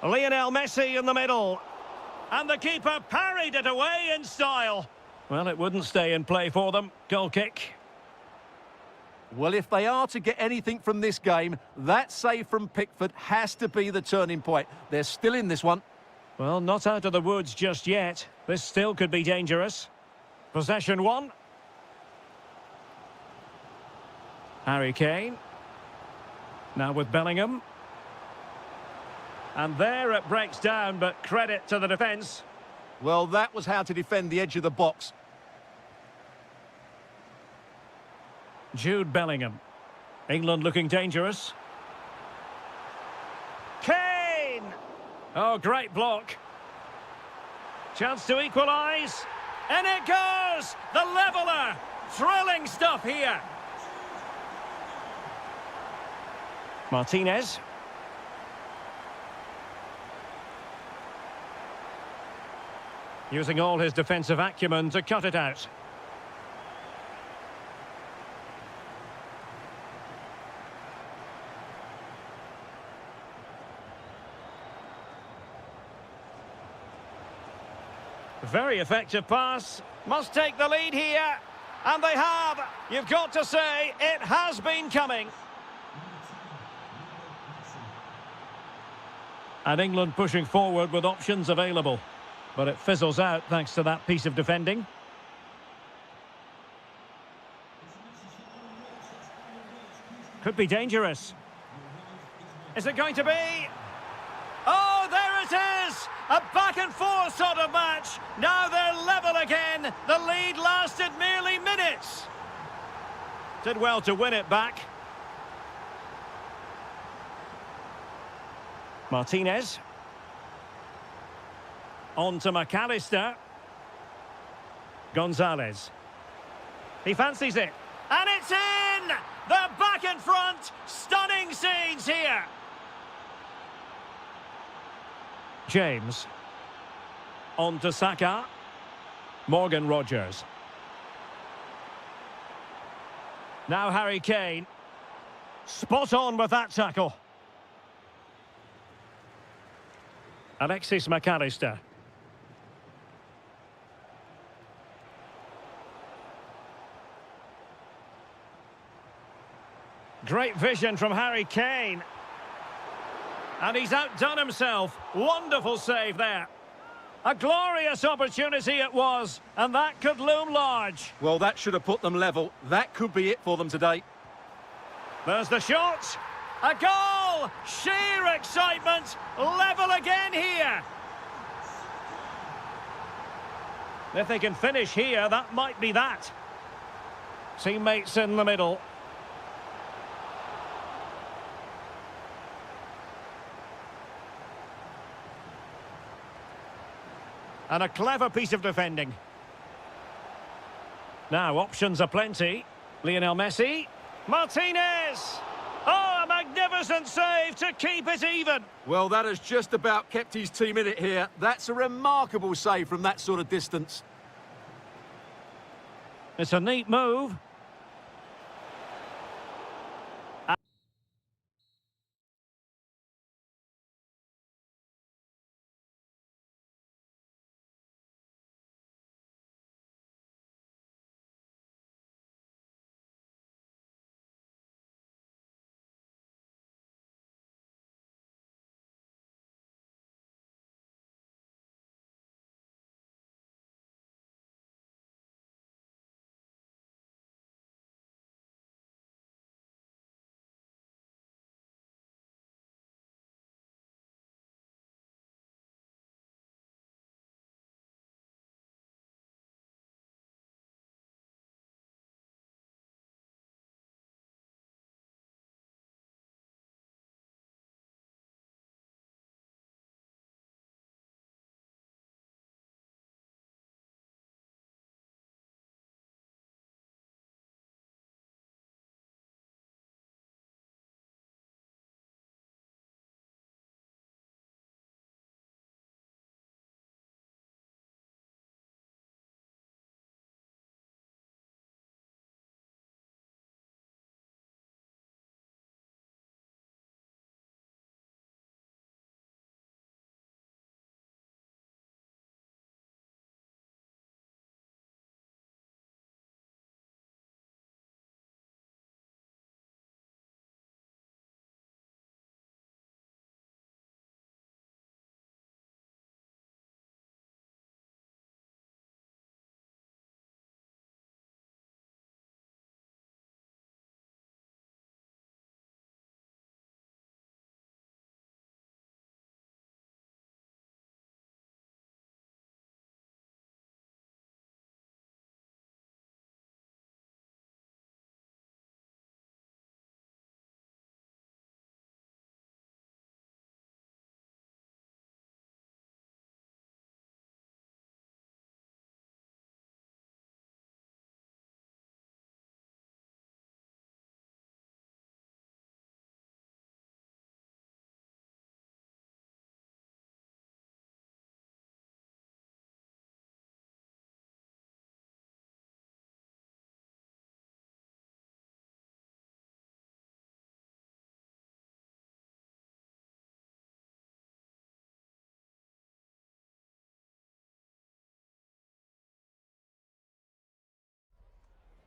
Lionel Messi in the middle. And the keeper parried it away in style. Well, it wouldn't stay in play for them. Goal kick. Well, if they are to get anything from this game, that save from Pickford has to be the turning point. They're still in this one. Well, not out of the woods just yet. This still could be dangerous. Possession one. Harry Kane. Now with Bellingham. And there it breaks down, but credit to the defence. Well, that was how to defend the edge of the box. Jude Bellingham. England looking dangerous. Kane! Oh, great block. Chance to equalise. And it goes! The leveller! Thrilling stuff here. Martinez. Using all his defensive acumen to cut it out. Very effective pass. Must take the lead here. And they have. You've got to say, it has been coming. And England pushing forward with options available. But it fizzles out thanks to that piece of defending. Could be dangerous. Is it going to be? Oh, there it is! A back and forth sort of match. Now they're level again. The lead lasted merely minutes. Did well to win it back. Martinez. On to McAllister. Gonzalez. He fancies it. And it's in! They're back in front. Stunning scenes here. James. On to Saka. Morgan Rogers. Now Harry Kane. Spot on with that tackle. Alexis McAllister. Great vision from Harry Kane. And he's outdone himself. Wonderful save there. A glorious opportunity it was, and that could loom large. Well, that should have put them level. That could be it for them today. There's the shot. A goal! Sheer excitement. Level again here. If they can finish here, that might be that. Teammates in the middle. And a clever piece of defending. Now, options are plenty. Lionel Messi. Martinez! Oh, a magnificent save to keep it even. Well, that has just about kept his team in it here. That's a remarkable save from that sort of distance. It's a neat move.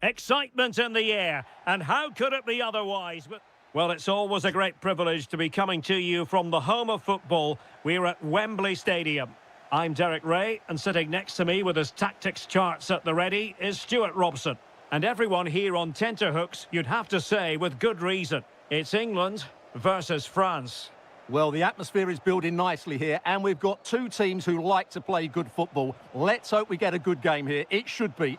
Excitement in the air, and how could it be otherwise? Well, it's always a great privilege to be coming to you from the home of football. We're at Wembley Stadium. I'm Derek Ray, and sitting next to me with his tactics charts at the ready is Stuart Robson. And everyone here on tenterhooks, you'd have to say with good reason. It's England versus France. Well, the atmosphere is building nicely here, and we've got two teams who like to play good football. Let's hope we get a good game here. It should be.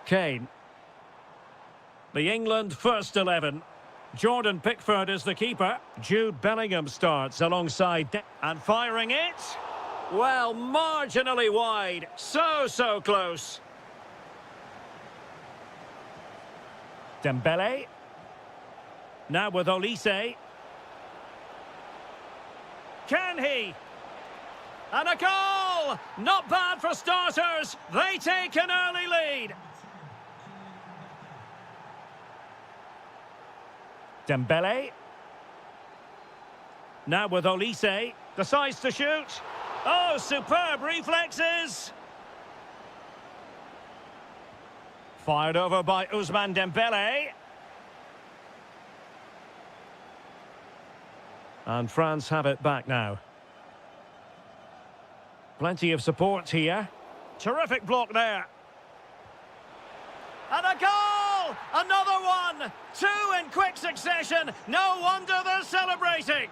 Kane. The England first 11. Jordan Pickford is the keeper. Jude Bellingham starts alongside... And firing it. Well, marginally wide. So close. Dembele. Now with Olise. Can he? And a goal! Not bad for starters. They take an early lead. Dembele. Now with Olise. Decides to shoot. Oh, superb reflexes. Fired over by Ousmane Dembele. And France have it back now. Plenty of support here. Terrific block there. And a goal! Another one! Two in quick succession. No wonder they're celebrating.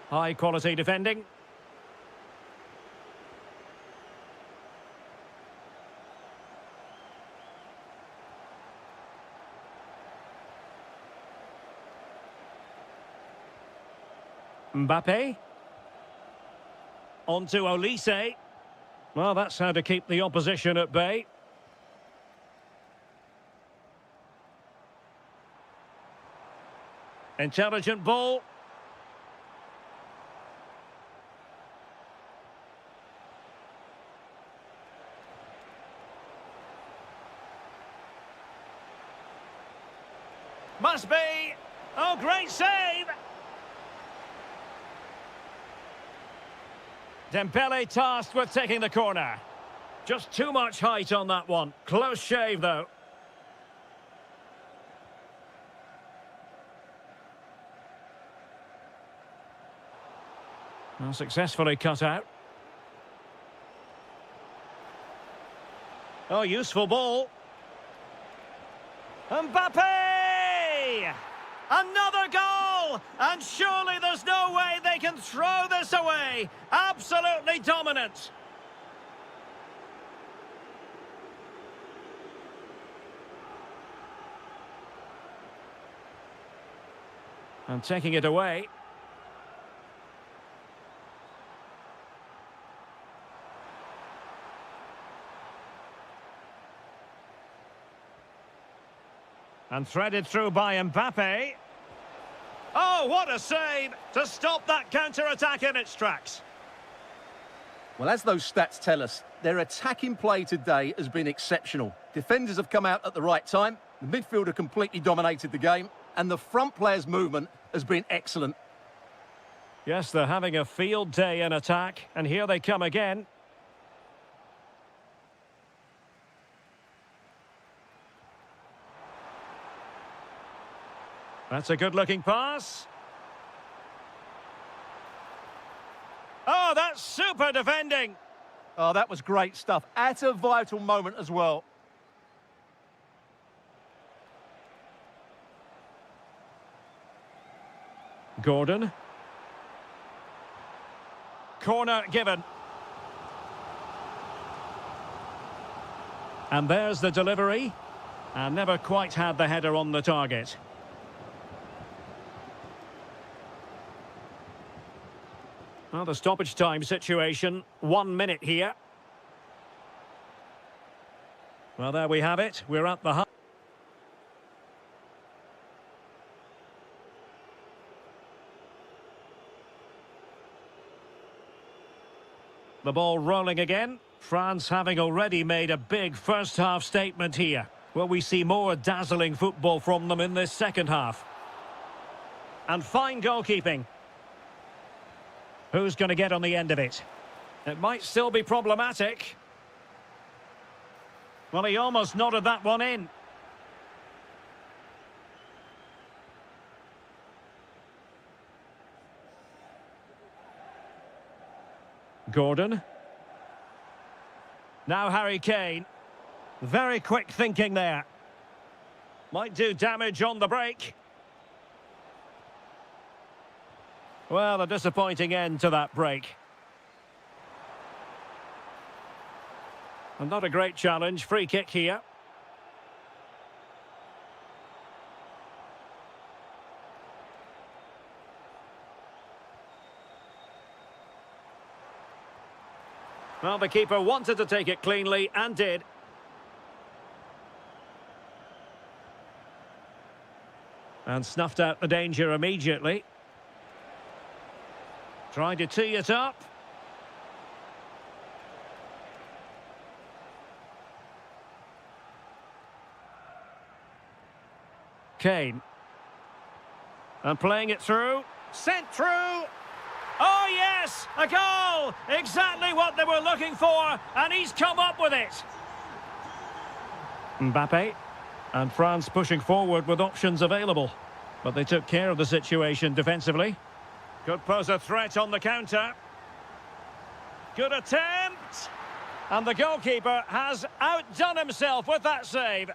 High quality defending. Mbappe. On to Olise. Well, that's how to keep the opposition at bay. Intelligent ball. Must be. Oh, great save. Dembele tasked with taking the corner. Just too much height on that one. Close shave, though. Well, successfully cut out. Oh, useful ball. Mbappe! Another goal! And surely there's no way they can throw this away. Absolutely dominant. And taking it away. And threaded through by Mbappe. Oh, what a save to stop that counter-attack in its tracks. Well, as those stats tell us, their attacking play today has been exceptional. Defenders have come out at the right time, the midfielder completely dominated the game, and the front players' movement has been excellent. Yes, they're having a field day in attack, and here they come again. That's a good-looking pass. Oh, that's super defending. Oh, that was great stuff. At a vital moment as well. Gordon. Corner given. And there's the delivery. And never quite had the header on the target. Well, the stoppage time situation, 1 minute here. Well, there we have it. We're at the... The ball rolling again. France having already made a big first-half statement here. Will we see more dazzling football from them in this second half? And fine goalkeeping. Who's going to get on the end of it? It might still be problematic. Well, he almost nodded that one in. Gordon. Now Harry Kane. Very quick thinking there. Might do damage on the break. Well, a disappointing end to that break. And not a great challenge. Free kick here. Well, the keeper wanted to take it cleanly and did. And snuffed out the danger immediately. Trying to tee it up. Kane. And playing it through. Sent through. Oh, yes! A goal! Exactly what they were looking for, and he's come up with it. Mbappe. And France pushing forward with options available. But they took care of the situation defensively. Could pose a threat on the counter. Good attempt! And the goalkeeper has outdone himself with that save.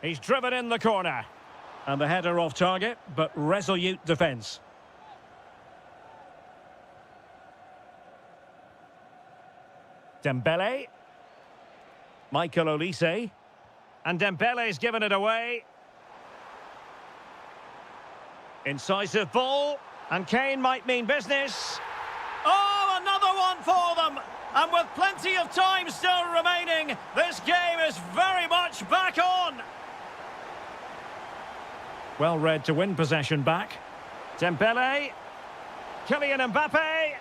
He's driven in the corner. And the header off target, but resolute defence. Dembele. Michael Olise. And Dembele's given it away. Incisive ball. And Kane might mean business. Oh, another one for them! And with plenty of time still remaining, this game is very much back on. Well read to win possession back. Dembele. Kylian Mbappe.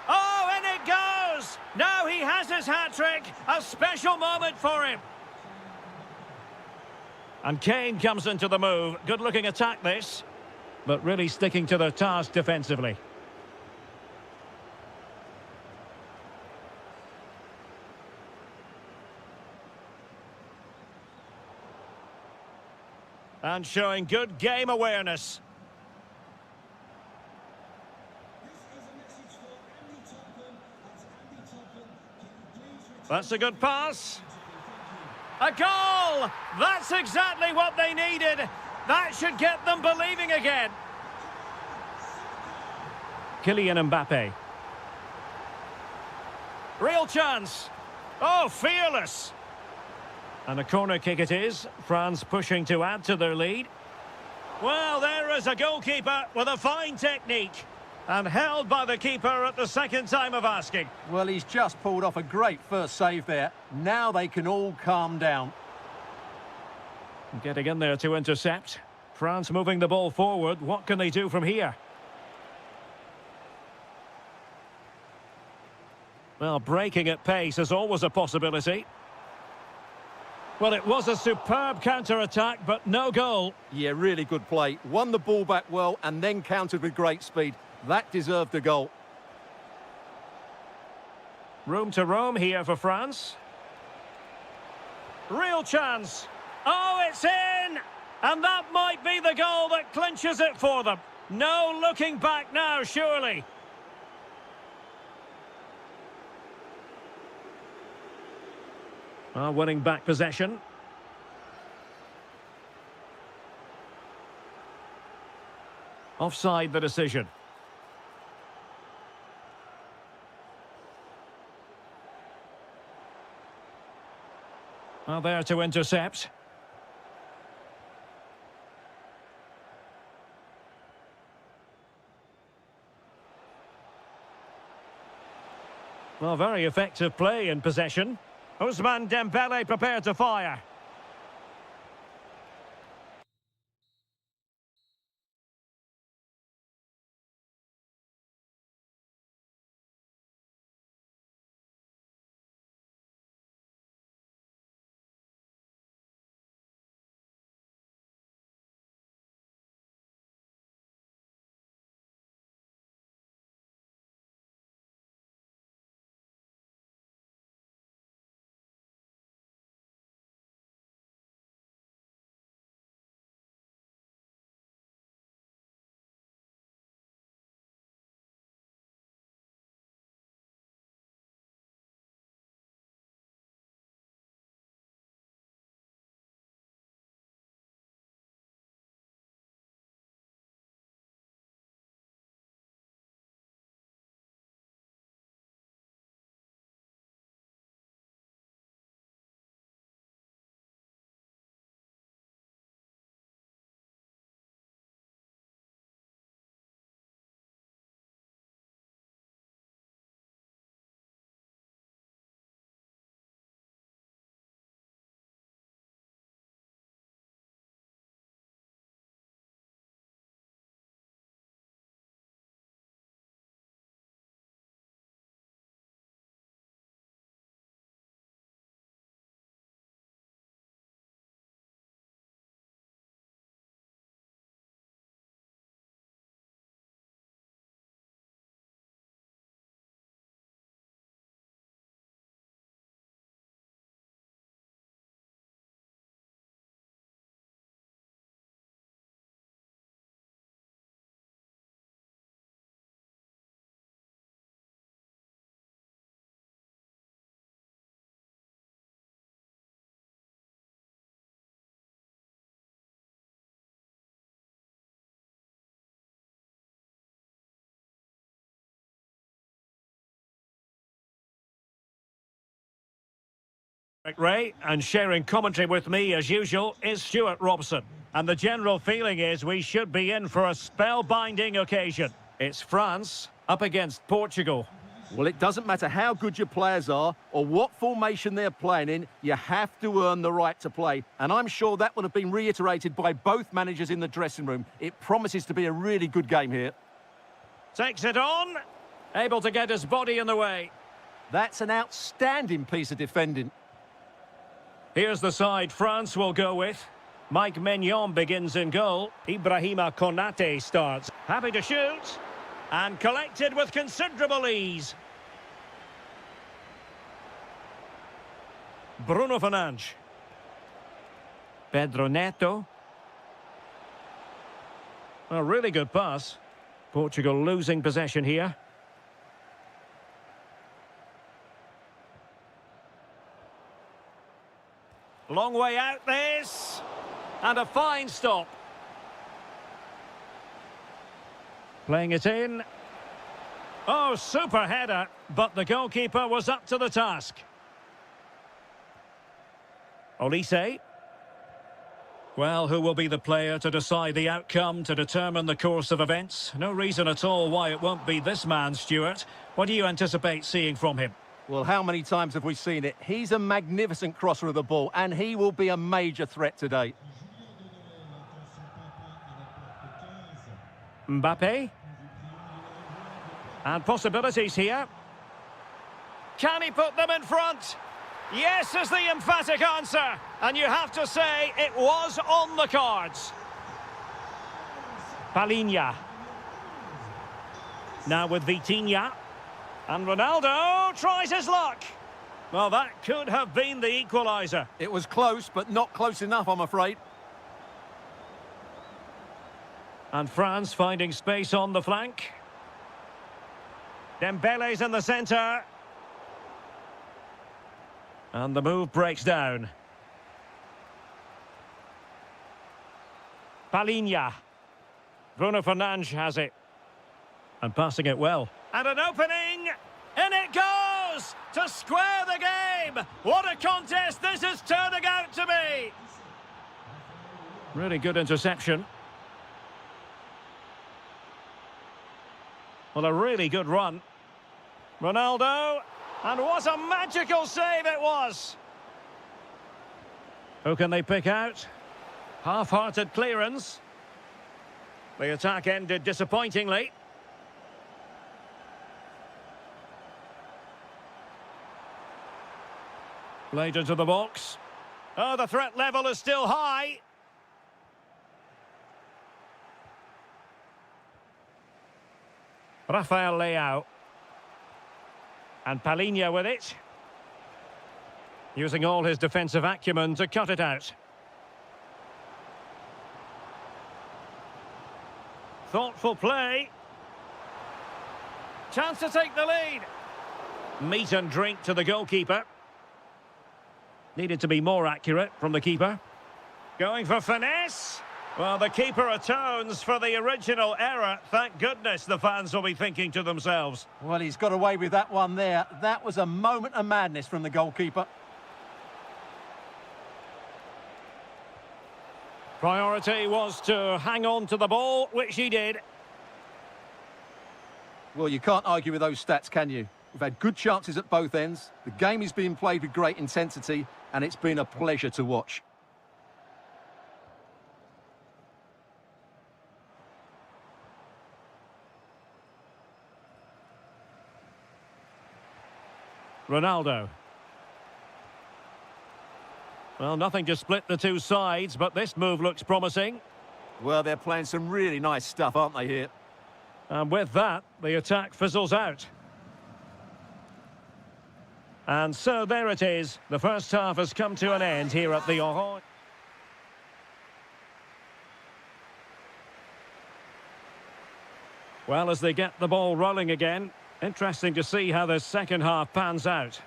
Oh, and it goes! Now he has his hat-trick. A special moment for him. And Kane comes into the move. Good-looking attack, this. But really sticking to their task defensively. And showing good game awareness. That's a good pass. A goal! That's exactly what they needed. That should get them believing again. Kylian Mbappe. Real chance. Oh, fearless. And a corner kick it is. France pushing to add to their lead. Well, there is a goalkeeper with a fine technique. And held by the keeper at the second time of asking. Well, he's just pulled off a great first save there. Now they can all calm down. Getting in there to intercept. France moving the ball forward. What can they do from here? Well, breaking at pace is always a possibility. Well, it was a superb counter-attack, but no goal. Yeah, really good play. Won the ball back well and then countered with great speed. That deserved a goal. Room to roam here for France. Real chance. Oh, it's in! And that might be the goal that clinches it for them. No looking back now, surely. Winning back possession. Offside the decision. Well, there to intercept. Well, very effective play in possession. Ousmane Dembele prepared to fire. Ray, and sharing commentary with me as usual is Stuart Robson. And the general feeling is we should be in for a spellbinding occasion. It's France up against Portugal. Well, it doesn't matter how good your players are or what formation they're playing in, you have to earn the right to play. And I'm sure that would have been reiterated by both managers in the dressing room. It promises to be a really good game here. Takes it on, able to get his body in the way. That's an outstanding piece of defending. Here's the side France will go with. Mike Maignan begins in goal. Ibrahima Konate starts. Happy to shoot. And collected with considerable ease. Bruno Fernandes. Pedro Neto. A really good pass. Portugal losing possession here. Long way out this. And a fine stop. Playing it in. Oh, super header. But the goalkeeper was up to the task. Olise. Well, who will be the player to decide the outcome, to determine the course of events? No reason at all why it won't be this man, Stuart. What do you anticipate seeing from him? Well, how many times have we seen it? He's a magnificent crosser of the ball, and he will be a major threat today. Mbappe. And possibilities here. Can he put them in front? Yes is the emphatic answer. And you have to say it was on the cards. Palinha. Now with Vitinha. And Ronaldo tries his luck. Well, that could have been the equaliser. It was close, but not close enough, I'm afraid. And France finding space on the flank. Dembele's in the centre. And the move breaks down. Palinha. Bruno Fernandes has it. And passing it well. And an opening! In it goes! To square the game! What a contest this is turning out to be! Really good interception. Well, a really good run. Ronaldo, and what a magical save it was! Who can they pick out? Half-hearted clearance. The attack ended disappointingly. Played into the box. Oh, the threat level is still high. Rafael Leao. And Palinha with it. Using all his defensive acumen to cut it out. Thoughtful play. Chance to take the lead. Meat and drink to the goalkeeper. Needed to be more accurate from the keeper. Going for finesse. Well, the keeper atones for the original error. Thank goodness the fans will be thinking to themselves. Well, he's got away with that one there. That was a moment of madness from the goalkeeper. Priority was to hang on to the ball, which he did. Well, you can't argue with those stats, can you? We've had good chances at both ends. The game is being played with great intensity, and it's been a pleasure to watch. Ronaldo. Well, nothing to split the two sides, but this move looks promising. Well, they're playing some really nice stuff, aren't they, here? And with that, the attack fizzles out. And so there it is. The first half has come to an end here at the Orange. Well, as they get the ball rolling again, interesting to see how the second half pans out.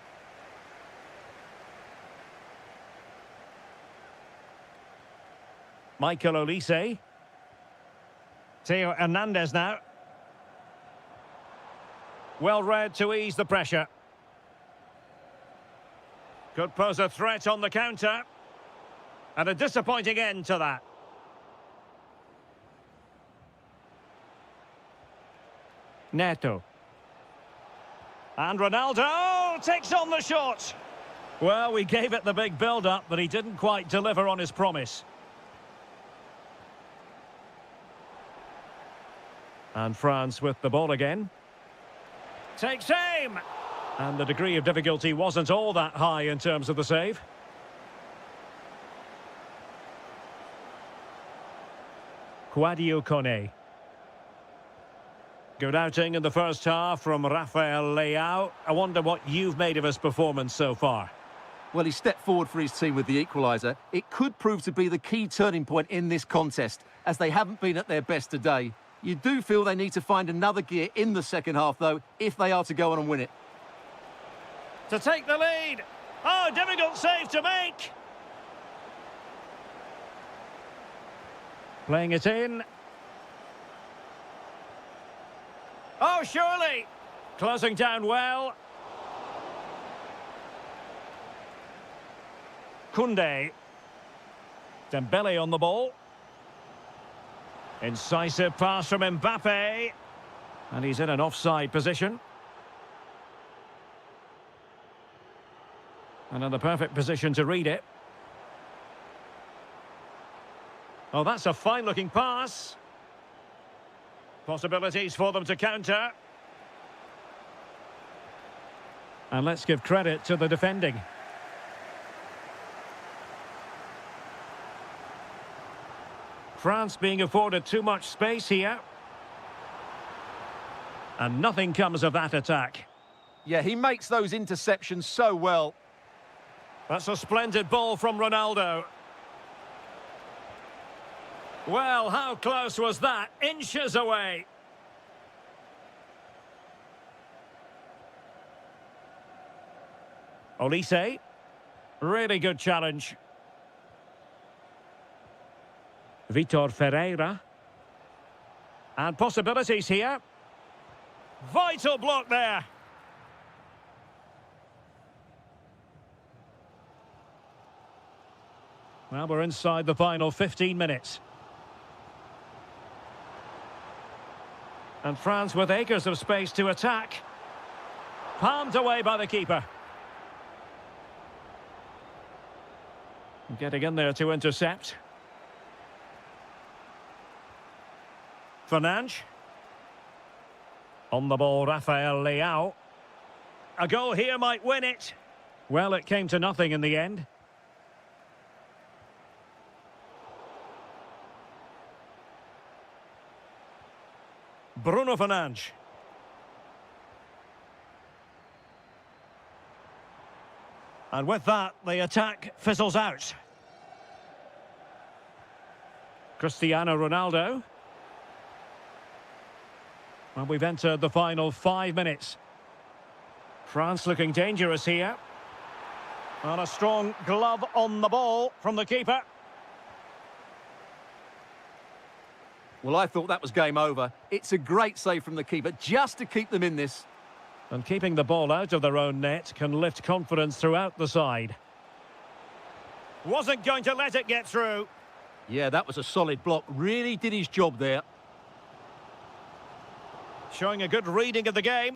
Michael Olise. Theo Hernandez now. Well read to ease the pressure. Could pose a threat on the counter. And a disappointing end to that. Neto. And Ronaldo takes on the shot. Well, we gave it the big build-up, but he didn't quite deliver on his promise. And France with the ball again. Takes aim. And the degree of difficulty wasn't all that high in terms of the save. Quadio Kone. Good outing in the first half from Rafael Leao. I wonder what you've made of his performance so far. Well, he stepped forward for his team with the equaliser. It could prove to be the key turning point in this contest, as they haven't been at their best today. You do feel they need to find another gear in the second half, though, if they are to go on and win it. To take the lead. Oh, difficult save to make. Playing it in. Oh, surely. Closing down well. Koundé. Dembele on the ball. Incisive pass from Mbappe. And he's in an offside position. And in the perfect position to read it. Oh, that's a fine-looking pass. Possibilities for them to counter. And let's give credit to the defending. France being afforded too much space here. And nothing comes of that attack. Yeah, he makes those interceptions so well. That's a splendid ball from Ronaldo. Well, how close was that? Inches away. Olise. Really good challenge. Vitor Ferreira. And possibilities here. Vital block there. Well, we're inside the final 15 minutes. And France with acres of space to attack. Palmed away by the keeper. Getting in there to intercept. Fernandes. On the ball, Rafael Leao. A goal here might win it. Well, it came to nothing in the end. Bruno Fernandes. And with that, the attack fizzles out. Cristiano Ronaldo. And we've entered the final 5 minutes. France looking dangerous here. And a strong glove on the ball from the keeper. Well, I thought that was game over. It's a great save from the keeper, just to keep them in this. And keeping the ball out of their own net can lift confidence throughout the side. Wasn't going to let it get through. Yeah, that was a solid block. Really did his job there. Showing a good reading of the game.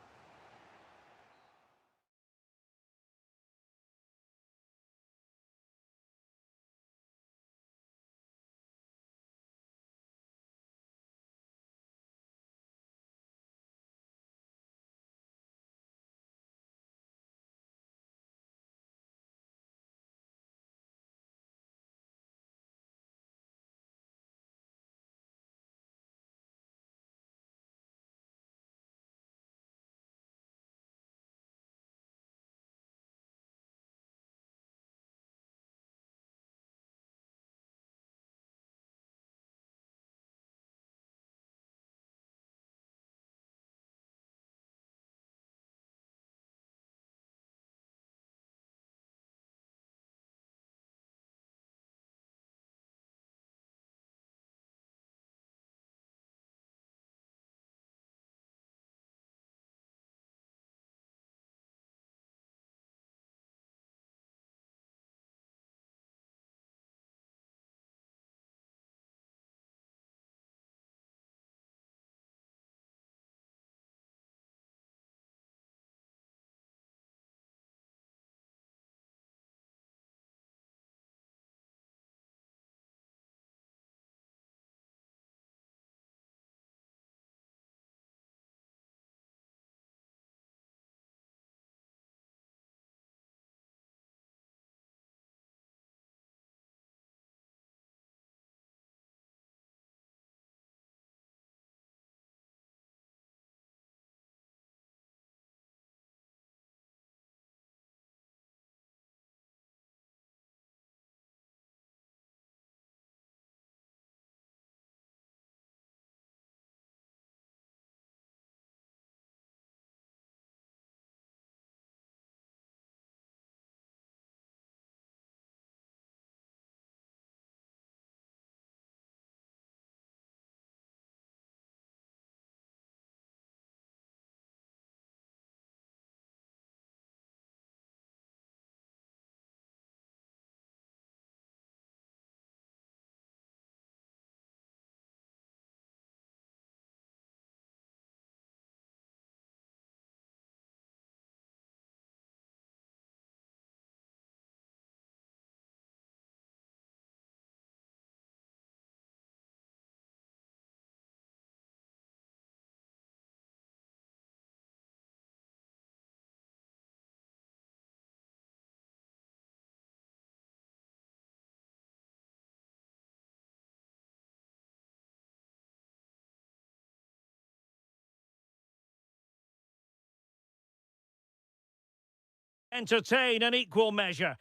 entertain an equal measure.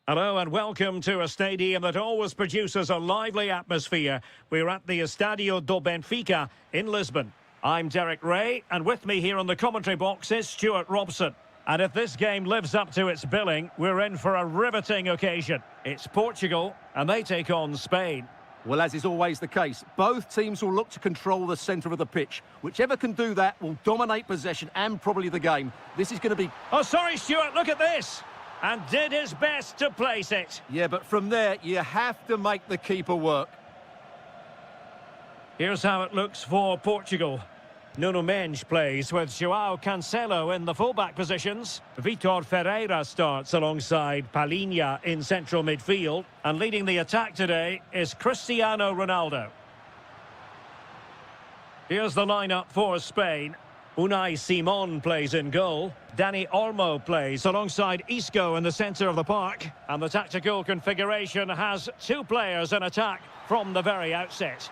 Hello and welcome to a stadium that always produces a lively atmosphere. We're at the Estadio do Benfica in Lisbon. I'm Derek Ray, and with me here on the commentary box is Stuart Robson. And if this game lives up to its billing, we're in for a riveting occasion. It's Portugal, and they take on Spain. Well, as is always the case, both teams will look to control the centre of the pitch. Whichever can do that will dominate possession and probably the game. This is going to be... Oh, sorry, Stuart, look at this! And did his best to place it. Yeah, but from there, you have to make the keeper work. Here's how it looks for Portugal. Nuno Mendes plays with João Cancelo in the fullback positions. Vitor Ferreira starts alongside Palhinha in central midfield. And leading the attack today is Cristiano Ronaldo. Here's the lineup for Spain. Unai Simon plays in goal. Dani Olmo plays alongside Isco in the centre of the park. And the tactical configuration has two players in attack from the very outset.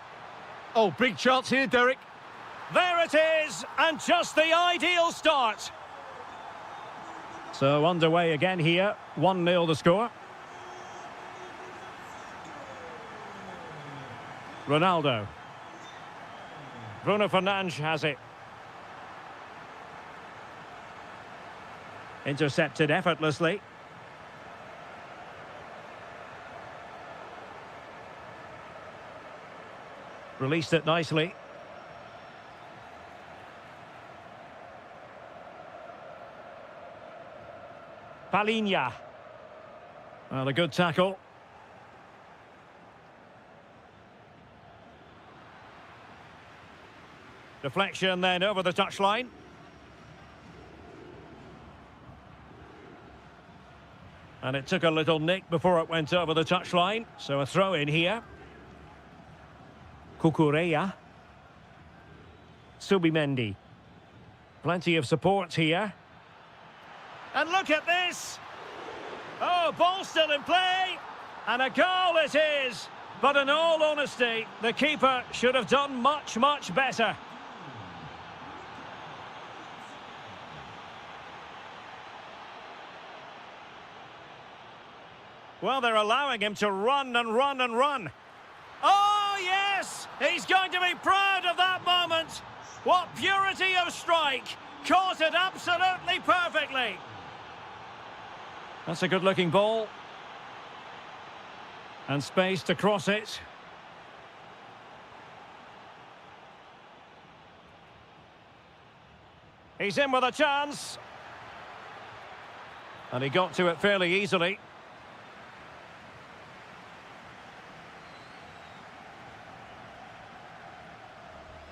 Oh, big chance here, Derek. There it is, and just the ideal start. So underway again here, 1-0 the score. Ronaldo. Bruno Fernandes has it. Intercepted effortlessly. Released it nicely. Palhinha. Well, a good tackle. Deflection then over the touchline. And it took a little nick before it went over the touchline. So a throw in here. Cucurella. Subimendi. Plenty of support here. And look at this! Oh, ball still in play! And a goal it is! But in all honesty, the keeper should have done much, much better. Well, they're allowing him to run and run and run. Oh, yes! He's going to be proud of that moment! What purity of strike! Caught it absolutely perfectly! That's a good-looking ball. And space to cross it. He's in with a chance. And he got to it fairly easily.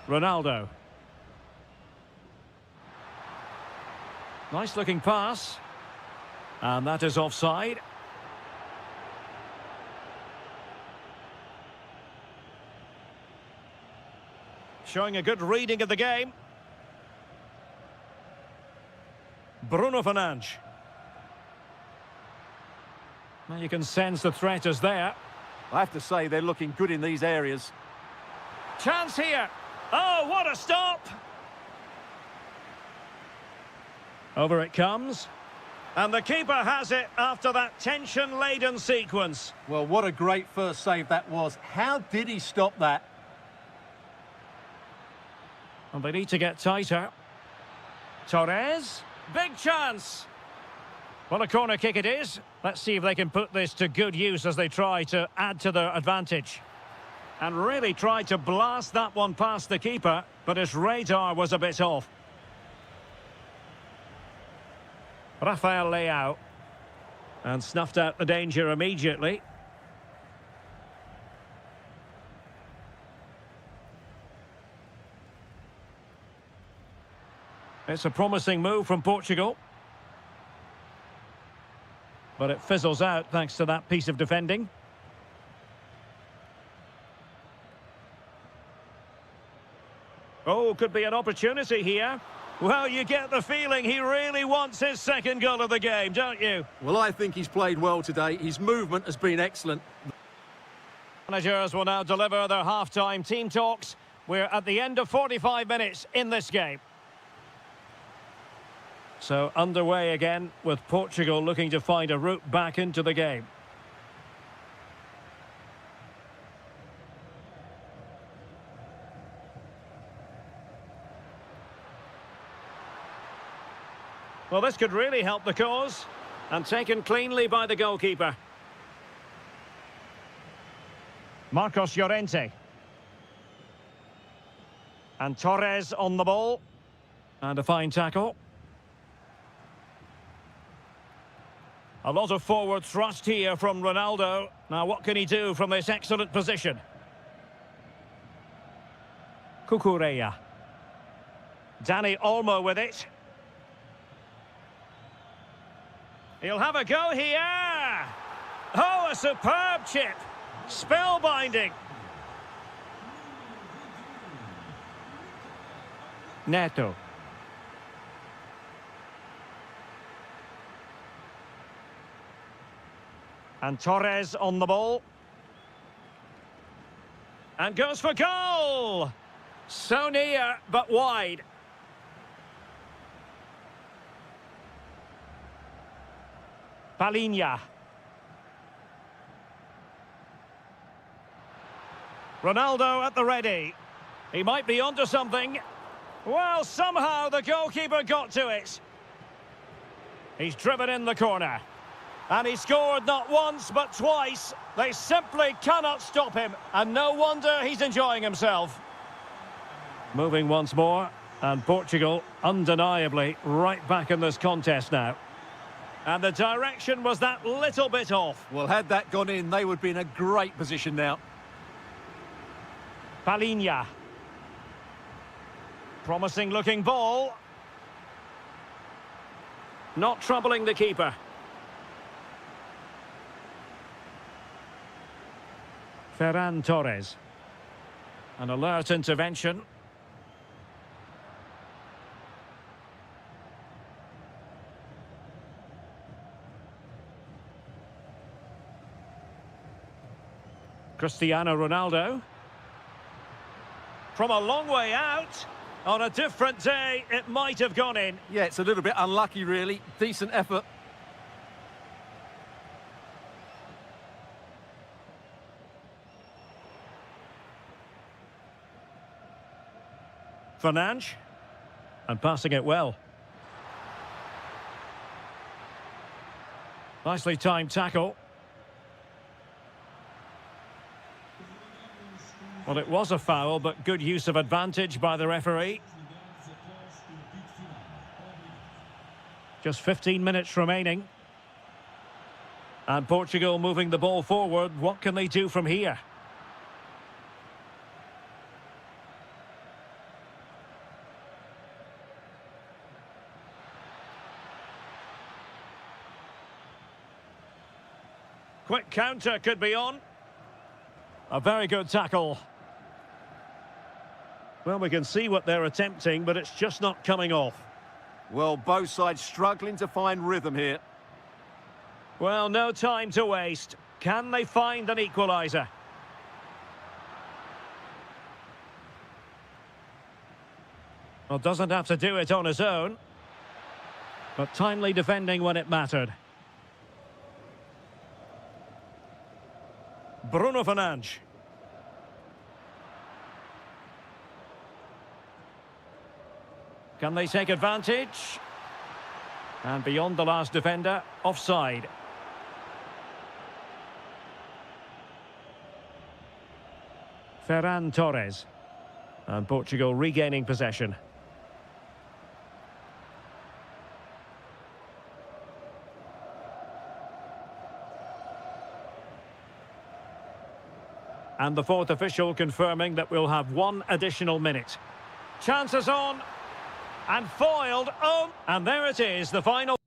Ronaldo. Nice-looking pass. And that is offside. Showing a good reading of the game. Bruno Fernandes. Well, you can sense the threat is there. I have to say, they're looking good in these areas. Chance here. Oh, what a stop! Over it comes. And the keeper has it after that tension-laden sequence. Well, what a great first save that was. How did he stop that? And they need to get tighter. Torres. Big chance. Well, a corner kick it is. Let's see if they can put this to good use as they try to add to their advantage. And really tried to blast that one past the keeper, but his radar was a bit off. Rafael Leao. And snuffed out the danger immediately. It's a promising move from Portugal. But it fizzles out thanks to that piece of defending. Oh, could be an opportunity here. Well, you get the feeling he really wants his second goal of the game, don't you? Well, I think he's played well today. His movement has been excellent. Managers will now deliver their half-time team talks. We're at the end of 45 minutes in this game. So underway again with Portugal looking to find a route back into the game. Well, this could really help the cause. And taken cleanly by the goalkeeper. Marcos Llorente. And Torres on the ball. And a fine tackle. A lot of forward thrust here from Ronaldo. Now, what can he do from this excellent position? Cucurella. Dani Olmo with it. He'll have a go here. Oh, a superb chip. Spellbinding. Neto. And Torres on the ball. And goes for goal. So near, but wide. Palinha. Ronaldo at the ready. He might be onto something. Well, somehow the goalkeeper got to it. He's driven in the corner. And he scored not once, but twice. They simply cannot stop him. And no wonder he's enjoying himself. Moving once more. And Portugal, undeniably, right back in this contest now. And the direction was that little bit off. Well, had that gone in, they would be in a great position now. Palinha. Promising looking ball. Not troubling the keeper. Ferran Torres. An alert intervention. Cristiano Ronaldo. From a long way out. On a different day, it might have gone in. Yeah, it's a little bit unlucky, really. Decent effort. Fernandes. And passing it well. Nicely timed tackle. Well, it was a foul, but good use of advantage by the referee. Just 15 minutes remaining. And Portugal moving the ball forward. What can they do from here? Quick counter could be on. A very good tackle. Well, we can see what they're attempting, but it's just not coming off. Well, both sides struggling to find rhythm here. Well, no time to waste. Can they find an equaliser? Well, doesn't have to do it on his own. But timely defending when it mattered. Bruno Fernandes. Can they take advantage? And beyond the last defender, offside. Ferran Torres. And Portugal regaining possession. And the fourth official confirming that we'll have one additional minute. Chances on. And foiled. Oh, and there it is, the final.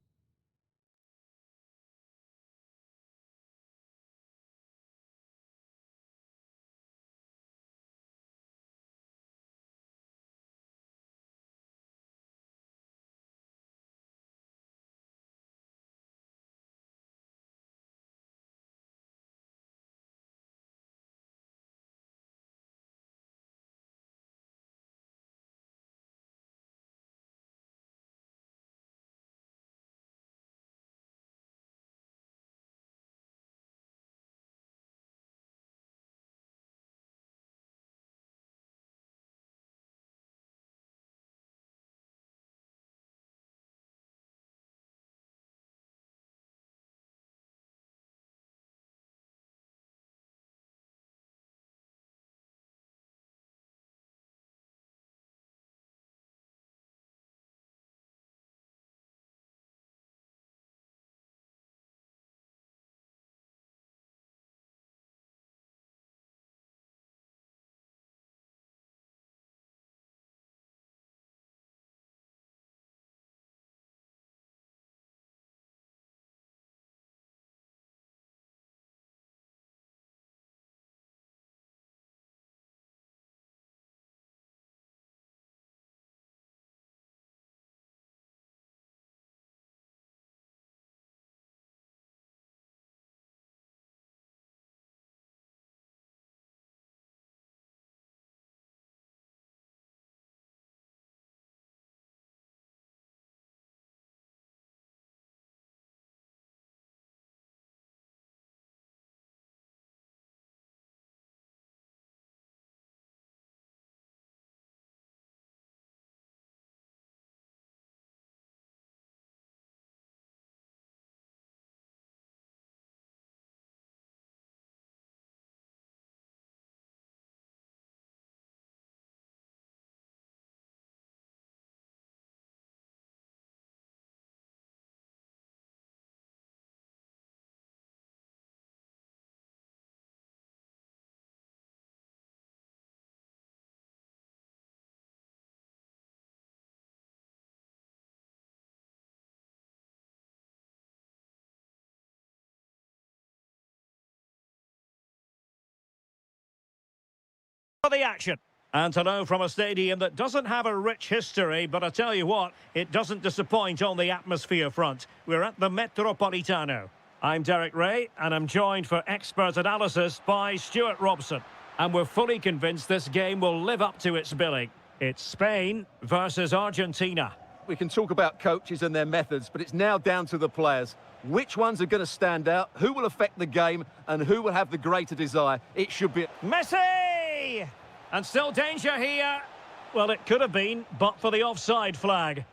the action. And hello from a stadium that doesn't have a rich history, but I tell you what, it doesn't disappoint on the atmosphere front. We're at the Metropolitano. I'm Derek Ray, and I'm joined for expert analysis by Stuart Robson. And we're fully convinced this game will live up to its billing. It's Spain versus Argentina. We can talk about coaches and their methods, but it's now down to the players. Which ones are going to stand out, who will affect the game, and who will have the greater desire? It should be... Messi! And still danger here. Well, it could have been, but for the offside flag.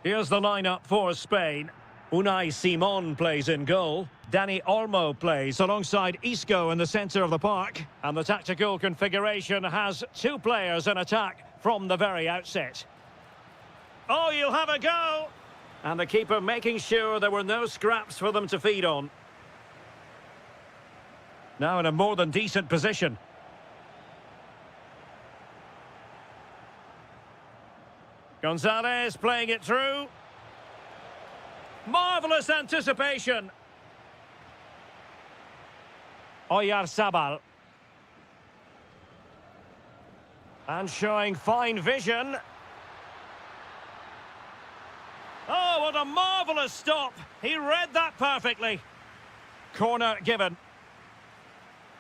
Here's the lineup for Spain. Unai Simon plays in goal. Dani Olmo plays alongside Isco in the centre of the park. And the tactical configuration has two players in attack from the very outset. Oh, you'll have a go! And the keeper making sure there were no scraps for them to feed on. Now in a more than decent position. Gonzalez playing it through. Marvellous anticipation. Oyarzabal. And showing fine vision. Oh, what a marvellous stop. He read that perfectly. Corner given.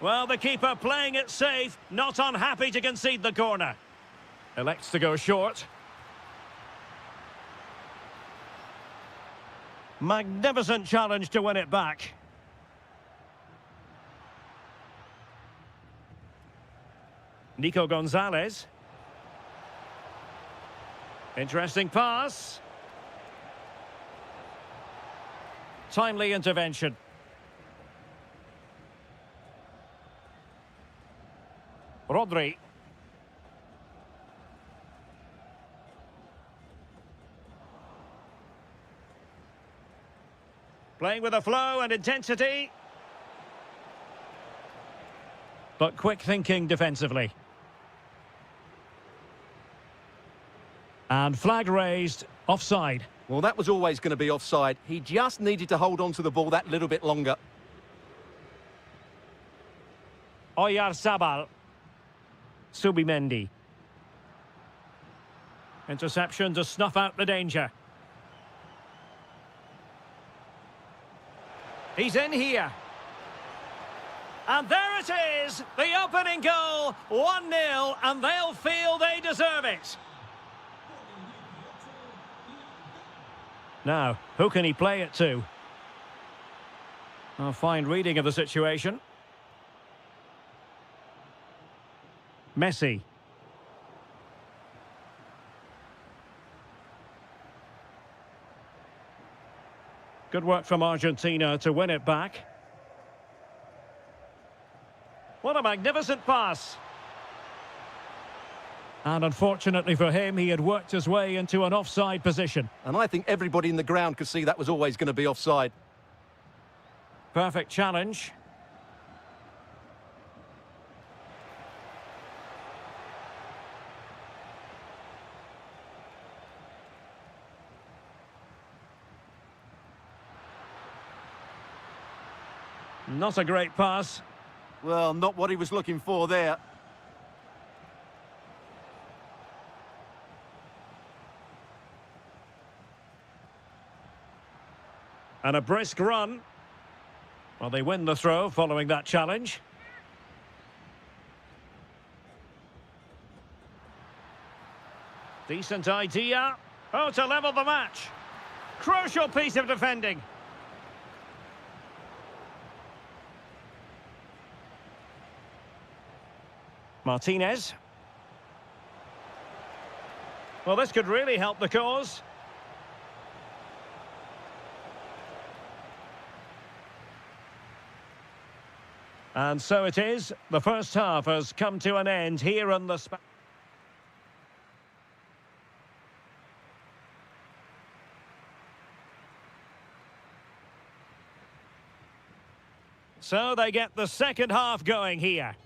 Well, the keeper playing it safe, not unhappy to concede the corner. Elects to go short. Magnificent challenge to win it back. Nico Gonzalez. Interesting pass. Timely intervention. Rodri. Playing with a flow and intensity. But quick thinking defensively. And flag raised, offside. Well, that was always going to be offside. He just needed to hold on to the ball that little bit longer. Oyarzabal. Subimendi. Interception to snuff out the danger. He's in here. And there it is, the opening goal, 1-0, and they'll feel they deserve it. Now, who can he play it to? A fine reading of the situation. Messi. Good work from Argentina to win it back. What a magnificent pass. And unfortunately for him, he had worked his way into an offside position. And I think everybody in the ground could see that was always going to be offside. Perfect challenge. Not a great pass. Well, not what he was looking for there. And a brisk run. Well, they win the throw following that challenge. Decent idea. Oh, to level the match. Crucial piece of defending. Martinez. Well, this could really help the cause. And so it is. The first half has come to an end here in the... So they get the second half going here.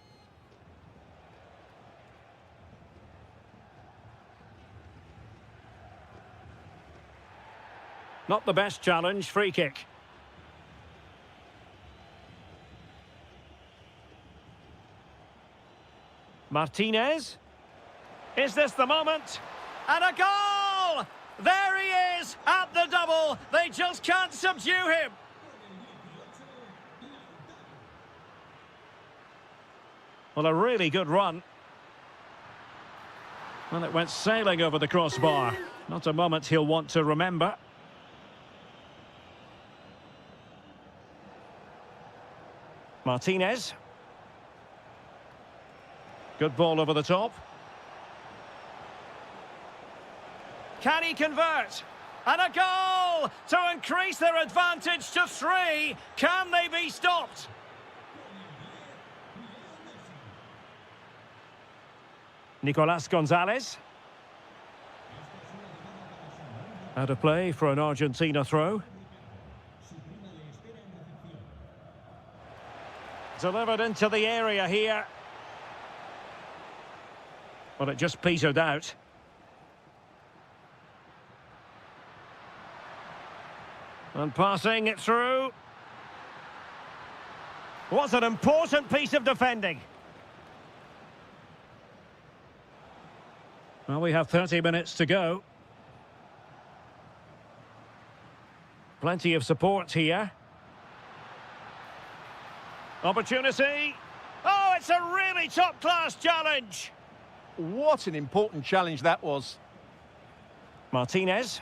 Not the best challenge, free kick. Martinez. Is this the moment? And a goal! There he is at the double. They just can't subdue him. Well, a really good run. Well, it went sailing over the crossbar. Not a moment he'll want to remember. Martinez. Good ball over the top. Can he convert? And a goal to increase their advantage to 3. Can they be stopped? Nicolas Gonzalez. Out of play for an Argentina throw. Delivered into the area here. Well, it just petered out. And passing it through. What an important piece of defending. Well, we have 30 minutes to go. Plenty of support here. Opportunity. Oh, it's a really top-class challenge. What an important challenge that was. Martinez.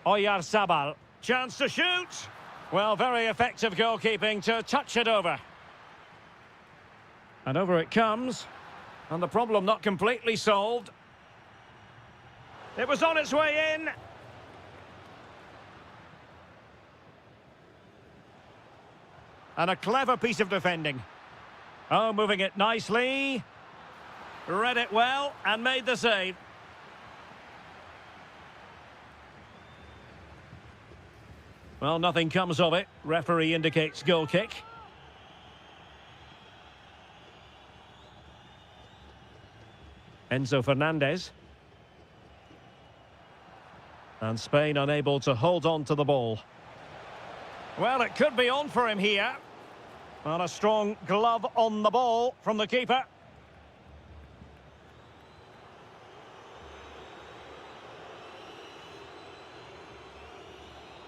Oyarzabal. Chance to shoot. Well, very effective goalkeeping to touch it over. And over it comes. And the problem not completely solved. It was on its way in. And a clever piece of defending. Oh, moving it nicely. Read it well and made the save. Well, nothing comes of it. Referee indicates goal kick. Enzo Fernandez. And Spain unable to hold on to the ball. Well, it could be on for him here. And a strong glove on the ball from the keeper.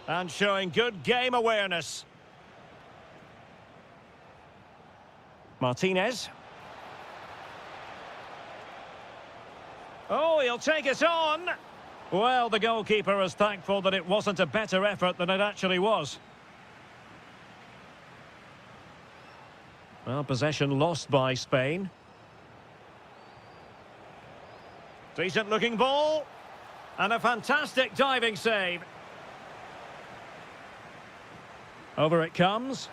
And showing good game awareness. Martinez. Oh, he'll take it on. Well, the goalkeeper is thankful that it wasn't a better effort than it actually was. Well, possession lost by Spain. Decent-looking ball. And a fantastic diving save. Over it comes.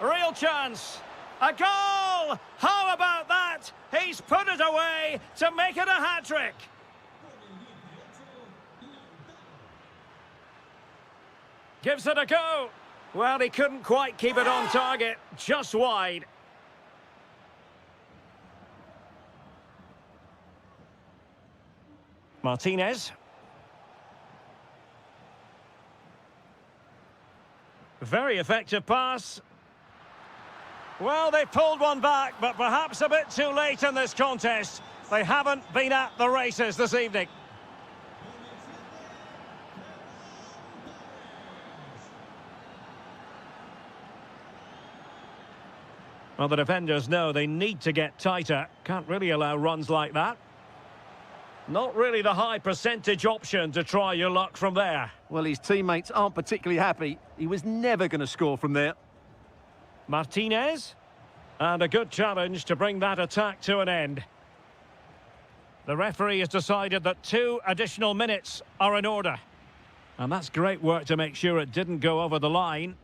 Real chance. A goal! How about that? He's put it away to make it a hat-trick. Gives it a go. Well, he couldn't quite keep it on target. Just wide. Martinez. Very effective pass. Well, they pulled one back, but perhaps a bit too late in this contest. They haven't been at the races this evening. Well, the defenders know they need to get tighter. Can't really allow runs like that. Not really the high percentage option to try your luck from there. Well, his teammates aren't particularly happy. He was never going to score from there. Martinez. And a good challenge to bring that attack to an end. The referee has decided that 2 additional minutes are in order. And that's great work to make sure it didn't go over the line.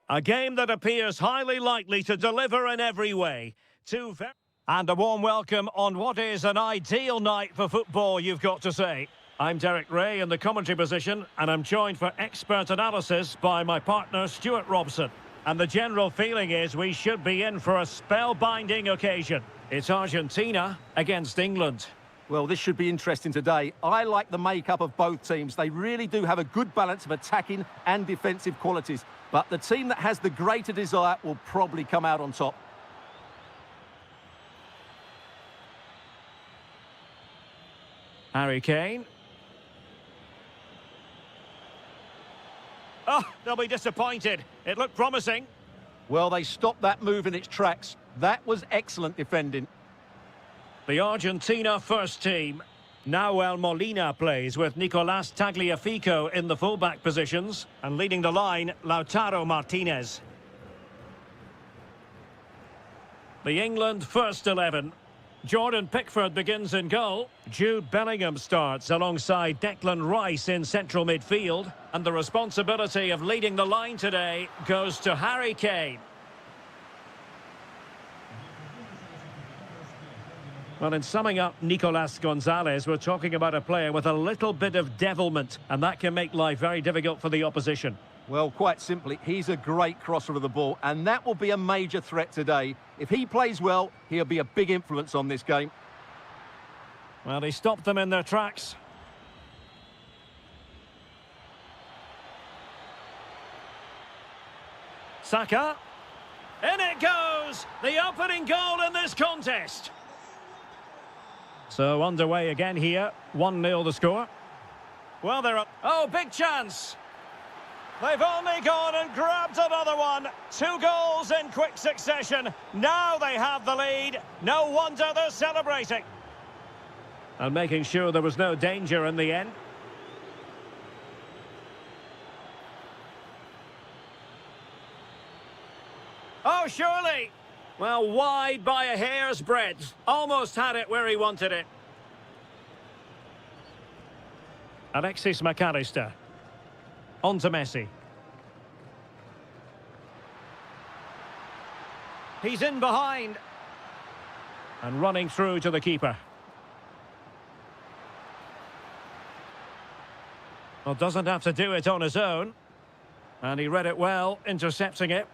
A game that appears highly likely to deliver in every way. And a warm welcome on what is an ideal night for football, you've got to say. I'm Derek Ray in the commentary position, and I'm joined for expert analysis by my partner, Stuart Robson. And the general feeling is we should be in for a spellbinding occasion. It's Argentina against England. Well, this should be interesting today. I like the makeup of both teams. They really do have a good balance of attacking and defensive qualities. But the team that has the greater desire will probably come out on top. Harry Kane. Oh, they'll be disappointed. It looked promising. Well, they stopped that move in its tracks. That was excellent defending. The Argentina first team. Nahuel Molina plays with Nicolas Tagliafico in the fullback positions. And leading the line, Lautaro Martinez. The England first 11. Jordan Pickford begins in goal. Jude Bellingham starts alongside Declan Rice in central midfield. And the responsibility of leading the line today goes to Harry Kane. Well, in summing up Nicolas Gonzalez, we're talking about a player with a little bit of devilment, and that can make life very difficult for the opposition. Well, quite simply, he's a great crosser of the ball, and that will be a major threat today. If he plays well, he'll be a big influence on this game. Well, he stopped them in their tracks. Saka. In it goes! The opening goal in this contest. So underway again here. 1-0 the score. Well, they're up. Oh, big chance. They've only gone and grabbed another one. 2 goals in quick succession. Now they have the lead. No wonder they're celebrating. And making sure there was no danger in the end. Oh, surely. Well, wide by a hair's breadth. Almost had it where he wanted it. Alexis McAllister. On to Messi. He's in behind. And running through to the keeper. Well, doesn't have to do it on his own. And he read it well, intercepting it.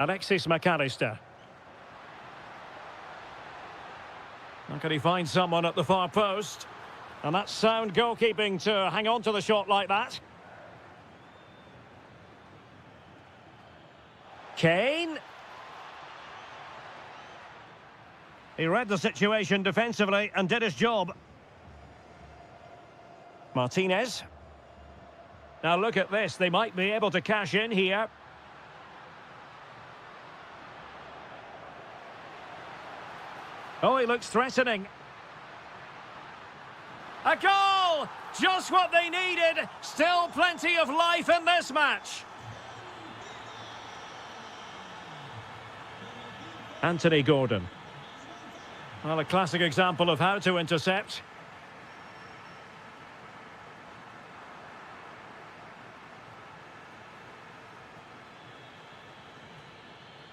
Alexis McAllister. How can he find someone at the far post? And that's sound goalkeeping to hang on to the shot like that. Kane. He read the situation defensively and did his job. Martinez. Now look at this. They might be able to cash in here. Oh, he looks threatening. A goal! Just what they needed. Still plenty of life in this match. Anthony Gordon. Well, a classic example of how to intercept.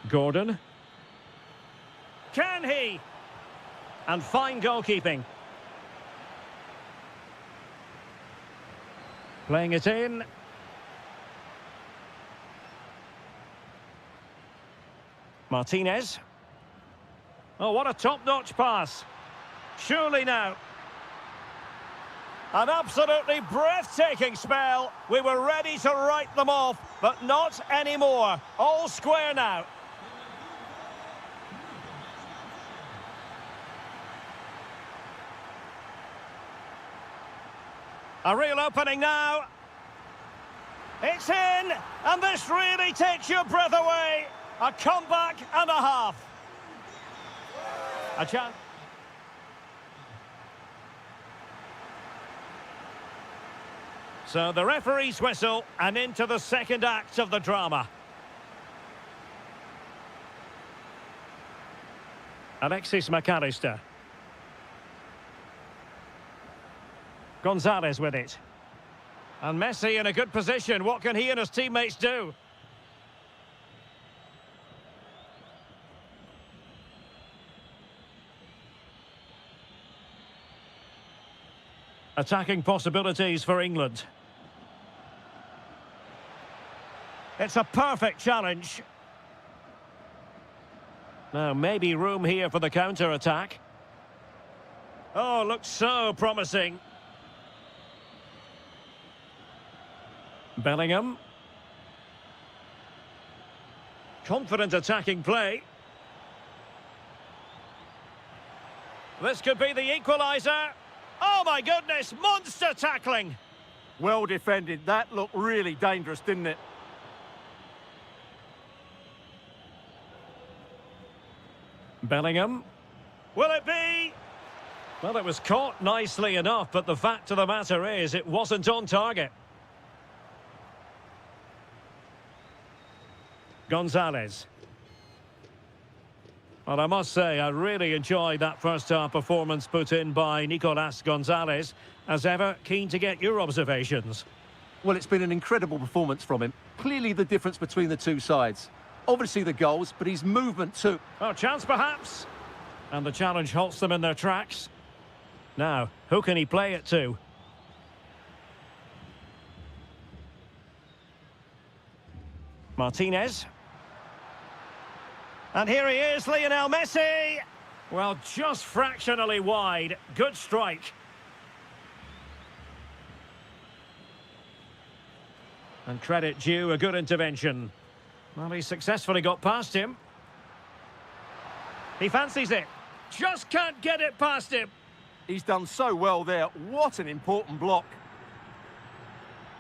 Gordon. Can he? And fine goalkeeping. Playing it in. Martinez. Oh, what a top-notch pass. Surely now. An absolutely breathtaking spell. We were ready to write them off, but not anymore. All square now. A real opening now. It's in, and this really takes your breath away. A comeback and a half. A chance. So the referee's whistle, and into the second act of the drama. Alexis McAllister. Gonzalez with it. And Messi in a good position. What can he and his teammates do? Attacking possibilities for England. It's a perfect challenge. Now, maybe room here for the counter-attack. Oh, looks so promising. Bellingham. Confident attacking play. This could be the equaliser. Oh, my goodness, monster tackling. Well defended. That looked really dangerous, didn't it? Bellingham. Will it be? Well, it was caught nicely enough, but the fact of the matter is it wasn't on target. Gonzalez. Well, I must say, I really enjoyed that first-half performance put in by Nicolas Gonzalez. As ever, keen to get your observations. Well, it's been an incredible performance from him. Clearly the difference between the two sides. Obviously the goals, but his movement too. Oh, chance perhaps. And the challenge halts them in their tracks. Now, who can he play it to? Martinez. And here he is, Lionel Messi. Well, just fractionally wide. Good strike. And credit due, a good intervention. Well, he successfully got past him. He fancies it. Just can't get it past him. He's done so well there. What an important block.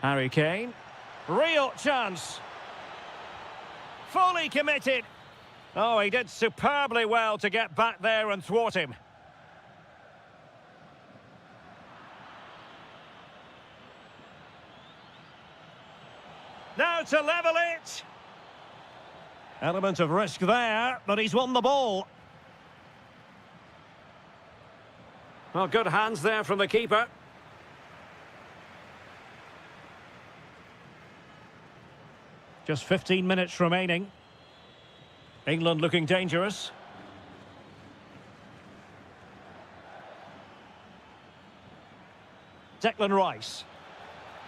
Harry Kane. Real chance. Fully committed. Oh, he did superbly well to get back there and thwart him. Now to level it. Element of risk there, but he's won the ball. Well, good hands there from the keeper. Just 15 minutes remaining. England looking dangerous. Declan Rice.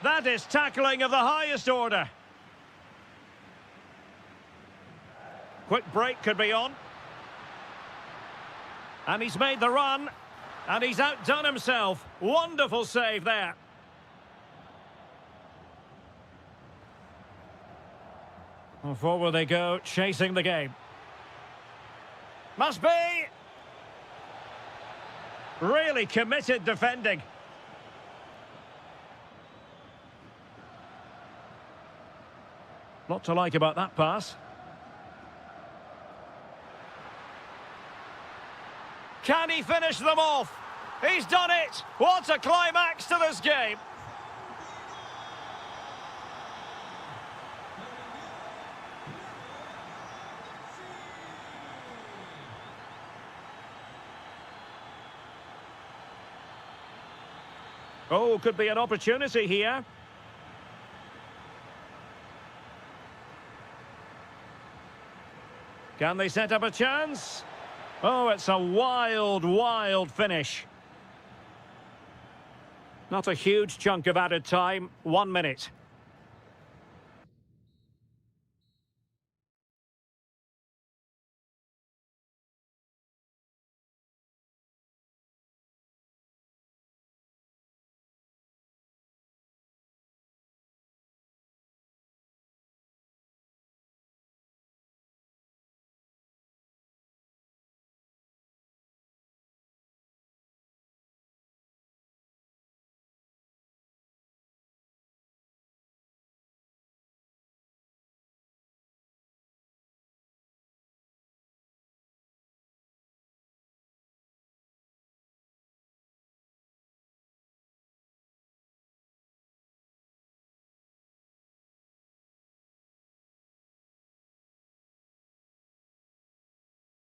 That is tackling of the highest order. Quick break could be on. And he's made the run. And he's outdone himself. Wonderful save there. Well, forward they go, chasing the game. Must be. Really committed defending. Lot to like about that pass. Can he finish them off? He's done it! What a climax to this game! Oh, could be an opportunity here. Can they set up a chance? Oh, it's a wild, wild finish. Not a huge chunk of added time. 1 minute.